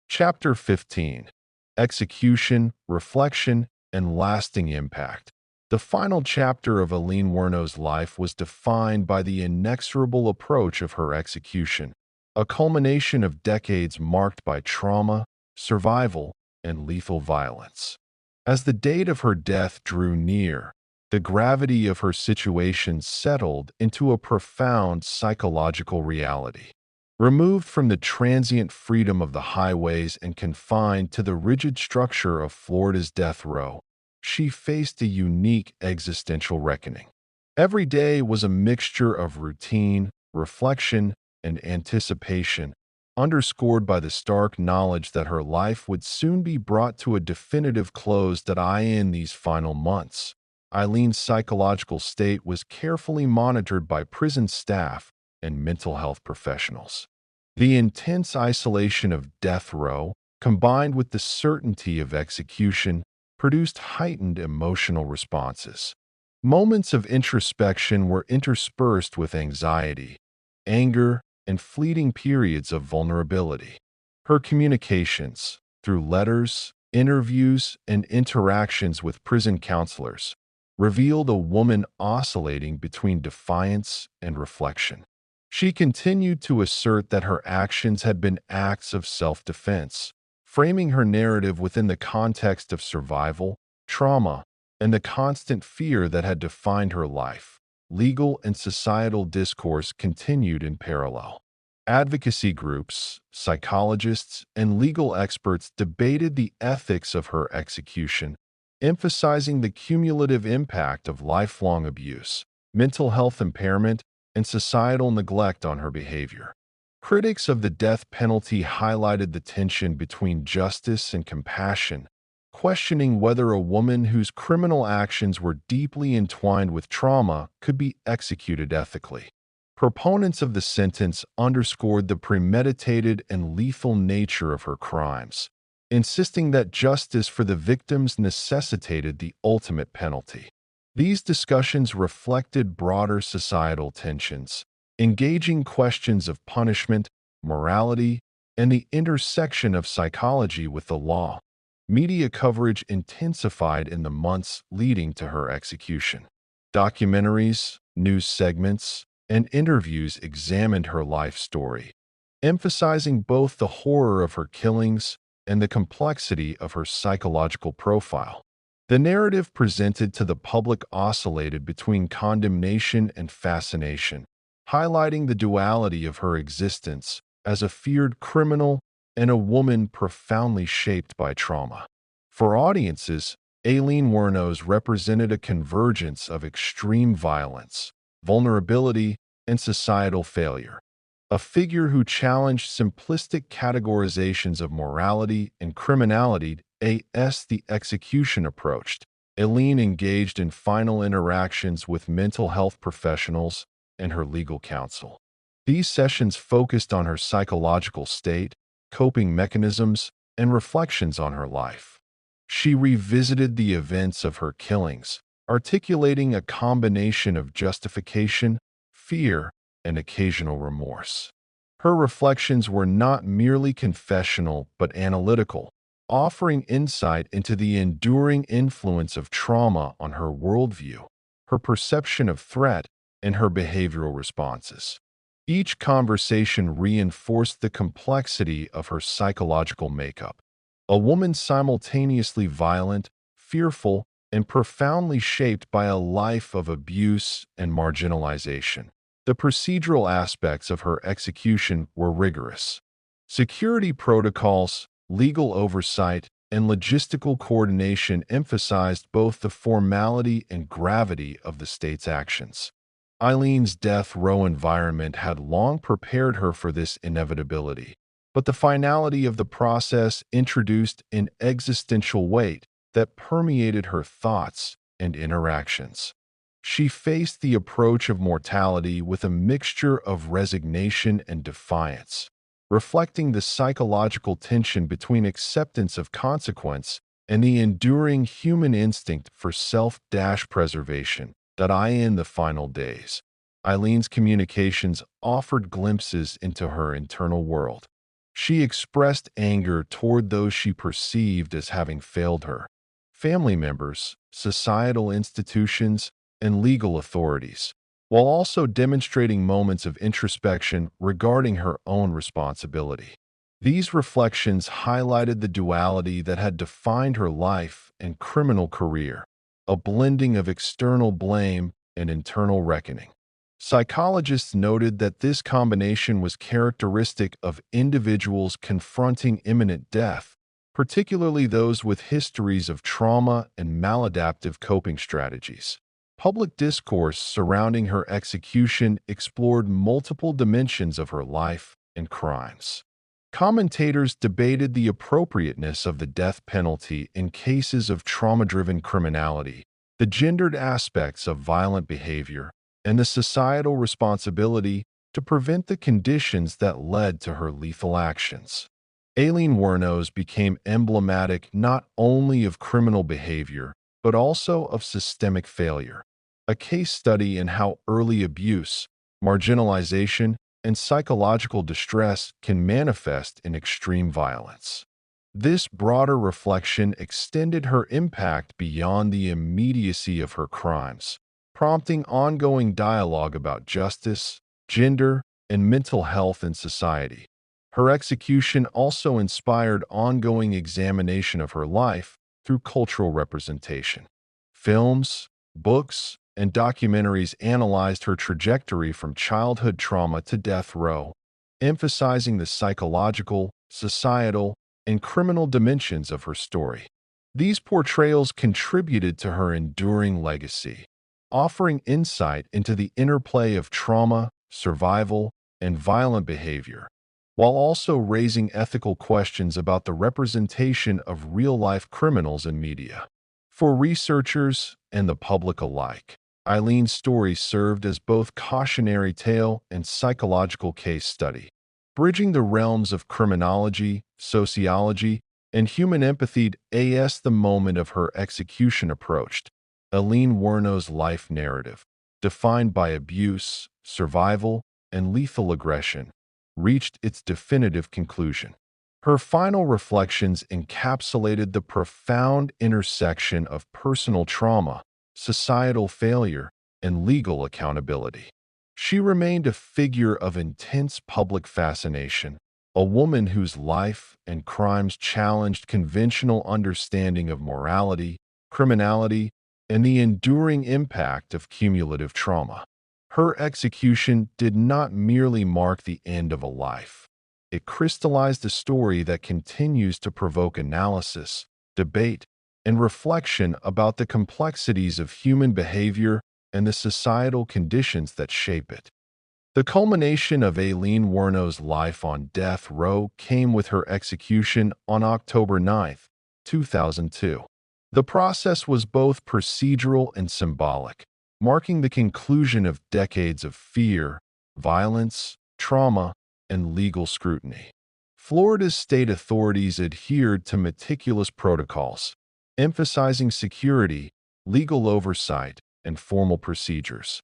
Chapter 15: Execution, Reflection, and Lasting Impact. The final chapter of Aileen Wuornos' life was defined by the inexorable approach of her execution, a culmination of decades marked by trauma, survival, and lethal violence. As the date of her death drew near, the gravity of her situation settled into a profound psychological reality. Removed from the transient freedom of the highways and confined to the rigid structure of Florida's death row, she faced a unique existential reckoning. Every day was a mixture of routine, reflection, and anticipation, underscored by the stark knowledge that her life would soon be brought to a definitive close that in these final months. Eileen's psychological state was carefully monitored by prison staff and mental health professionals. The intense isolation of death row, combined with the certainty of execution, produced heightened emotional responses. Moments of introspection were interspersed with anxiety, anger, and fleeting periods of vulnerability. Her communications, through letters, interviews, and interactions with prison counselors, revealed a woman oscillating between defiance and reflection. She continued to assert that her actions had been acts of self-defense, framing her narrative within the context of survival, trauma, and the constant fear that had defined her life. Legal and societal discourse continued in parallel. Advocacy groups, psychologists, and legal experts debated the ethics of her execution, emphasizing the cumulative impact of lifelong abuse, mental health impairment, and societal neglect on her behavior. Critics of the death penalty highlighted the tension between justice and compassion, questioning whether a woman whose criminal actions were deeply entwined with trauma could be executed ethically. Proponents of the sentence underscored the premeditated and lethal nature of her crimes, insisting that justice for the victims necessitated the ultimate penalty. These discussions reflected broader societal tensions, engaging questions of punishment, morality, and the intersection of psychology with the law. Media coverage intensified in the months leading to her execution. Documentaries, news segments, and interviews examined her life story, emphasizing both the horror of her killings and the complexity of her psychological profile. The narrative presented to the public oscillated between condemnation and fascination, highlighting the duality of her existence as a feared criminal and a woman profoundly shaped by trauma. For audiences, Aileen Wuornos represented a convergence of extreme violence, vulnerability, and societal failure. A figure who challenged simplistic categorizations of morality and criminality as the execution approached. Aileen engaged in final interactions with mental health professionals and her legal counsel. These sessions focused on her psychological state, coping mechanisms, and reflections on her life. She revisited the events of her killings, articulating a combination of justification, fear, and occasional remorse. Her reflections were not merely confessional but analytical, offering insight into the enduring influence of trauma on her worldview, her perception of threat, and her behavioral responses. Each conversation reinforced the complexity of her psychological makeup. A woman simultaneously violent, fearful, and profoundly shaped by a life of abuse and marginalization. The procedural aspects of her execution were rigorous. Security protocols, legal oversight, and logistical coordination emphasized both the formality and gravity of the state's actions. Eileen's death row environment had long prepared her for this inevitability, but the finality of the process introduced an existential weight that permeated her thoughts and interactions. She faced the approach of mortality with a mixture of resignation and defiance, reflecting the psychological tension between acceptance of consequence and the enduring human instinct for self-preservation that in the final days. Eileen's communications offered glimpses into her internal world. She expressed anger toward those she perceived as having failed her: family members, societal institutions, and legal authorities, while also demonstrating moments of introspection regarding her own responsibility. These reflections highlighted the duality that had defined her life and criminal career, a blending of external blame and internal reckoning. Psychologists noted that this combination was characteristic of individuals confronting imminent death, particularly those with histories of trauma and maladaptive coping strategies. Public discourse surrounding her execution explored multiple dimensions of her life and crimes. Commentators debated the appropriateness of the death penalty in cases of trauma-driven criminality, the gendered aspects of violent behavior, and the societal responsibility to prevent the conditions that led to her lethal actions. Aileen Wuornos became emblematic not only of criminal behavior, but also of systemic failure, a case study in how early abuse, marginalization, and psychological distress can manifest in extreme violence. This broader reflection extended her impact beyond the immediacy of her crimes, prompting ongoing dialogue about justice, gender, and mental health in society. Her execution also inspired ongoing examination of her life through cultural representation. Films, books, and documentaries analyzed her trajectory from childhood trauma to death row, emphasizing the psychological, societal, and criminal dimensions of her story. These portrayals contributed to her enduring legacy, offering insight into the interplay of trauma, survival, and violent behavior, while also raising ethical questions about the representation of real-life criminals in media. For researchers and the public alike, Eileen's story served as both cautionary tale and psychological case study, bridging the realms of criminology, sociology, and human empathy as the moment of her execution approached. Aileen Wuornos' life narrative, defined by abuse, survival, and lethal aggression, reached its definitive conclusion. Her final reflections encapsulated the profound intersection of personal trauma, societal failure, and legal accountability. She remained a figure of intense public fascination, a woman whose life and crimes challenged conventional understanding of morality, criminality, and the enduring impact of cumulative trauma. Her execution did not merely mark the end of a life. It crystallized a story that continues to provoke analysis, debate, and reflection about the complexities of human behavior and the societal conditions that shape it. The culmination of Aileen Wuornos' life on death row came with her execution on October 9, 2002. The process was both procedural and symbolic, marking the conclusion of decades of fear, violence, trauma, and legal scrutiny. Florida's state authorities adhered to meticulous protocols, emphasizing security, legal oversight, and formal procedures.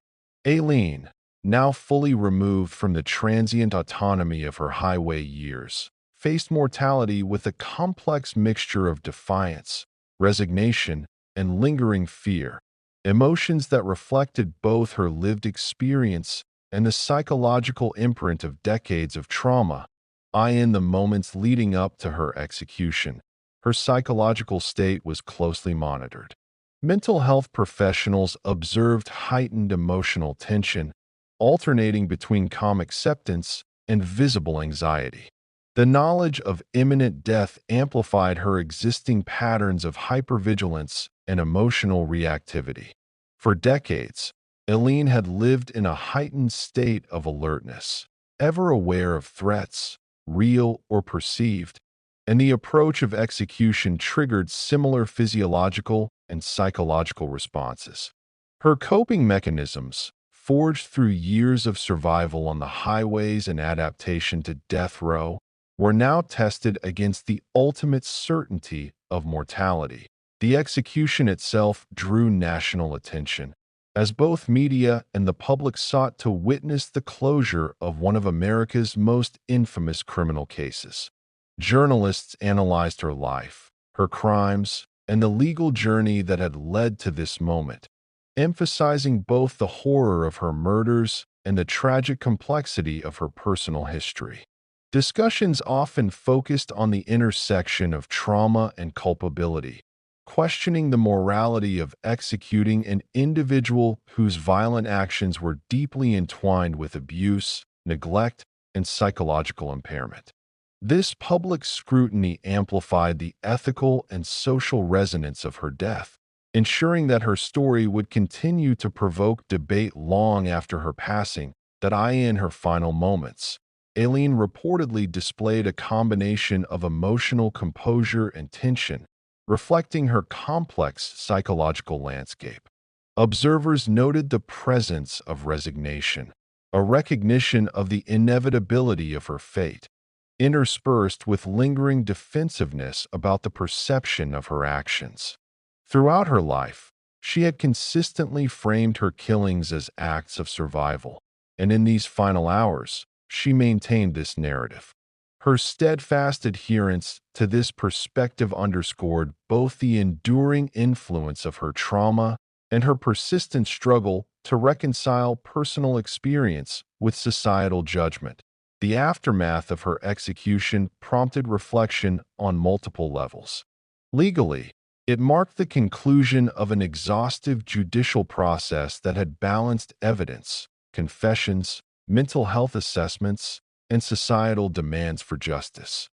Aileen, now fully removed from the transient autonomy of her highway years, faced mortality with a complex mixture of defiance, resignation, and lingering fear, emotions that reflected both her lived experience and the psychological imprint of decades of trauma. In the moments leading up to her execution, her psychological state was closely monitored. Mental health professionals observed heightened emotional tension, alternating between calm acceptance and visible anxiety. The knowledge of imminent death amplified her existing patterns of hypervigilance and emotional reactivity. For decades, Aileen had lived in a heightened state of alertness, ever aware of threats, real or perceived, and the approach of execution triggered similar physiological and psychological responses. Her coping mechanisms, forged through years of survival on the highways and adaptation to death row, were now tested against the ultimate certainty of mortality. The execution itself drew national attention, as both media and the public sought to witness the closure of one of America's most infamous criminal cases. Journalists analyzed her life, her crimes, and the legal journey that had led to this moment, emphasizing both the horror of her murders and the tragic complexity of her personal history. Discussions often focused on the intersection of trauma and culpability, questioning the morality of executing an individual whose violent actions were deeply entwined with abuse, neglect, and psychological impairment. This public scrutiny amplified the ethical and social resonance of her death, ensuring that her story would continue to provoke debate long after her passing. That in her final moments, Aileen reportedly displayed a combination of emotional composure and tension, reflecting her complex psychological landscape. Observers noted the presence of resignation, a recognition of the inevitability of her fate, interspersed with lingering defensiveness about the perception of her actions. Throughout her life, she had consistently framed her killings as acts of survival, and in these final hours, she maintained this narrative. Her steadfast adherence to this perspective underscored both the enduring influence of her trauma and her persistent struggle to reconcile personal experience with societal judgment. The aftermath of her execution prompted reflection on multiple levels. Legally, it marked the conclusion of an exhaustive judicial process that had balanced evidence, confessions, mental health assessments, and societal demands for justice.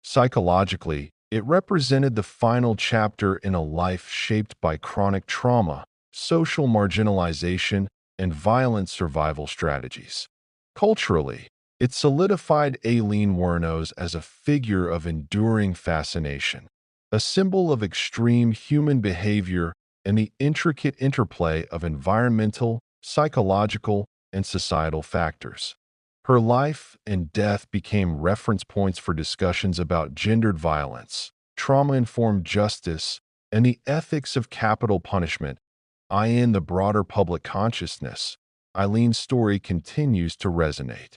Psychologically, it represented the final chapter in a life shaped by chronic trauma, social marginalization, and violent survival strategies. Culturally, it solidified Aileen Wuornos as a figure of enduring fascination, a symbol of extreme human behavior and the intricate interplay of environmental, psychological, and societal factors. Her life and death became reference points for discussions about gendered violence, trauma-informed justice, and the ethics of capital punishment. In the broader public consciousness, Aileen's story continues to resonate.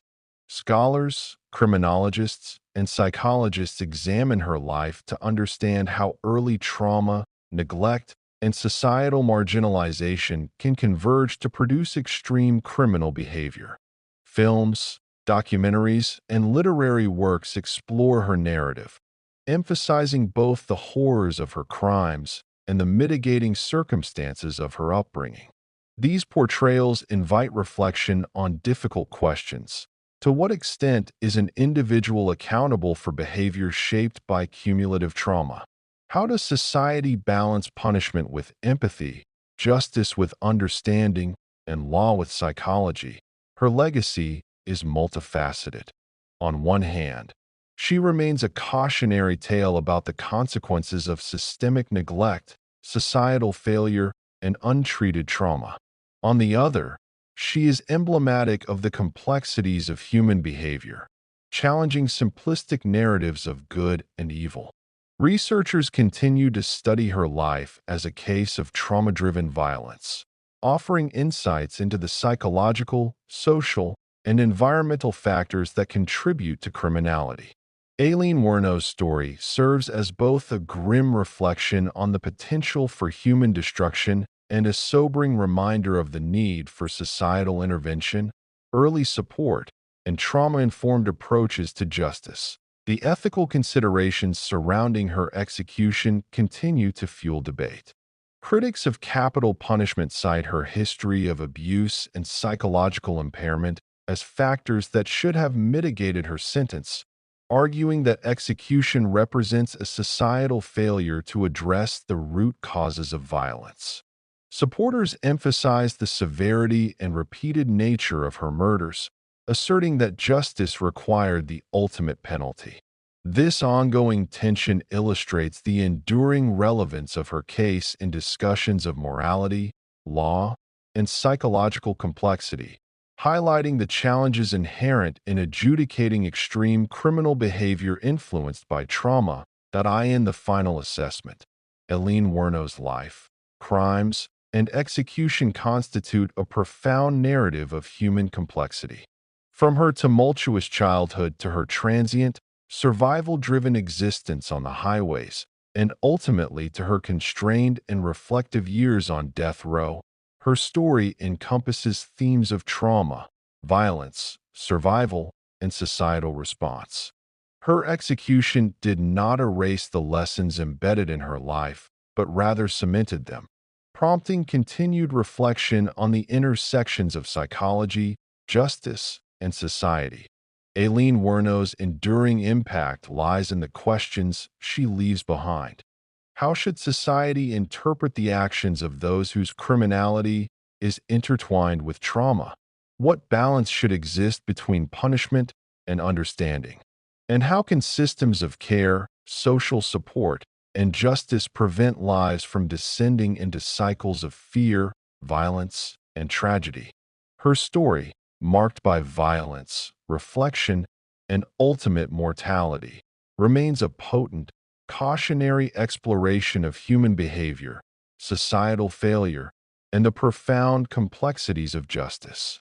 Scholars, criminologists, and psychologists examine her life to understand how early trauma, neglect, and societal marginalization can converge to produce extreme criminal behavior. Films, documentaries, and literary works explore her narrative, emphasizing both the horrors of her crimes and the mitigating circumstances of her upbringing. These portrayals invite reflection on difficult questions. To what extent is an individual accountable for behavior shaped by cumulative trauma? How does society balance punishment with empathy, justice with understanding, and law with psychology? Her legacy is multifaceted. On one hand, she remains a cautionary tale about the consequences of systemic neglect, societal failure, and untreated trauma. On the other, she is emblematic of the complexities of human behavior, challenging simplistic narratives of good and evil. Researchers continue to study her life as a case of trauma-driven violence, offering insights into the psychological, social, and environmental factors that contribute to criminality. Aileen Wuornos' story serves as both a grim reflection on the potential for human destruction and a sobering reminder of the need for societal intervention, early support, and trauma-informed approaches to justice. The ethical considerations surrounding her execution continue to fuel debate. Critics of capital punishment cite her history of abuse and psychological impairment as factors that should have mitigated her sentence, arguing that execution represents a societal failure to address the root causes of violence. Supporters emphasize the severity and repeated nature of her murders, asserting that justice required the ultimate penalty. This ongoing tension illustrates the enduring relevance of her case in discussions of morality, law, and psychological complexity, highlighting the challenges inherent in adjudicating extreme criminal behavior influenced by trauma. In the final assessment, Aileen Wuornos' life, crimes, and execution constitute a profound narrative of human complexity. From her tumultuous childhood to her transient, survival-driven existence on the highways, and ultimately to her constrained and reflective years on death row, her story encompasses themes of trauma, violence, survival, and societal response. Her execution did not erase the lessons embedded in her life, but rather cemented them, prompting continued reflection on the intersections of psychology, justice, and society. Aileen Wuornos' enduring impact lies in the questions she leaves behind. How should society interpret the actions of those whose criminality is intertwined with trauma? What balance should exist between punishment and understanding? And how can systems of care, social support, and justice prevent lives from descending into cycles of fear, violence, and tragedy? Her story, marked by violence, reflection, and ultimate mortality, remains a potent, cautionary exploration of human behavior, societal failure, and the profound complexities of justice.